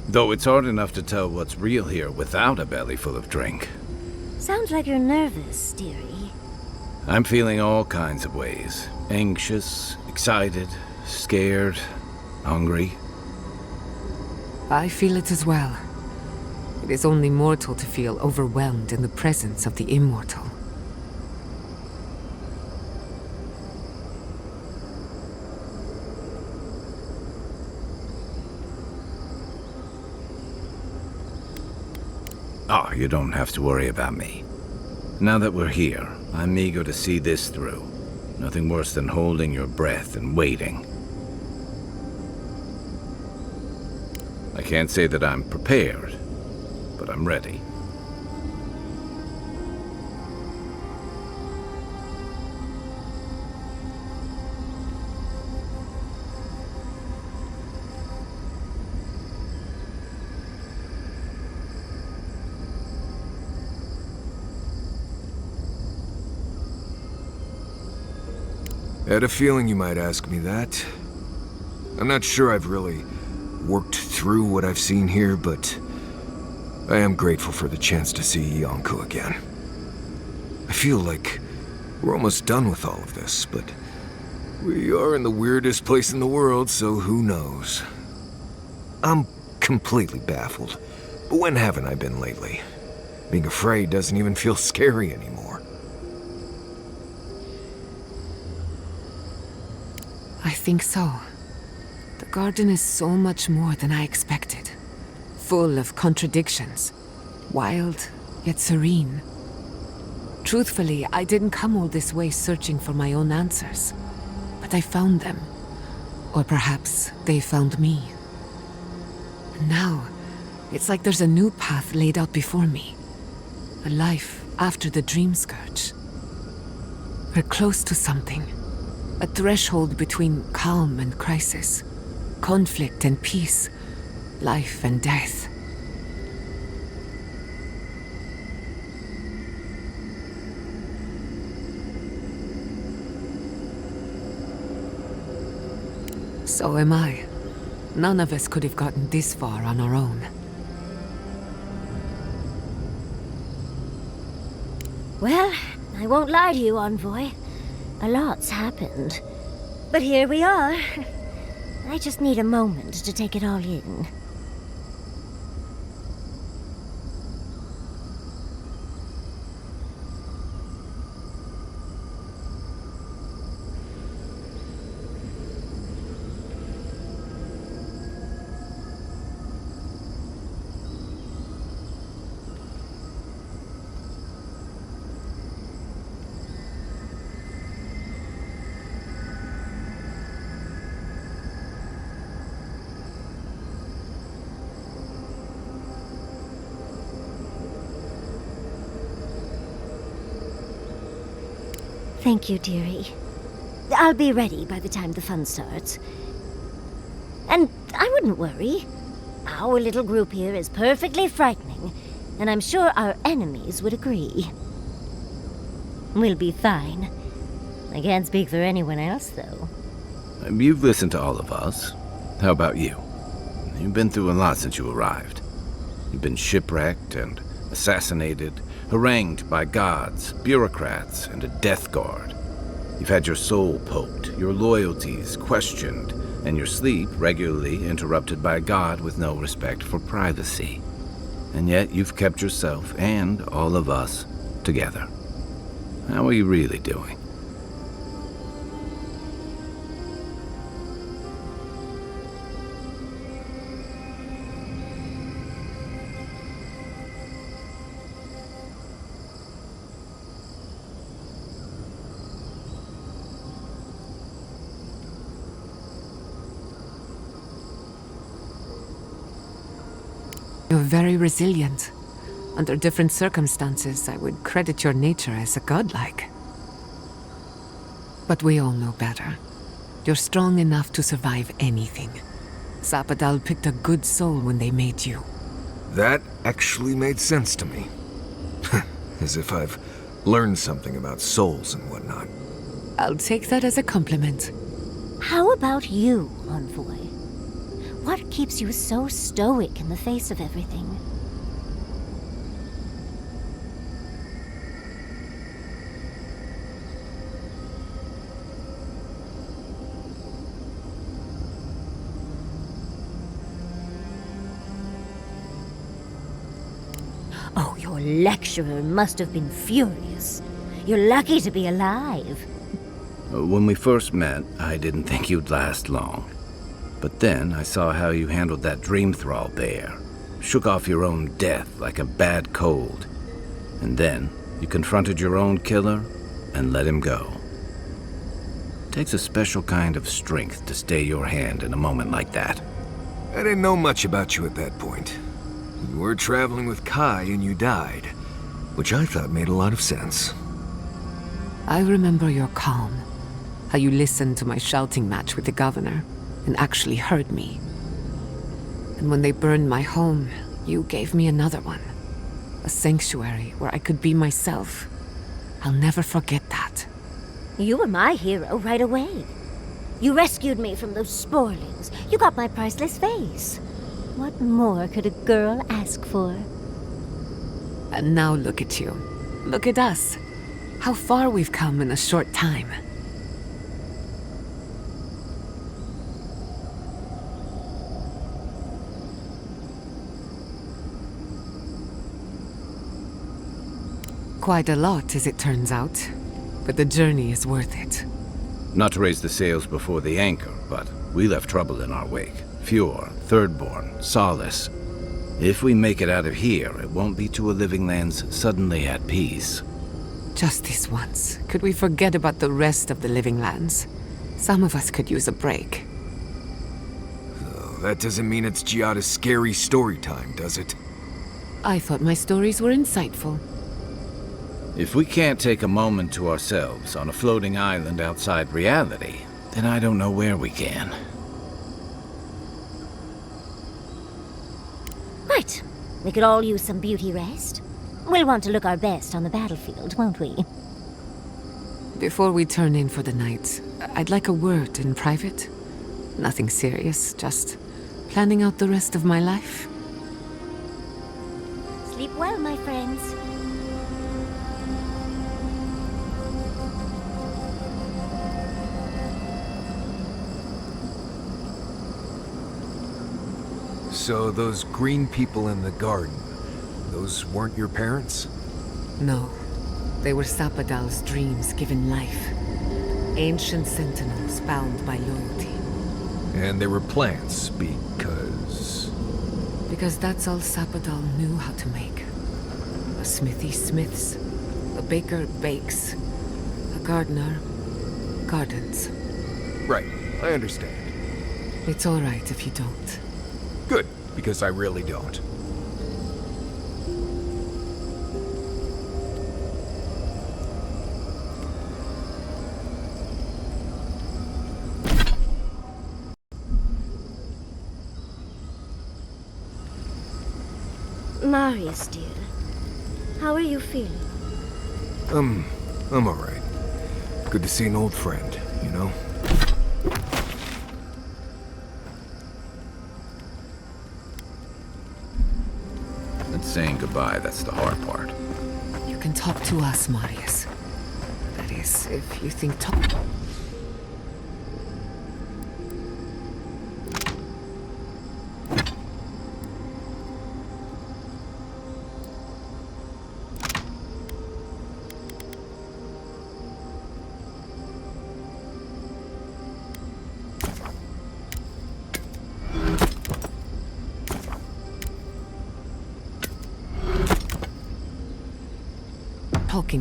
Though it's hard enough to tell what's real here without a belly full of drink. Sounds like you're nervous, dearie. I'm feeling all kinds of ways. Anxious, excited, scared, hungry. I feel it as well. It is only mortal to feel overwhelmed in the presence of the immortal. Oh, you don't have to worry about me. Now that we're here, I'm eager to see this through. Nothing worse than holding your breath and waiting. I can't say that I'm prepared, but I'm ready. I had a feeling you might ask me that. I'm not sure I've really worked through what I've seen here, but I am grateful for the chance to see Yonko again. I feel like we're almost done with all of this, but we are in the weirdest place in the world, so who knows? I'm completely baffled. But when haven't I been lately? Being afraid doesn't even feel scary anymore. I think so. The garden is so much more than I expected. Full of contradictions. Wild, yet serene. Truthfully, I didn't come all this way searching for my own answers. But I found them. Or perhaps they found me. And now, it's like there's a new path laid out before me. A life after the Dream Scourge. We're close to something. A threshold between calm and crisis. Conflict and peace. Life and death. So am I. None of us could have gotten this far on our own. Well, I won't lie to you, Envoy. A lot's happened. But here we are. I just need a moment to take it all in. Thank you, dearie. I'll be ready by the time the fun starts. And I wouldn't worry. Our little group here is perfectly frightening, and I'm sure our enemies would agree. We'll be fine. I can't speak for anyone else, though. You've listened to all of us. How about you? You've been through a lot since you arrived. You've been shipwrecked and assassinated, harangued by gods, bureaucrats, and a death guard. You've had your soul poked, your loyalties questioned, and your sleep regularly interrupted by a god with no respect for privacy. And yet you've kept yourself and all of us together. How are you really doing? You're very resilient. Under different circumstances, I would credit your nature as a godlike. But we all know better. You're strong enough to survive anything. Sapadal picked a good soul when they made you. That actually made sense to me. As if I've learned something about souls and whatnot. I'll take that as a compliment. How about you, Envoy? What keeps you so stoic in the face of everything? Oh, your lecturer must have been furious. You're lucky to be alive. When we first met, I didn't think you'd last long. But then I saw how you handled that dream thrall bear. Shook off your own death like a bad cold. And then you confronted your own killer and let him go. It takes a special kind of strength to stay your hand in a moment like that. I didn't know much about you at that point. You were traveling with Kai and you died, which I thought made a lot of sense. I remember your calm. How you listened to my shouting match with the governor and actually heard me. And when they burned my home, you gave me another one. A sanctuary where I could be myself. I'll never forget that. You were my hero right away. You rescued me from those sporlings. You got my priceless face. What more could a girl ask for? And now look at you. Look at us. How far we've come in a short time. Quite a lot, as it turns out. But the journey is worth it. Not to raise the sails before the anchor, but we left trouble in our wake. Fjord, Thirdborn, Solace. If we make it out of here, it won't be to a living lands suddenly at peace. Just this once. Could we forget about the rest of the living lands? Some of us could use a break. That doesn't mean it's Giada's scary story time, does it? I thought my stories were insightful. If we can't take a moment to ourselves on a floating island outside reality, then I don't know where we can. Right. We could all use some beauty rest. We'll want to look our best on the battlefield, won't we? Before we turn in for the night, I'd like a word in private. Nothing serious, just planning out the rest of my life. Sleep well, my friends. So those green people in the garden, those weren't your parents? No. They were Sapadal's dreams given life. Ancient sentinels bound by loyalty. And they were plants because... Because that's all Sapadal knew how to make. A smithy smiths, a baker bakes, a gardener gardens. Right, I understand. It's all right if you don't. Good, because I really don't. Marius, dear. How are you feeling? I'm alright. Good to see an old friend, you know? It's saying goodbye, that's the hard part. You can talk to us, Marius. That is, if you think talking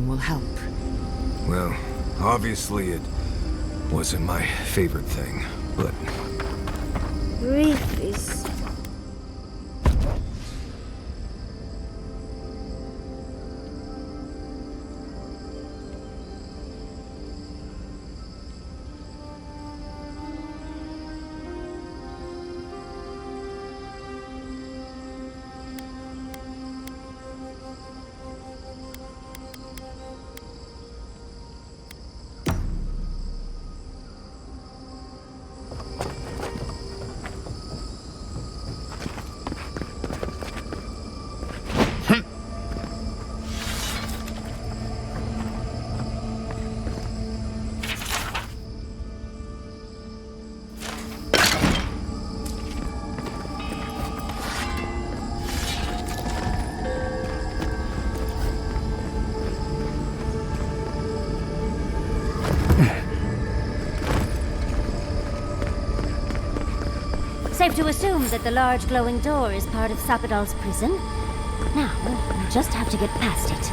will help. Well, obviously it wasn't my favorite thing, but... Grief is... Safe to assume that the large glowing door is part of Sapadal's prison. Now, we'll just have to get past it.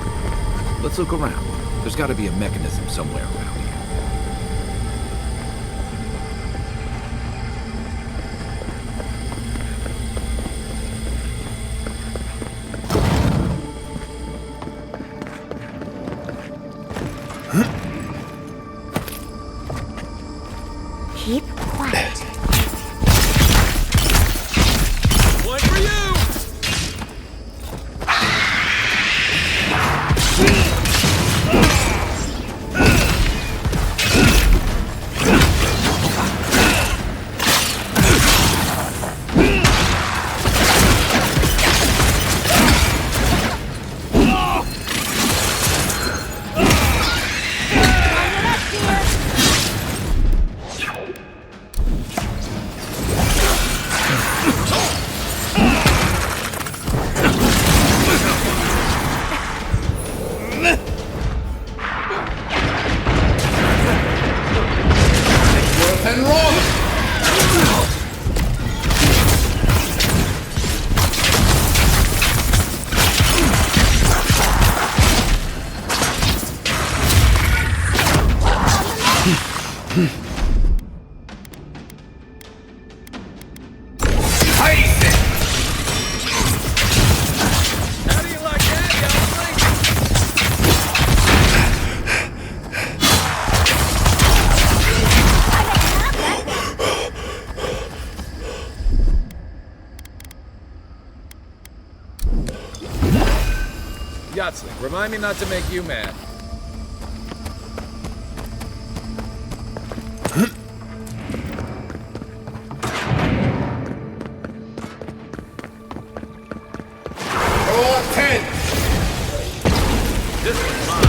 Let's look around. There's got to be a mechanism somewhere around here. Keep quiet. One for you! Yatsling, remind me not to make you mad. Roll 10! This one's mine.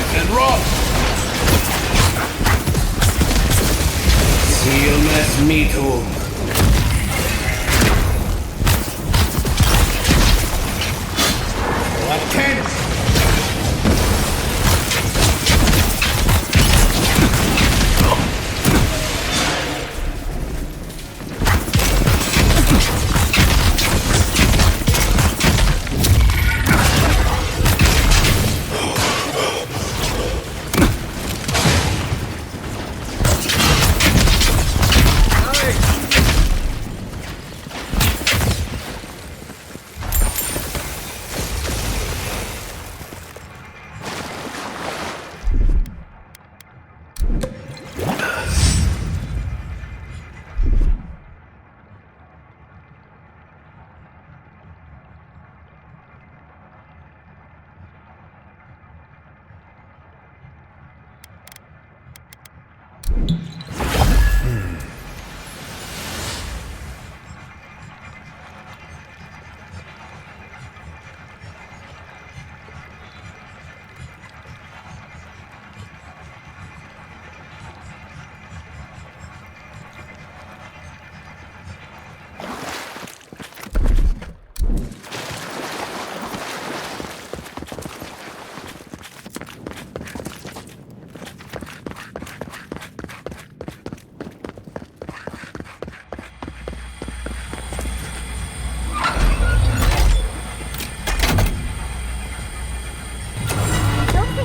And roll! CMS me too. Roll 10!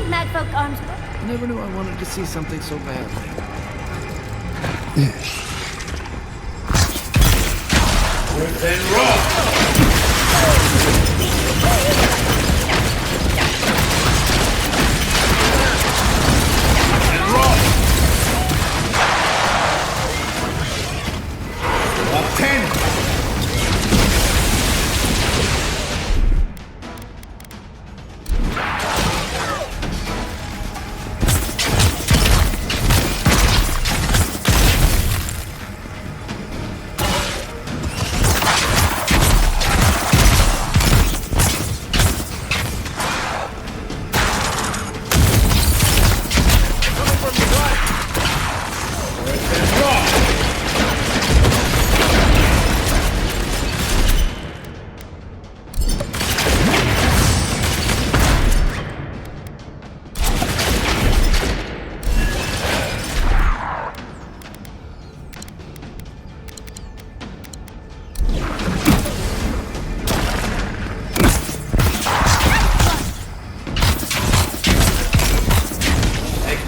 Magfolk arms. Never knew I wanted to see something so badly. Then roll! And roll! Up 10!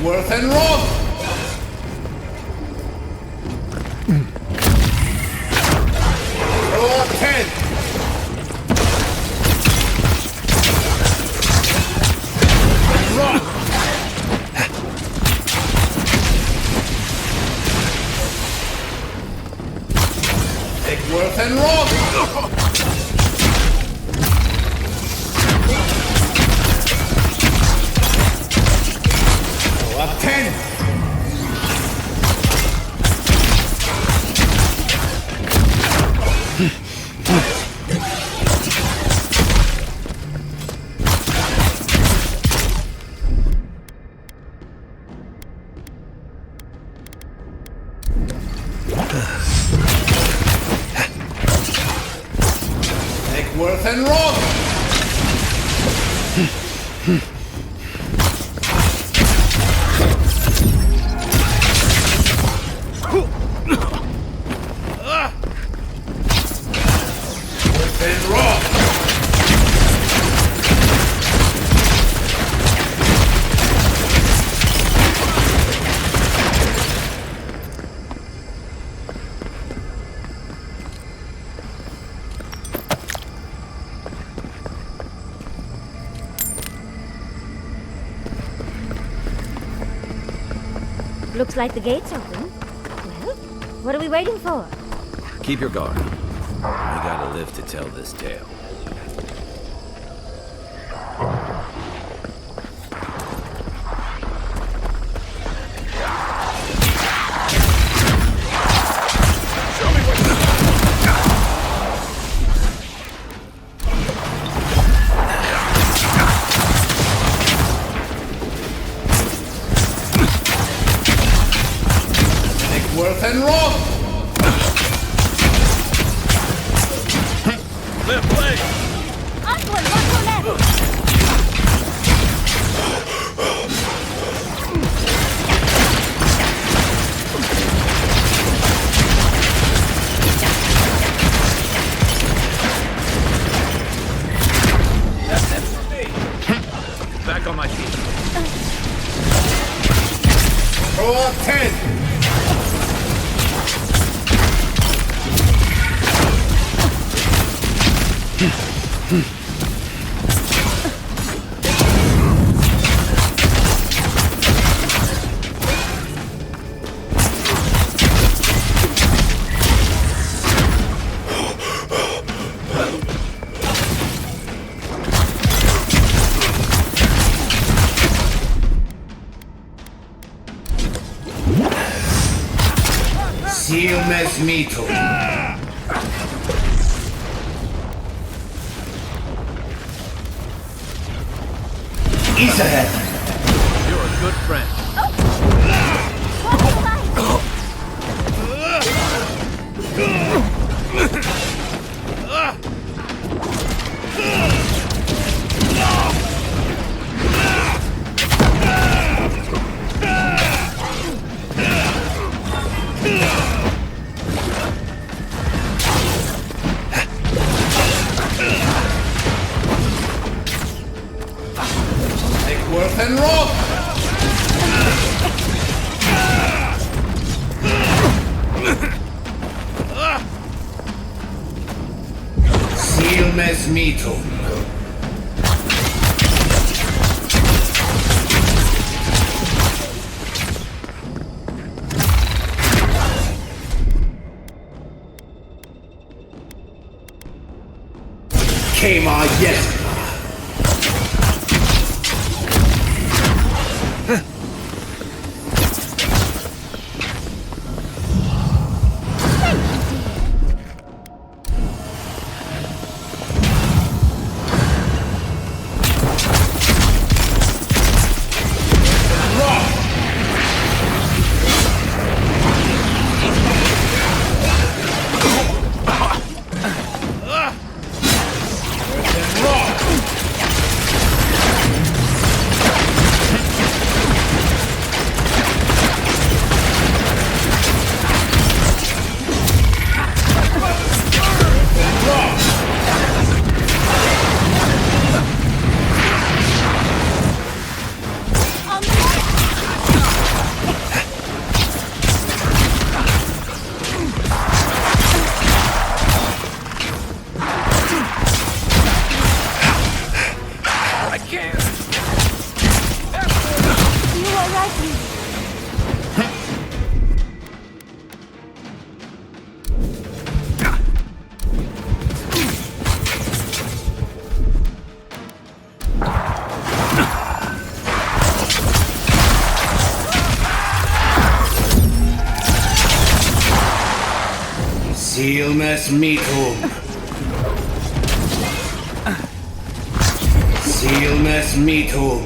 Worth and wrong! Roll 10! And rock! Take worth and wrong! Up 10! Take worth and wrong! Looks like the gate's open. Well, what are we waiting for? Keep your guard. We gotta live to tell this tale. Worth and wrong! Left leg! Upward, one more left! That's it for me! Back on my feet. Roll up 10! Silmes mito. Isahead. You're a good friend. Worth and wrong! Silmes mito. Kema yes. Silmes mitum. Silmes mitum.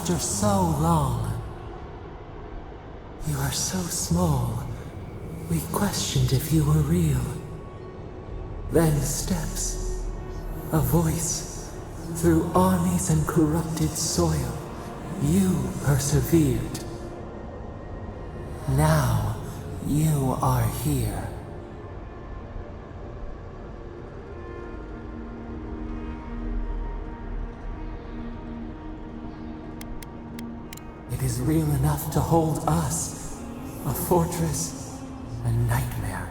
After so long. You are so small. We questioned if you were real. Then steps. A voice. Through armies and corrupted soil. You persevered. Now, you are here. It is real enough to hold us. A fortress, a nightmare.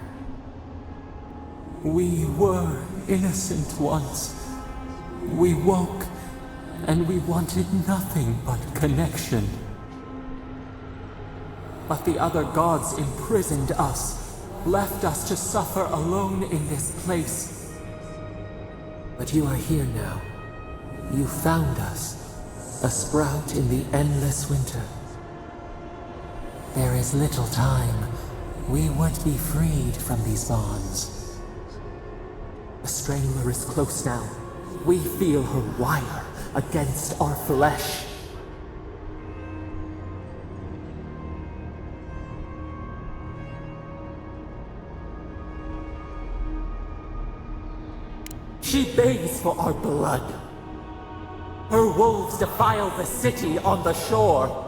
We were innocent once. We woke, and we wanted nothing but connection. But the other gods imprisoned us, left us to suffer alone in this place. But you are here now. You found us. A sprout in the endless winter. There is little time. We would be freed from these bonds. The Strangler is close now. We feel her wire against our flesh. She begs for our blood. Her wolves defile the city on the shore.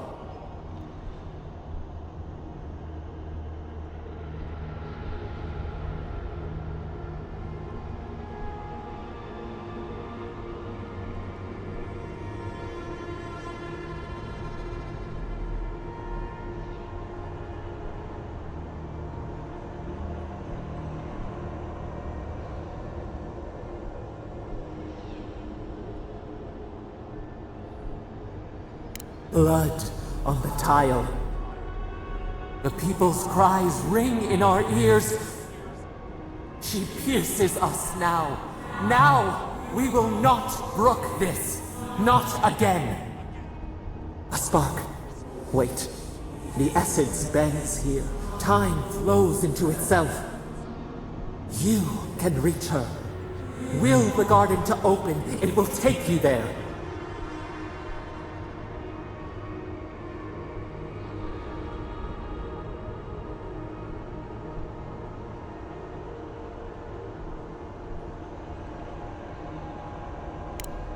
Blood on the tile. The people's cries ring in our ears. She pierces us now. Now! We will not brook this. Not again. A spark. Wait. The essence bends here. Time flows into itself. You can reach her. Will the garden to open. It will take you there.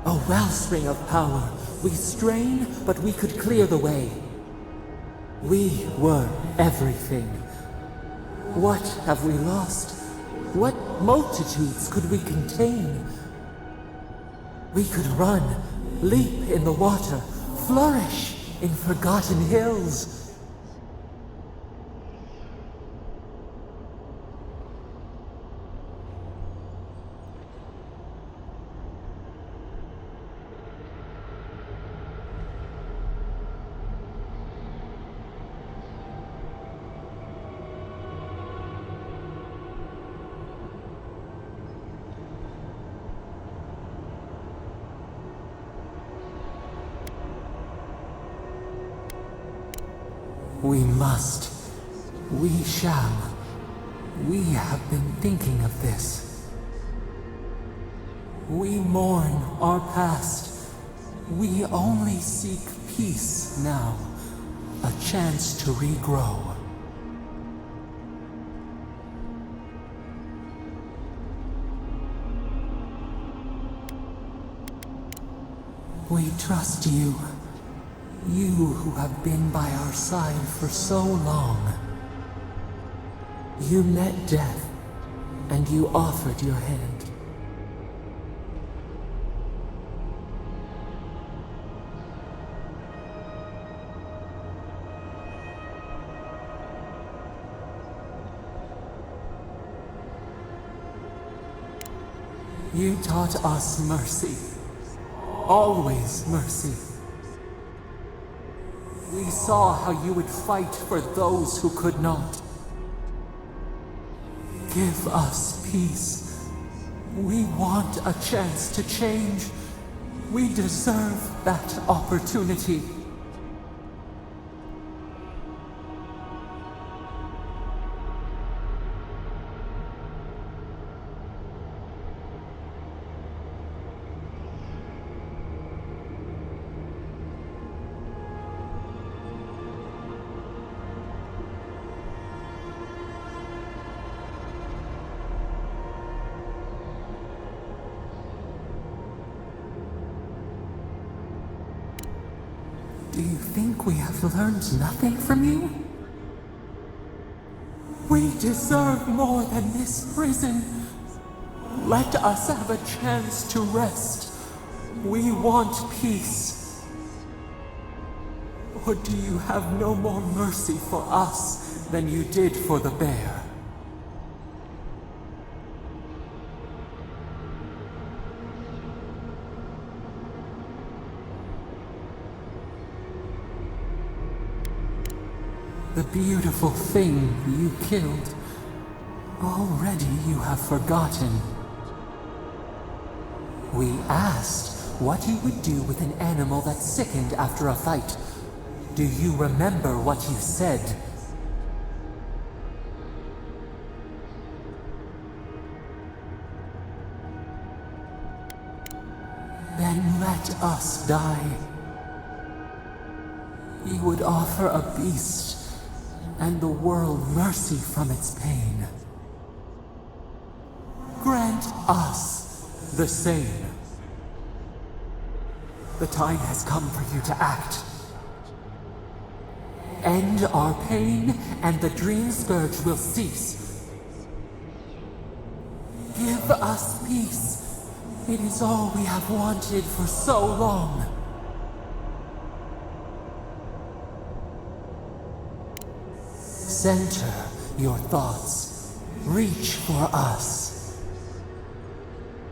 A wellspring of power. We strain, but we could clear the way. We were everything. What have we lost? What multitudes could we contain? We could run, leap in the water, flourish in forgotten hills. We must. We shall. We have been thinking of this. We mourn our past. We only seek peace now. A chance to regrow. We trust you. You who have been by our side for so long. You met death, and you offered your hand. You taught us mercy. Always mercy. We saw how you would fight for those who could not. Give us peace. We want a chance to change. We deserve that opportunity. you think we have learned nothing from you? We deserve more than this prison. Let us have a chance to rest. We want peace. Or do you have no more mercy for us than you did for the bear? The beautiful thing you killed, already you have forgotten. We asked what you would do with an animal that sickened after a fight. Do you remember what you said? Then let us die. You would offer a beast and the world mercy from its pain. Grant us the same. The time has come for you to act. End our pain, and the dream scourge will cease. Give us peace. It is all we have wanted for so long. Center your thoughts. Reach for us.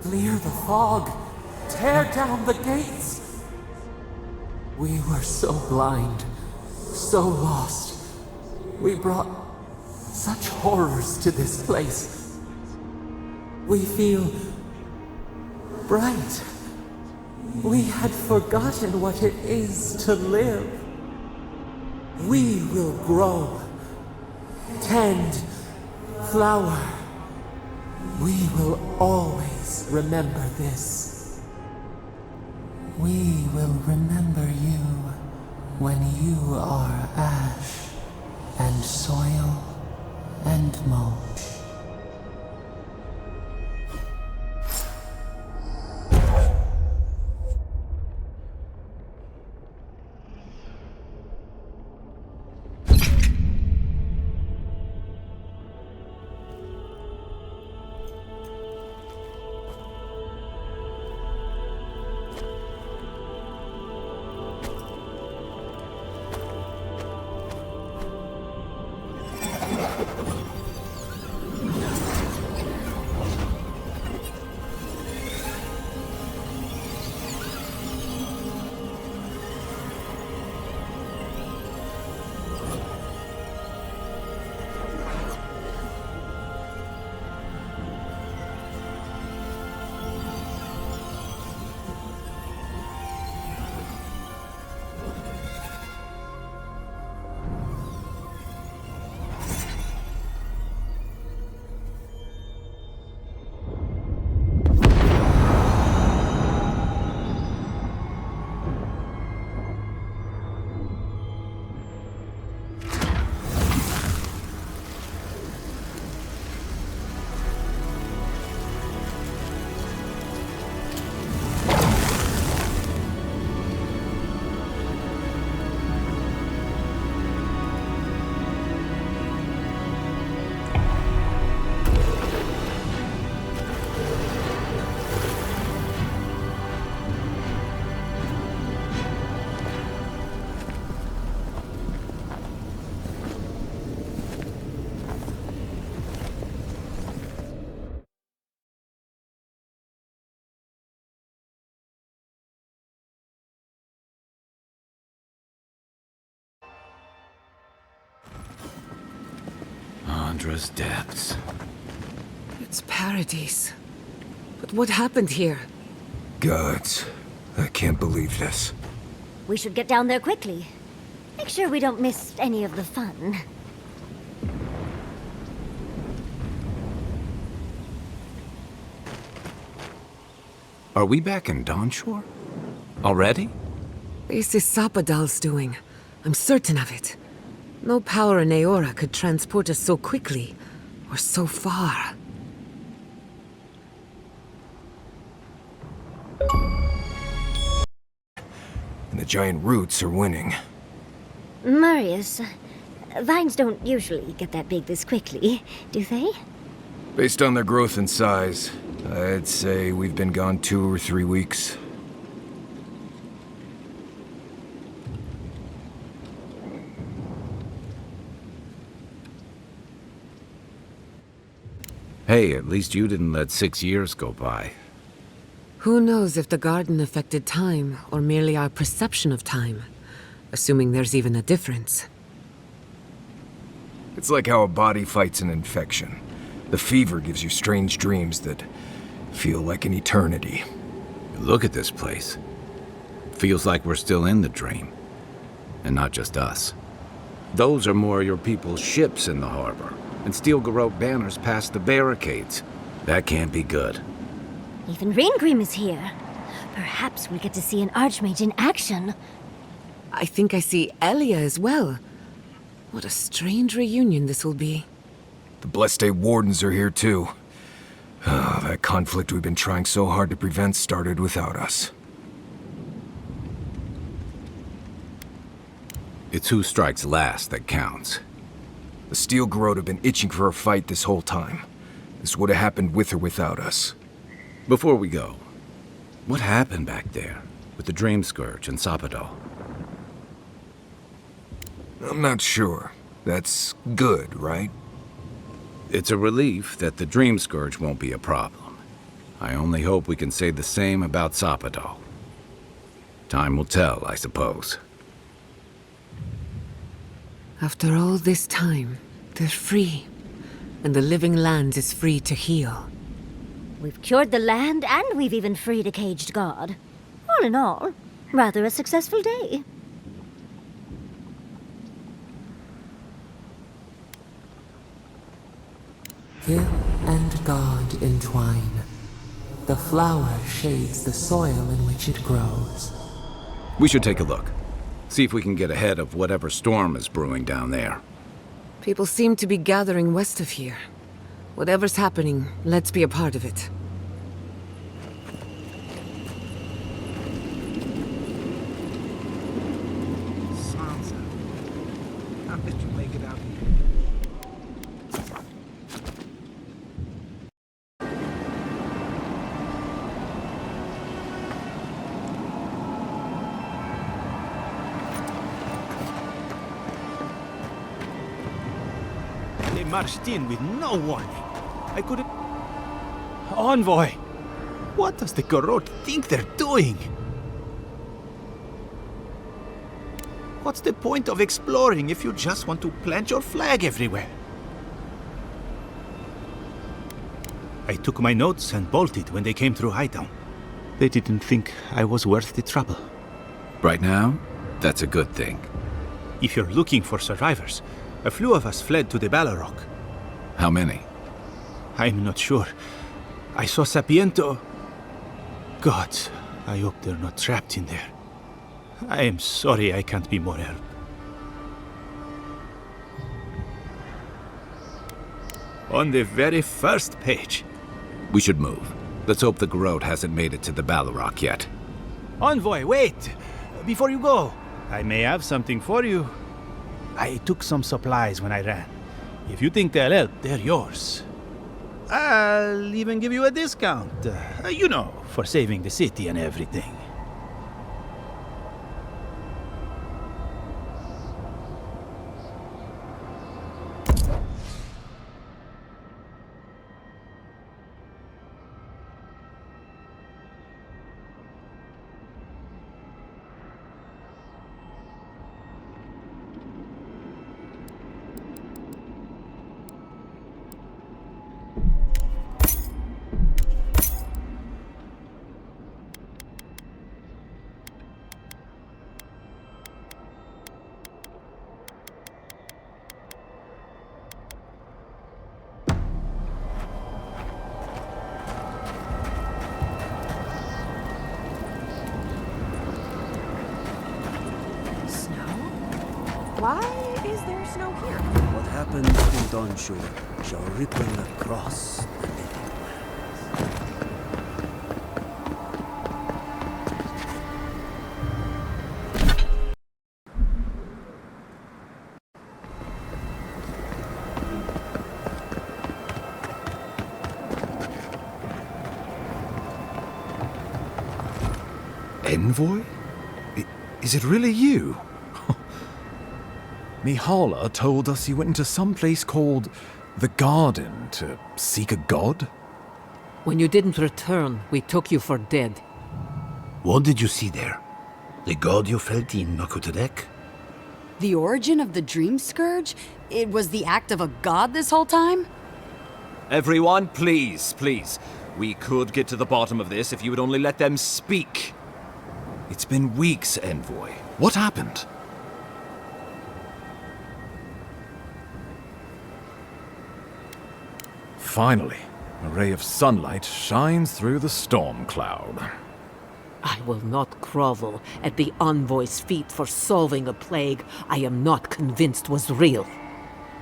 Clear the fog. Tear down the gates. We were so blind, so lost. We brought such horrors to this place. We feel bright. We had forgotten what it is to live. We will grow. Tend, flower. We will always remember this. We will remember you when you are ash and soil and mulch. Andra's depths. It's paradise. But what happened here? Gods, I can't believe this. We should get down there quickly. Make sure we don't miss any of the fun. Are we back in Dawnshore? Already? This is Sapadal's doing. I'm certain of it. No power in Eora could transport us so quickly, or so far. and the giant roots are winning. Marius, vines don't usually get that big this quickly, do they? Based on their growth and size, I'd say we've been gone 2 or 3 weeks. Hey, at least you didn't let 6 years go by. Who knows if the garden affected time, or merely our perception of time? Assuming there's even a difference. It's like how a body fights an infection. The fever gives you strange dreams that feel like an eternity. Look at this place. Feels like we're still in the dream. And not just us. Those are more your people's ships in the harbor, and steel garrote banners past the barricades. That can't be good. Even Reingrim is here. Perhaps we'll get to see an Archmage in action. I think I see Elia as well. What a strange reunion this will be. The Blessed Wardens are here too. That conflict we've been trying so hard to prevent started without us. It's who strikes last that counts. The Steel Garrote have been itching for a fight this whole time. This would have happened with or without us. Before we go, what happened back there with the Dream Scourge and Sapadal? I'm not sure. That's good, right? It's a relief that the Dream Scourge won't be a problem. I only hope we can say the same about Sapadal. Time will tell, I suppose. After all this time, they're free. And the living land is free to heal. We've cured the land, and we've even freed a caged god. All in all, rather a successful day. Gill and God entwine. The flower shades the soil in which it grows. We should take a look. See if we can get ahead of whatever storm is brewing down there. People seem to be gathering west of here. Whatever's happening, let's be a part of it. Sansa, how did you make it out here? They marched in with no warning. I couldn't... Envoy! What does the Garrote think they're doing? What's the point of exploring if you just want to plant your flag everywhere? I took my notes and bolted when they came through Hightown. They didn't think I was worth the trouble. Right now, that's a good thing. If you're looking for survivors, a few of us fled to the Balrog. How many? I'm not sure. I saw Sapiento. God, I hope they're not trapped in there. I am sorry I can't be more help. On the very first page. We should move. Let's hope the Garrote hasn't made it to the Balrog yet. Envoy, wait! Before you go, I may have something for you. I took some supplies when I ran. If you think they'll help, they're yours. I'll even give you a discount. You know, for saving the city and everything. Why is there snow here? What happens in Dawnshore shall ripple across the living lands. Envoy? Is it really you? Mihala told us you went into some place called the Garden to seek a god? When you didn't return, we took you for dead. What did you see there? The god you felt in Nakutadek? The origin of the Dream Scourge? It was the act of a god this whole time? Everyone, please, please. We could get to the bottom of this if you would only let them speak. It's been weeks, Envoy. What happened? Finally, a ray of sunlight shines through the storm cloud. I will not grovel at the envoy's feet for solving a plague I am not convinced was real.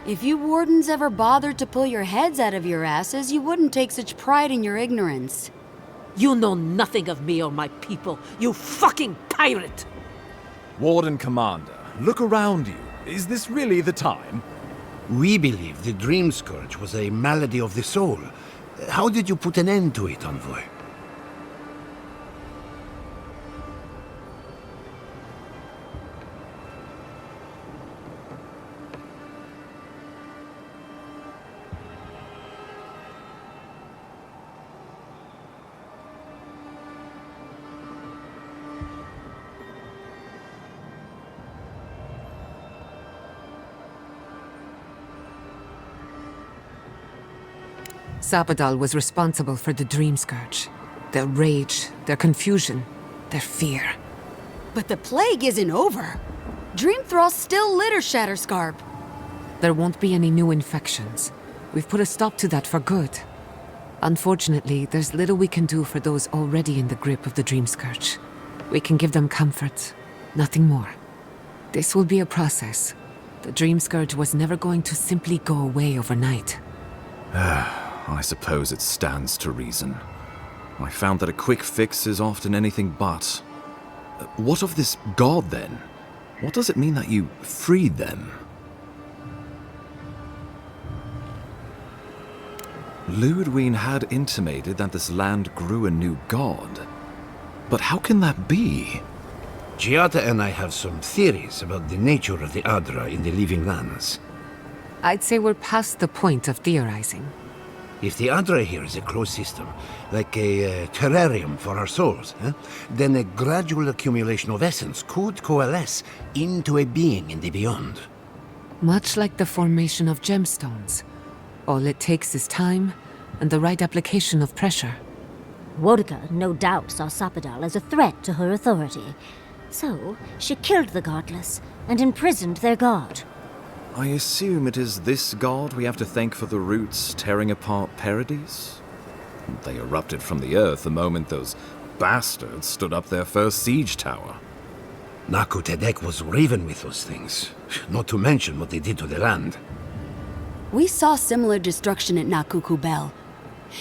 If you wardens ever bothered to pull your heads out of your asses, you wouldn't take such pride in your ignorance. You know nothing of me or my people, you fucking pirate! Warden Commander, look around you. Is this really the time? We believe the Dream Scourge was a malady of the soul. How did you put an end to it, Envoy? Sapadal was responsible for the Dream Scourge. Their rage, their confusion, their fear. But the plague isn't over. Dream Thrall still litter Shatterscarp. There won't be any new infections. We've put a stop to that for good. Unfortunately, there's little we can do for those already in the grip of the Dream Scourge. We can give them comfort, nothing more. This will be a process. The Dream Scourge was never going to simply go away overnight. I suppose it stands to reason. I found that a quick fix is often anything but. What of this god, then? What does it mean that you freed them? Ludwig had intimated that this land grew a new god. But how can that be? Giata and I have some theories about the nature of the Adra in the Living Lands. I'd say we're past the point of theorizing. If the Adra here is a closed system, like a terrarium for our souls, then a gradual accumulation of essence could coalesce into a being in the beyond. Much like the formation of gemstones. All it takes is time and the right application of pressure. Wodka no doubt saw Sapadal as a threat to her authority. So, she killed the godless and imprisoned their god. I assume it is this god we have to thank for the roots tearing apart Paradise? They erupted from the earth the moment those bastards stood up their first siege tower. Nakutadek was riven with those things, not to mention what they did to the land. We saw similar destruction at Nakuku Bell.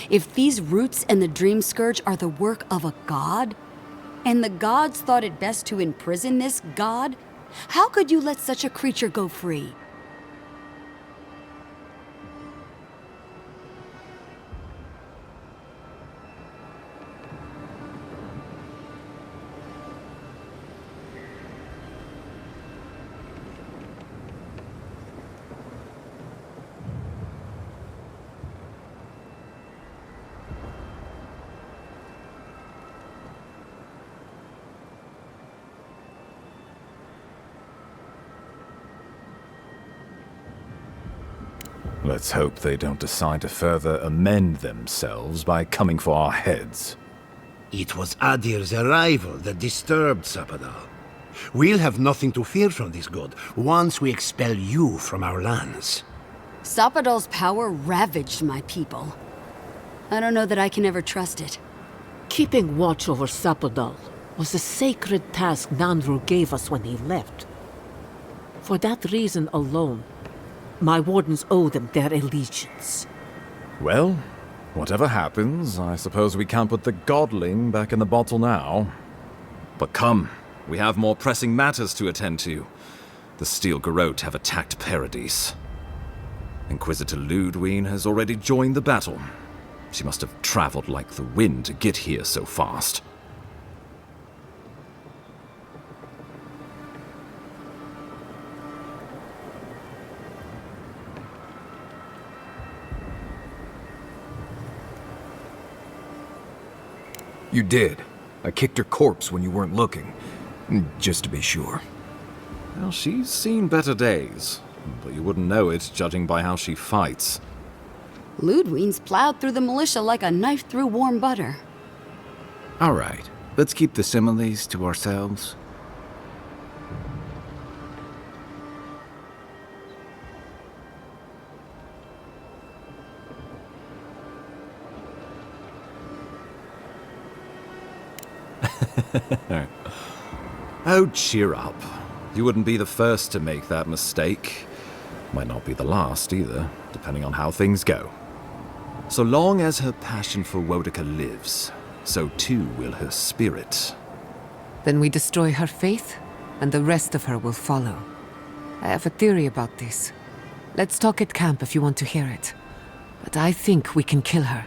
If these roots and the Dream Scourge are the work of a god, and the gods thought it best to imprison this god, how could you let such a creature go free? Let's hope they don't decide to further amend themselves by coming for our heads. It was Adir's arrival that disturbed Sapadal. We'll have nothing to fear from this god once we expel you from our lands. Sapadal's power ravaged my people. I don't know that I can ever trust it. Keeping watch over Sapadal was a sacred task Nandru gave us when he left. For that reason alone, my wardens owe them their allegiance. Well, whatever happens, I suppose we can't put the godling back in the bottle now. But come, we have more pressing matters to attend to. The Steel Garrote have attacked Paradise. Inquisitor Ludwig has already joined the battle. She must have traveled like the wind to get here so fast. You did. I kicked her corpse when you weren't looking. Just to be sure. Well, she's seen better days. But you wouldn't know it, judging by how she fights. Ludwine's plowed through the militia like a knife through warm butter. All right, let's keep the similes to ourselves. Oh, cheer up. You wouldn't be the first to make that mistake. Might not be the last either, depending on how things go. So long as her passion for Wodica lives, so too will her spirit. Then we destroy her faith, and the rest of her will follow. I have a theory about this. Let's talk at camp if you want to hear it. But I think we can kill her.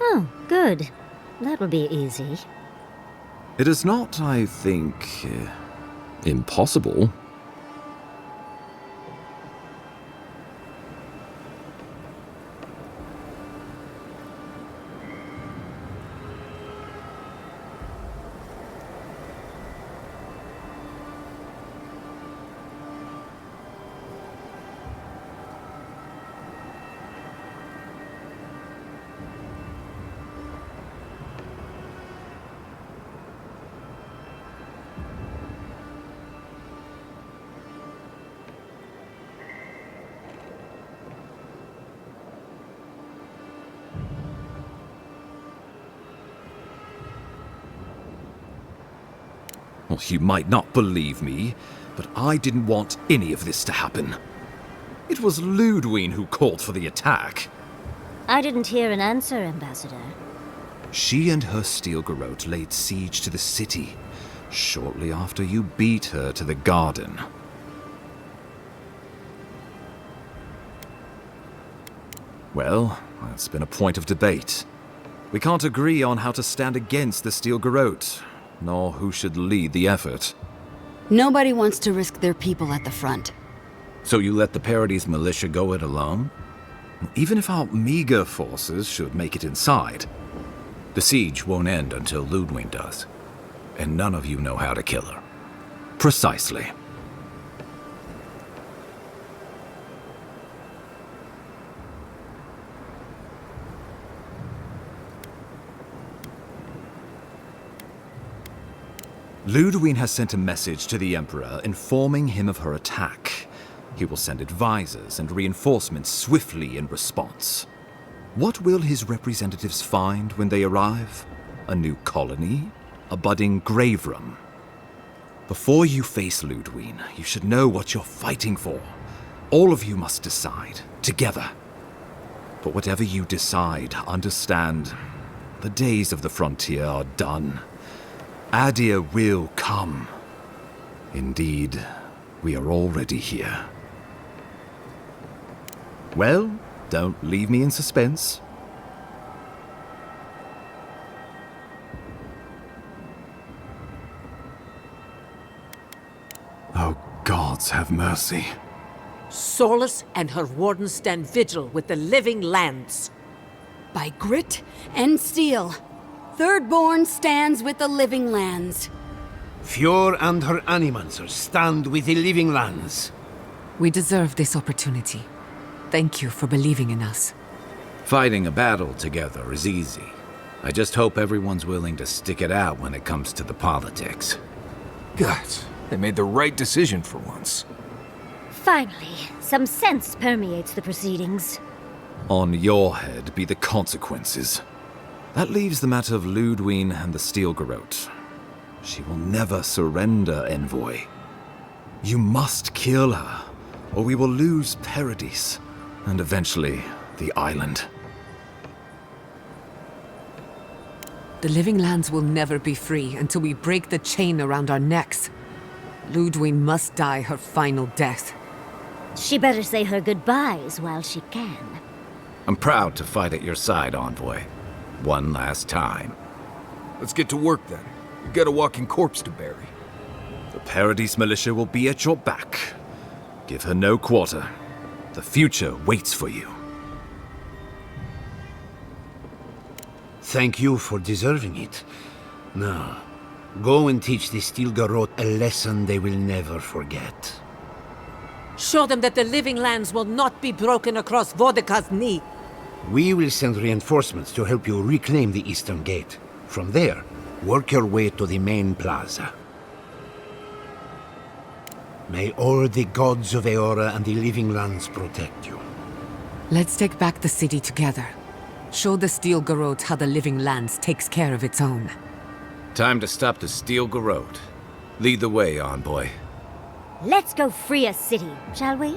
Oh, good. That will be easy. It is not, I think, impossible. Well, you might not believe me, but I didn't want any of this to happen. It was Ludwine who called for the attack. I didn't hear an answer, Ambassador. She and her steel garrote laid siege to the city shortly after you beat her to the garden. Well, that's been a point of debate. We can't agree on how to stand against the steel garrote, nor who should lead the effort. Nobody wants to risk their people at the front. So you let the Paradis militia go it alone? Even if our meager forces should make it inside. The siege won't end until Ludwine does. And none of you know how to kill her. Precisely. Ludwine has sent a message to the Emperor informing him of her attack. He will send advisors and reinforcements swiftly in response. What will his representatives find when they arrive? A new colony? A budding grave room? Before you face Ludwine, you should know what you're fighting for. All of you must decide, together. But whatever you decide, understand, the days of the frontier are done. Adir will come. Indeed, we are already here. Well, don't leave me in suspense. Oh, gods have mercy. Solus and her wardens stand vigil with the living lands. By grit and steel, Thirdborn stands with the living lands. Fjord and her animancers stand with the living lands. We deserve this opportunity. Thank you for believing in us. Fighting a battle together is easy. I just hope everyone's willing to stick it out when it comes to the politics. Gods, they made the right decision for once. Finally, some sense permeates the proceedings. On your head be the consequences. That leaves the matter of Ludwine and the steel garrote. She will never surrender, Envoy. You must kill her, or we will lose Paradis, and eventually the island. The living lands will never be free until we break the chain around our necks. Ludwine must die her final death. She better say her goodbyes while she can. I'm proud to fight at your side, Envoy. One last time. Let's get to work then. We've got a walking corpse to bury. The Paradis militia will be at your back. Give her no quarter. The future waits for you. thank you for deserving it. Now, go and teach the Stilgarroth a lesson they will never forget. Show them that the living lands will not be broken across Vodka's knee. We will send reinforcements to help you reclaim the Eastern Gate. From there, work your way to the main plaza. May all the gods of Eora and the living lands protect you. Let's take back the city together. Show the Stilgarroth how the living lands takes care of its own. Time to stop the Stilgarroth. Lead the way, envoy. Let's go free a city, shall we?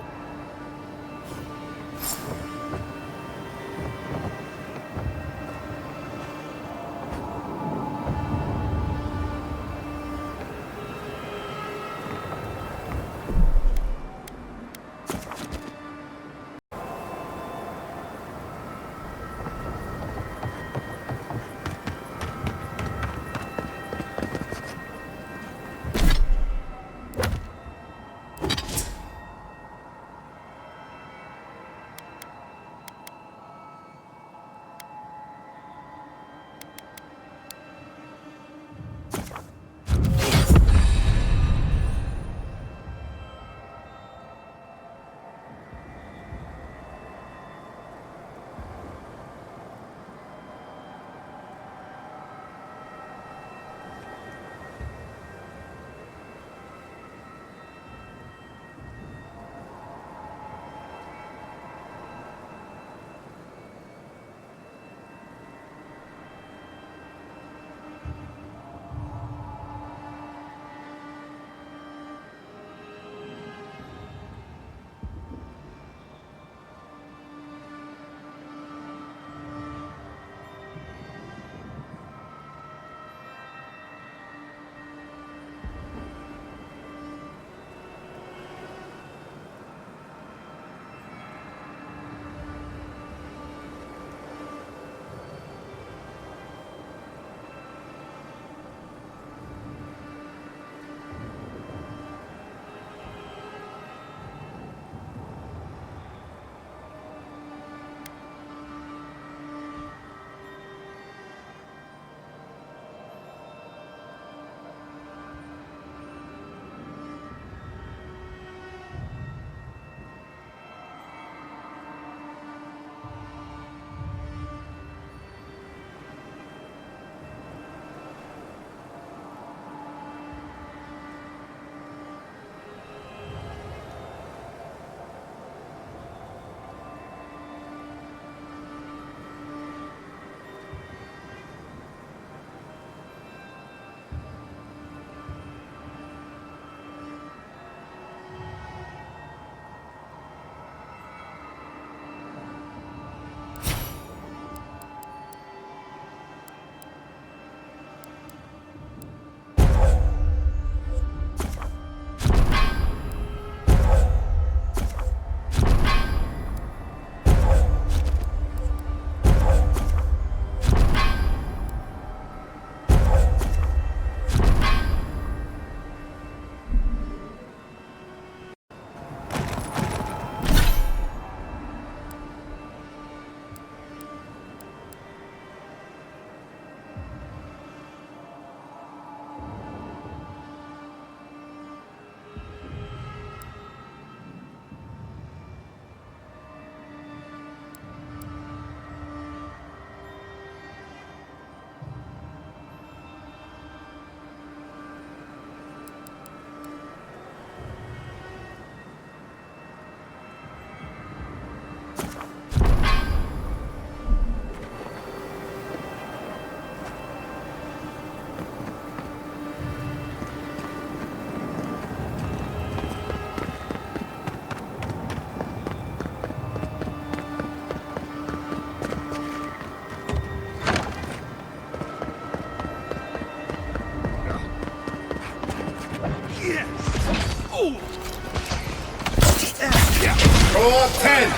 Roll 10!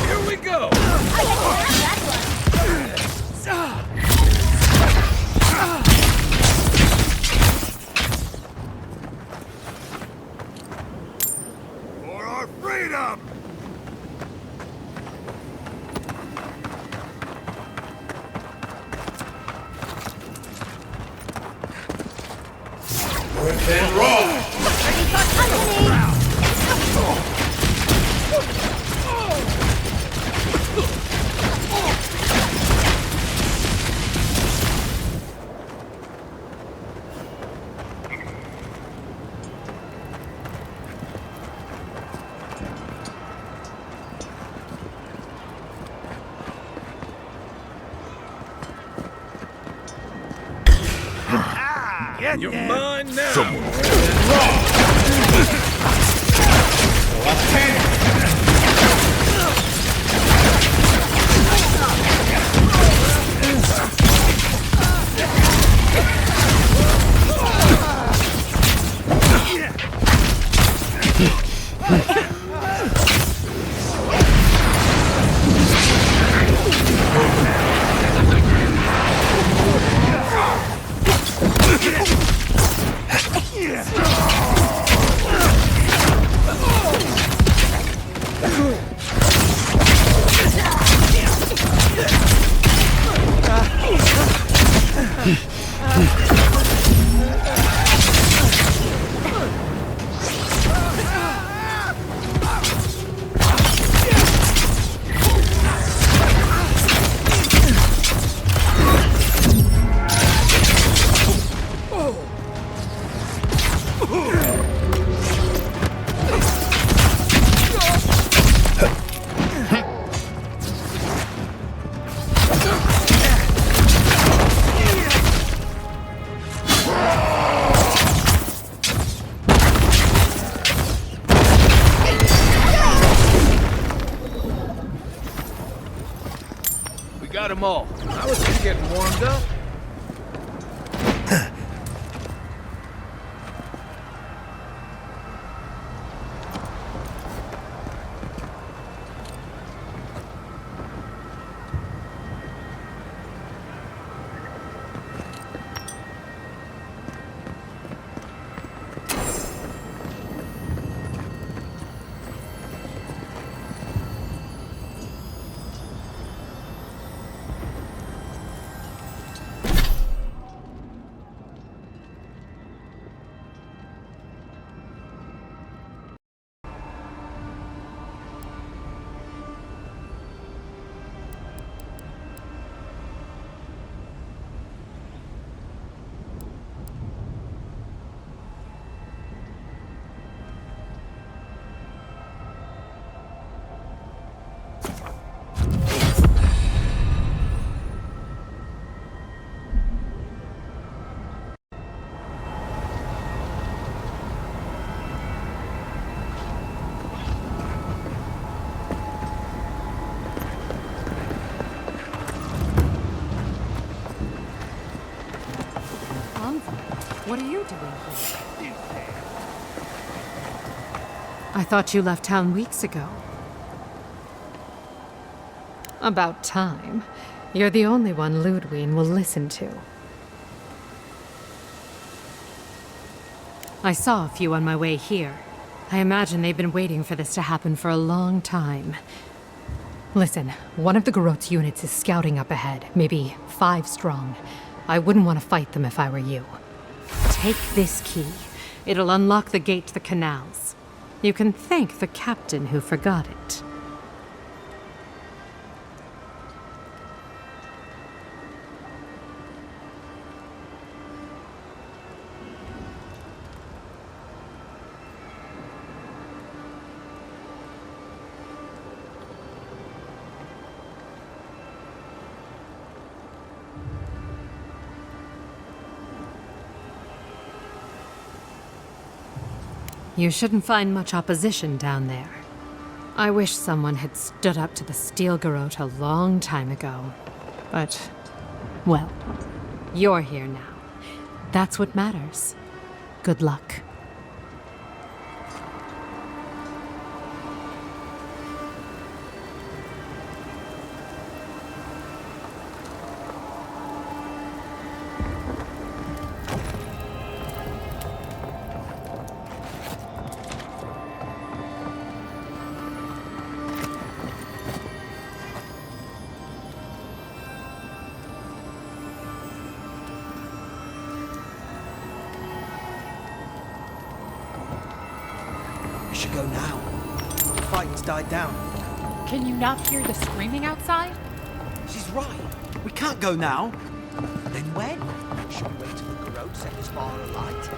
Here we go! For our freedom! Then roll! Ready for company! You're mine now! Got them all. I was just getting warmed up. What are you doing here? I thought you left town weeks ago. About time. You're the only one Ludwig will listen to. I saw a few on my way here. I imagine they've been waiting for this to happen for a long time. Listen, one of the Garot's units is scouting up ahead, maybe 5 strong. I wouldn't want to fight them if I were you. Take this key. It'll unlock the gate to the canals. You can thank the captain who forgot it. You shouldn't find much opposition down there. I wish someone had stood up to the Steel Garot a long time ago. But, well, you're here now. That's what matters. Good luck. should go now. The fighting's died down. Can you not hear the screaming outside? She's right. We can't go now. Then when? Should we wait till the Garrote set this fire alight?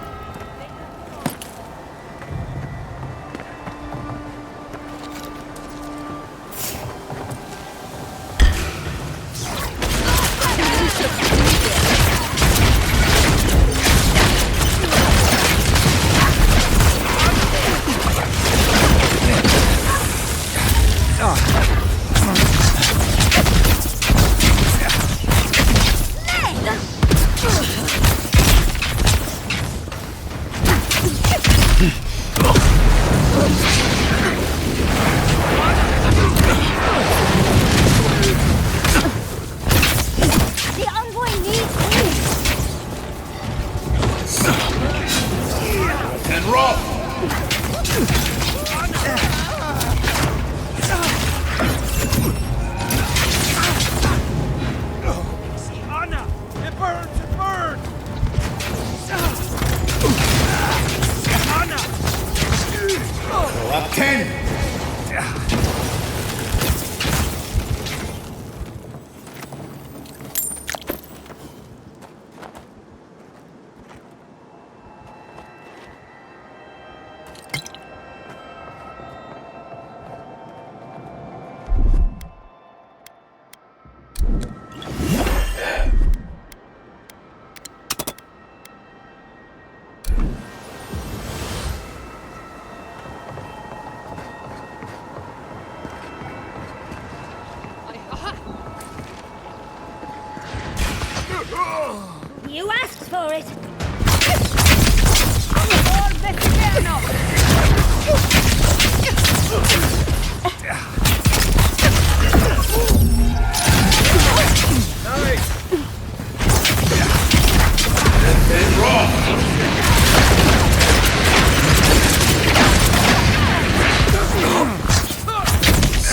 You asked for it!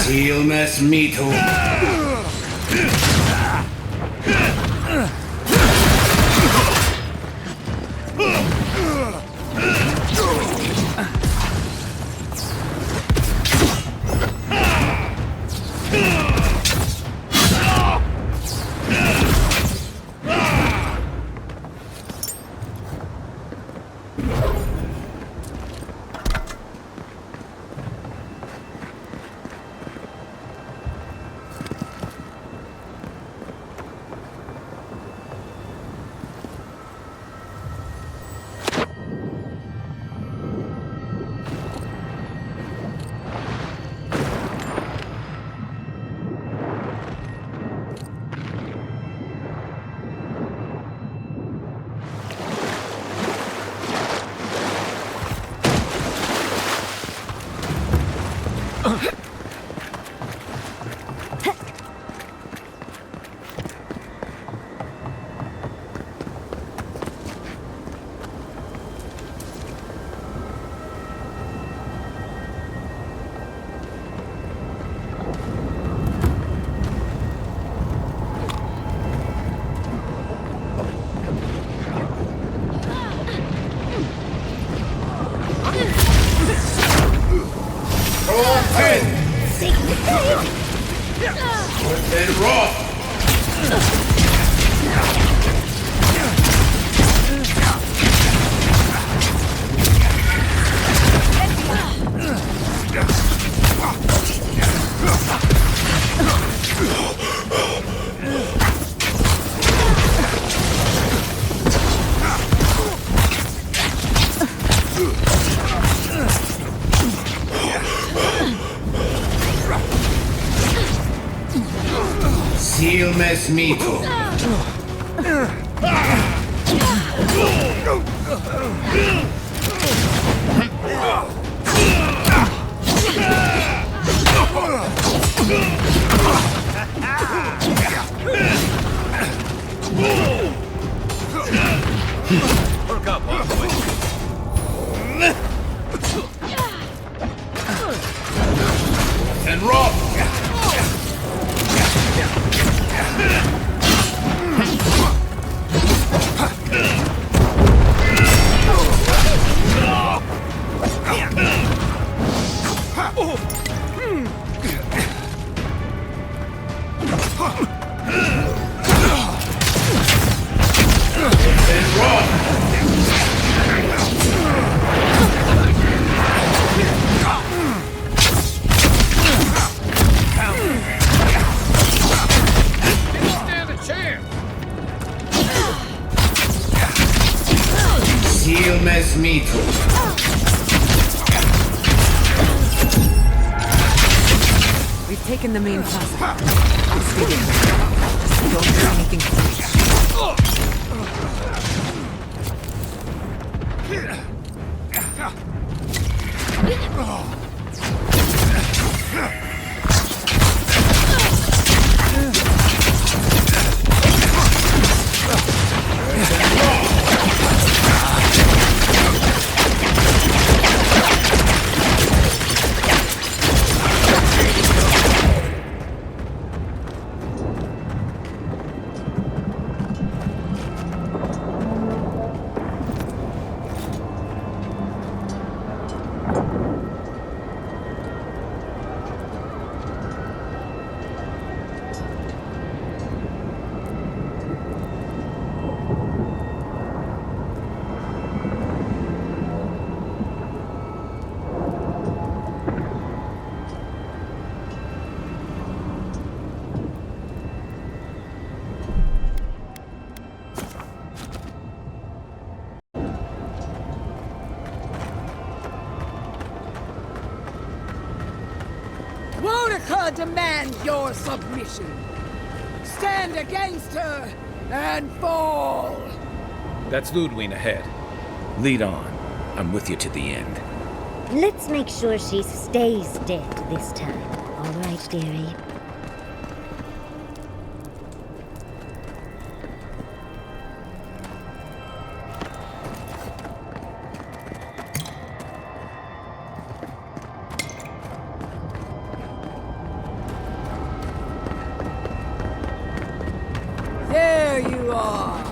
Ilmes mito. Ilmes mito. Hook up, boy. And rock. need to. We've taken the main plaza. I'll stay there. Just don't do anything foolish. Demand your submission. Stand against her and fall. That's Ludwig ahead. Lead on. I'm with you to the end. Let's make sure she stays dead this time. All right, dearie. There you are.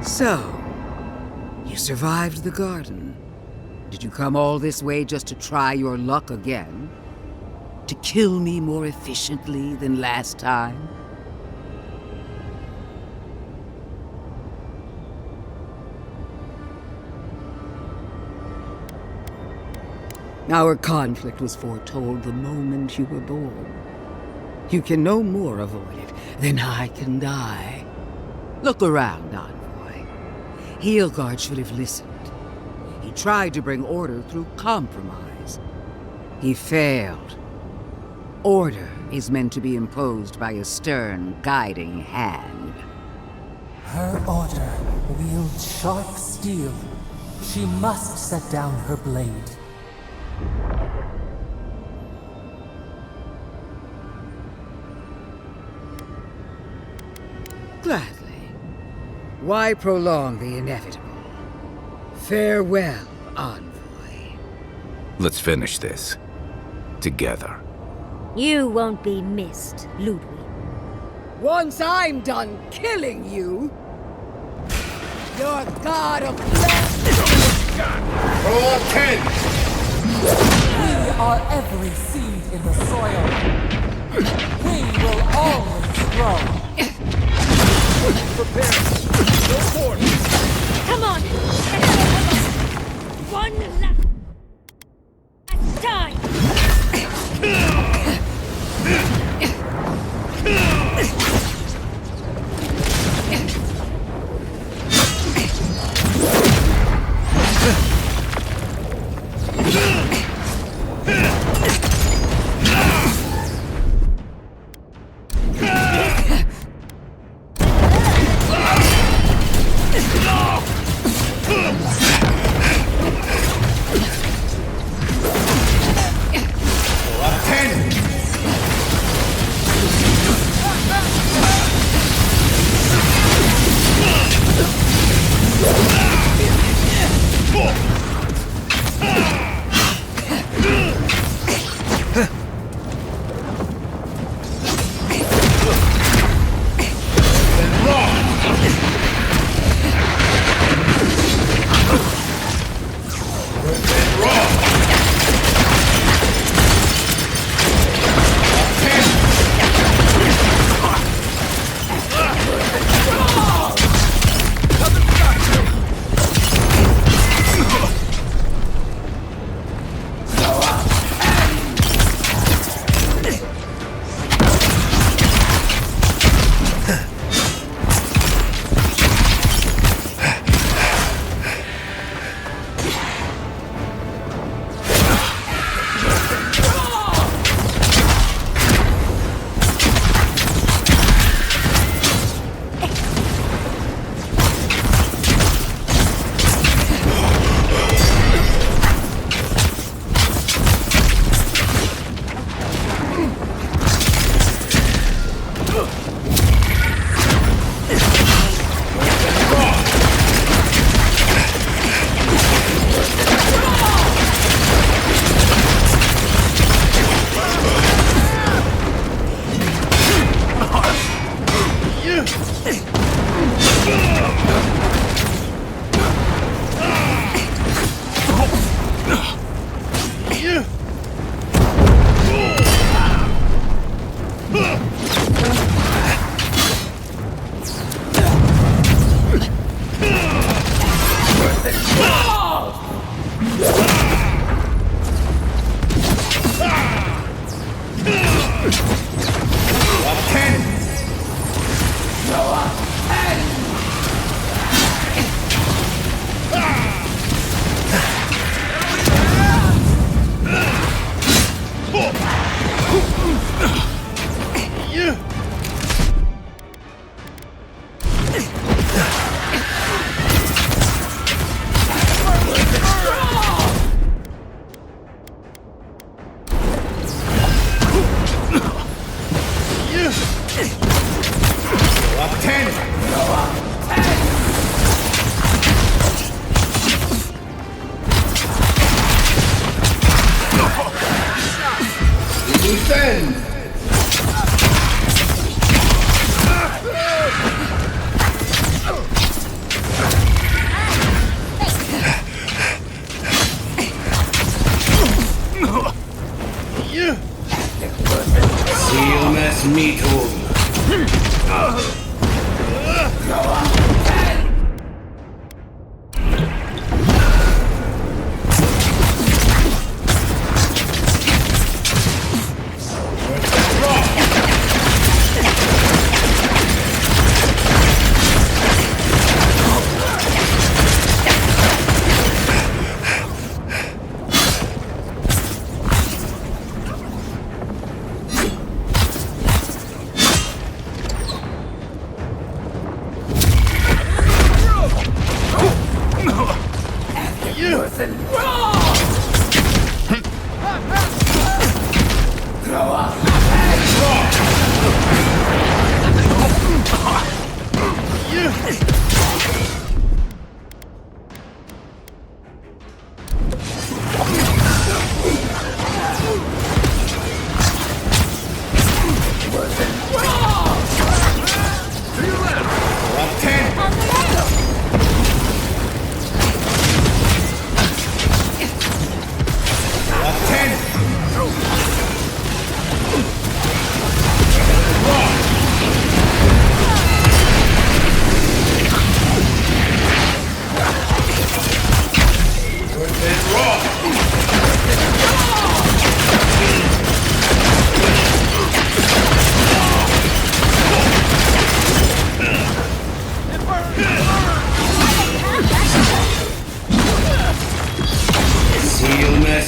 So, you survived the garden. Did you come all this way just to try your luck again? To kill me more efficiently than last time? Our conflict was foretold the moment you were born. You can no more avoid it than I can die. Look around, Envoy. Heelguard should have listened. He tried to bring order through compromise. He failed. Order is meant to be imposed by a stern, guiding hand. Her order wields sharp steel. She must set down her blade. Gladly. Why prolong the inevitable? Farewell, Envoy. Let's finish this. Together. You won't be missed, Ludwig. Once I'm done killing you, your god of blood... Roll 10! We are every seed in the soil. We will always grow. Prepare! Go forth! Come on! One last time! Defend! Sealness metal.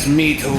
Me too.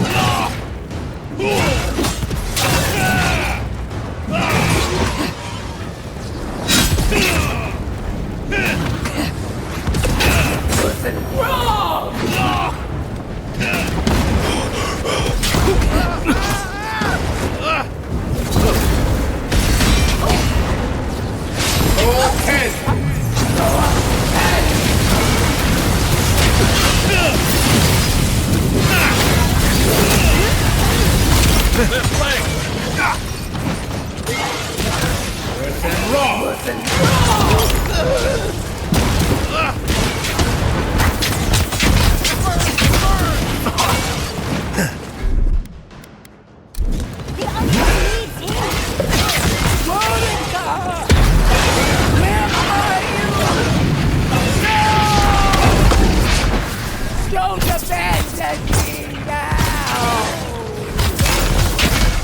Don't abandon me now!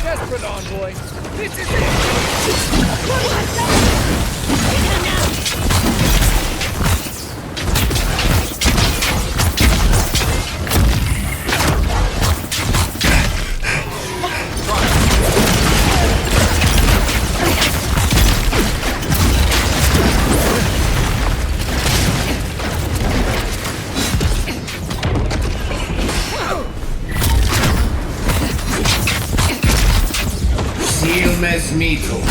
Desperate envoy, this is Sealness metal.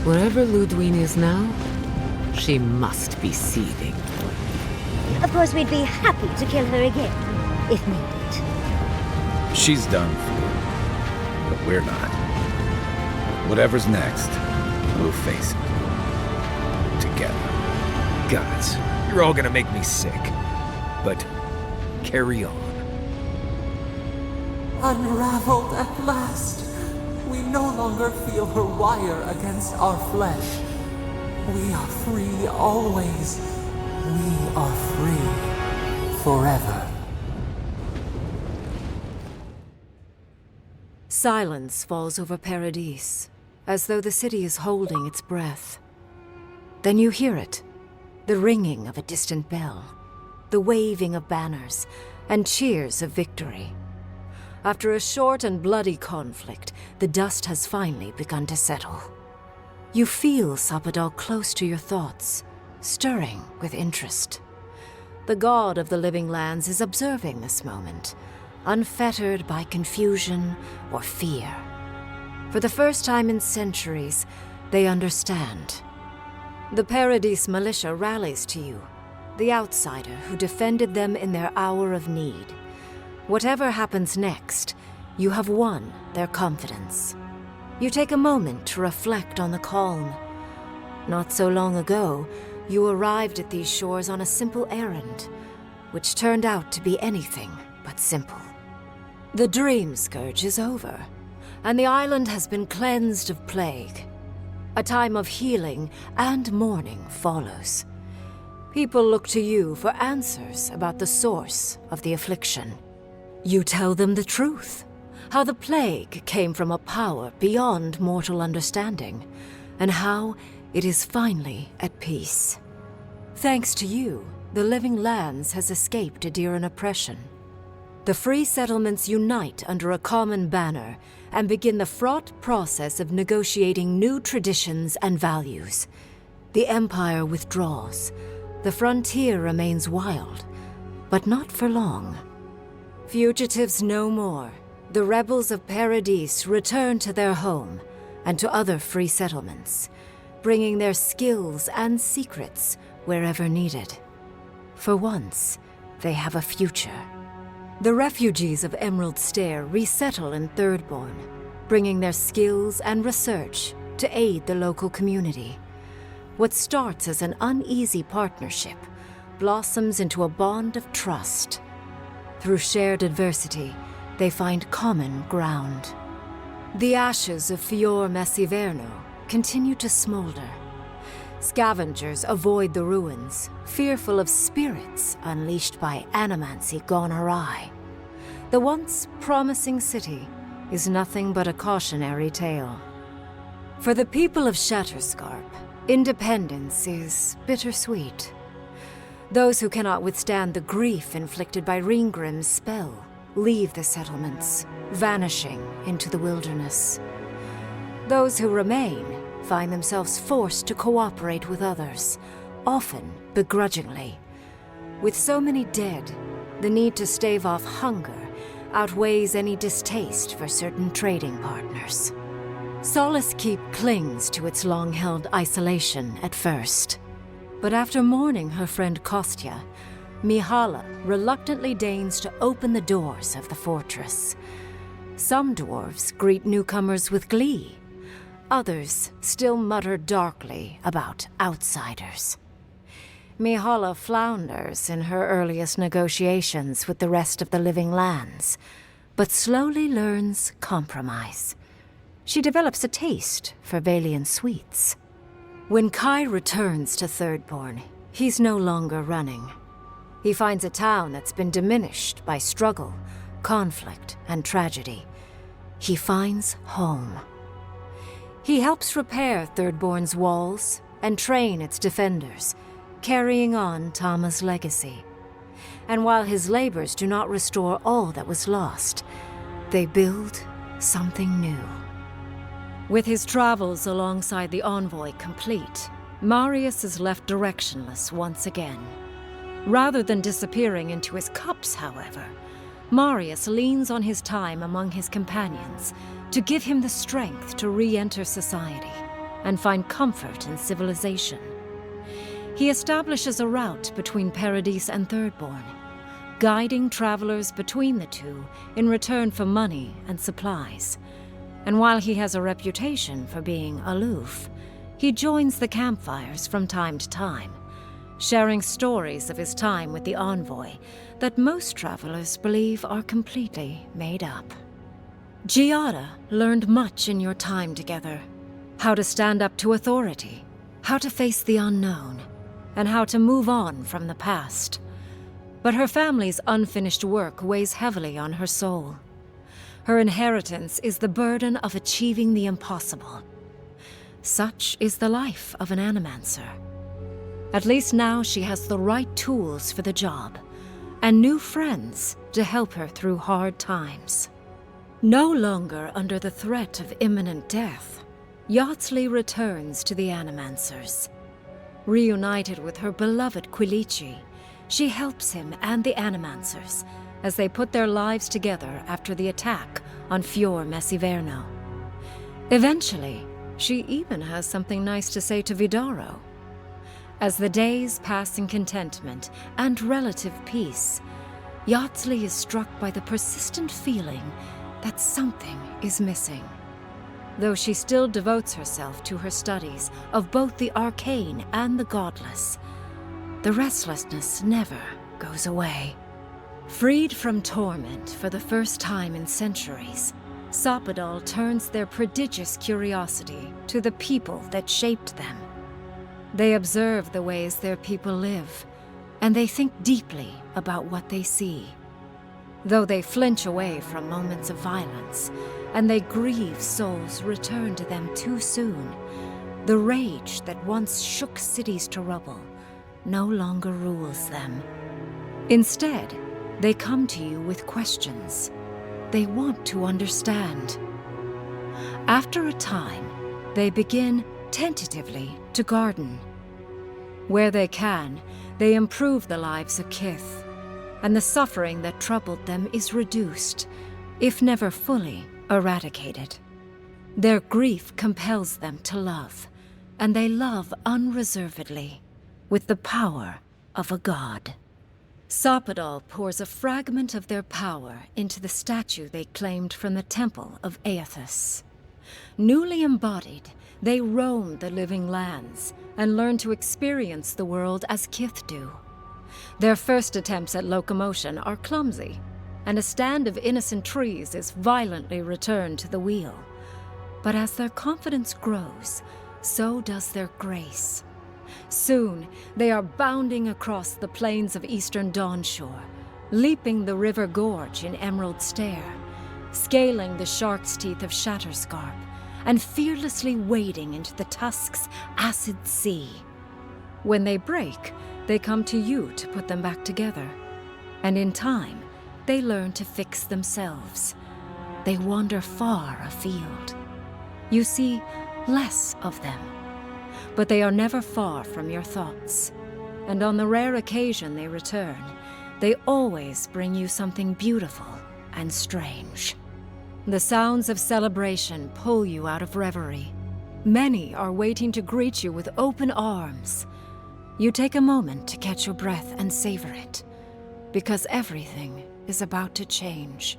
Wherever Ludwine is now, she must be seething. Of course, we'd be happy to kill her again, if needed. She's done for, but we're not. Whatever's next, we'll face it. Together. Gods, you're all gonna make me sick. But carry on. Unraveled at last. We no longer feel her wire against our flesh. We are free always. We are free forever. Silence falls over Paradise, as though the city is holding its breath. Then you hear it, the ringing of a distant bell, the waving of banners, and cheers of victory. After a short and bloody conflict, the dust has finally begun to settle. You feel Sapadal close to your thoughts, stirring with interest. The god of the living lands is observing this moment, unfettered by confusion or fear. For the first time in centuries, they understand. The Paradise militia rallies to you, the outsider who defended them in their hour of need. Whatever happens next, you have won their confidence. You take a moment to reflect on the calm. Not so long ago, you arrived at these shores on a simple errand, which turned out to be anything but simple. The Dream Scourge is over, and the island has been cleansed of plague. A time of healing and mourning follows. People look to you for answers about the source of the affliction. You tell them the truth, how the plague came from a power beyond mortal understanding, and how it is finally at peace. Thanks to you, the Living Lands has escaped Adiran oppression. The free settlements unite under a common banner and begin the fraught process of negotiating new traditions and values. The Empire withdraws. The frontier remains wild, but not for long. Fugitives no more. The rebels of Paradise return to their home and to other free settlements, bringing their skills and secrets wherever needed. For once, they have a future. The refugees of Emerald Stair resettle in Thirdborn, bringing their skills and research to aid the local community. What starts as an uneasy partnership blossoms into a bond of trust. Through shared adversity, they find common ground. The ashes of Fior Messiverno continue to smolder. Scavengers avoid the ruins, fearful of spirits unleashed by animancy gone awry. The once promising city is nothing but a cautionary tale. For the people of Shatterscarp, independence is bittersweet. Those who cannot withstand the grief inflicted by Ringgrim's spell leave the settlements, vanishing into the wilderness. Those who remain find themselves forced to cooperate with others, often begrudgingly. With so many dead, the need to stave off hunger outweighs any distaste for certain trading partners. Solace Keep clings to its long-held isolation at first. But after mourning her friend Kostya, Mihala reluctantly deigns to open the doors of the fortress. Some dwarves greet newcomers with glee. Others still mutter darkly about outsiders. Mihala flounders in her earliest negotiations with the rest of the Living Lands, but slowly learns compromise. She develops a taste for Valian sweets. When Kai returns to Thirdborn, he's no longer running. He finds a town that's been diminished by struggle, conflict, and tragedy. He finds home. He helps repair Thirdborn's walls and train its defenders, carrying on Tama's legacy. And while his labors do not restore all that was lost, they build something new. With his travels alongside the envoy complete, Marius is left directionless once again. Rather than disappearing into his cups, however, Marius leans on his time among his companions to give him the strength to re-enter society and find comfort in civilization. He establishes a route between Paradise and Thirdborn, guiding travelers between the two in return for money and supplies. And while he has a reputation for being aloof, he joins the campfires from time to time, sharing stories of his time with the envoy that most travelers believe are completely made up. Giada learned much in your time together. How to stand up to authority, how to face the unknown, and how to move on from the past. But her family's unfinished work weighs heavily on her soul. Her inheritance is the burden of achieving the impossible. Such is the life of an animancer. At least now she has the right tools for the job, and new friends to help her through hard times. No longer under the threat of imminent death, Yardsley returns to the Animancers. Reunited with her beloved Quilici, she helps him and the Animancers as they put their lives together after the attack on Fior Messiverno. Eventually, she even has something nice to say to Vidaro. As the days pass in contentment and relative peace, Yardsley is struck by the persistent feeling that something is missing. Though she still devotes herself to her studies of both the arcane and the godless, the restlessness never goes away. Freed from torment for the first time in centuries, Sopadal turns their prodigious curiosity to the people that shaped them. They observe the ways their people live, and they think deeply about what they see. Though they flinch away from moments of violence, and they grieve souls returned to them too soon, the rage that once shook cities to rubble no longer rules them. Instead, they come to you with questions. They want to understand. After a time, they begin tentatively to garden. Where they can, they improve the lives of Kith, and the suffering that troubled them is reduced, if never fully eradicated. Their grief compels them to love, and they love unreservedly, with the power of a god. Sopadal pours a fragment of their power into the statue they claimed from the temple of Aethys. Newly embodied, they roam the living lands and learn to experience the world as Kith do. Their first attempts at locomotion are clumsy, and a stand of innocent trees is violently returned to the wheel. But as their confidence grows, so does their grace. Soon, they are bounding across the plains of eastern Dawnshore, leaping the river gorge in Emerald Stair, scaling the shark's teeth of Shatterscarp, and fearlessly wading into the Tusk's acid sea. When they break, they come to you to put them back together. And in time, they learn to fix themselves. They wander far afield. You see less of them, but they are never far from your thoughts. And on the rare occasion they return, they always bring you something beautiful and strange. The sounds of celebration pull you out of reverie. Many are waiting to greet you with open arms. You take a moment to catch your breath and savor it, because everything is about to change.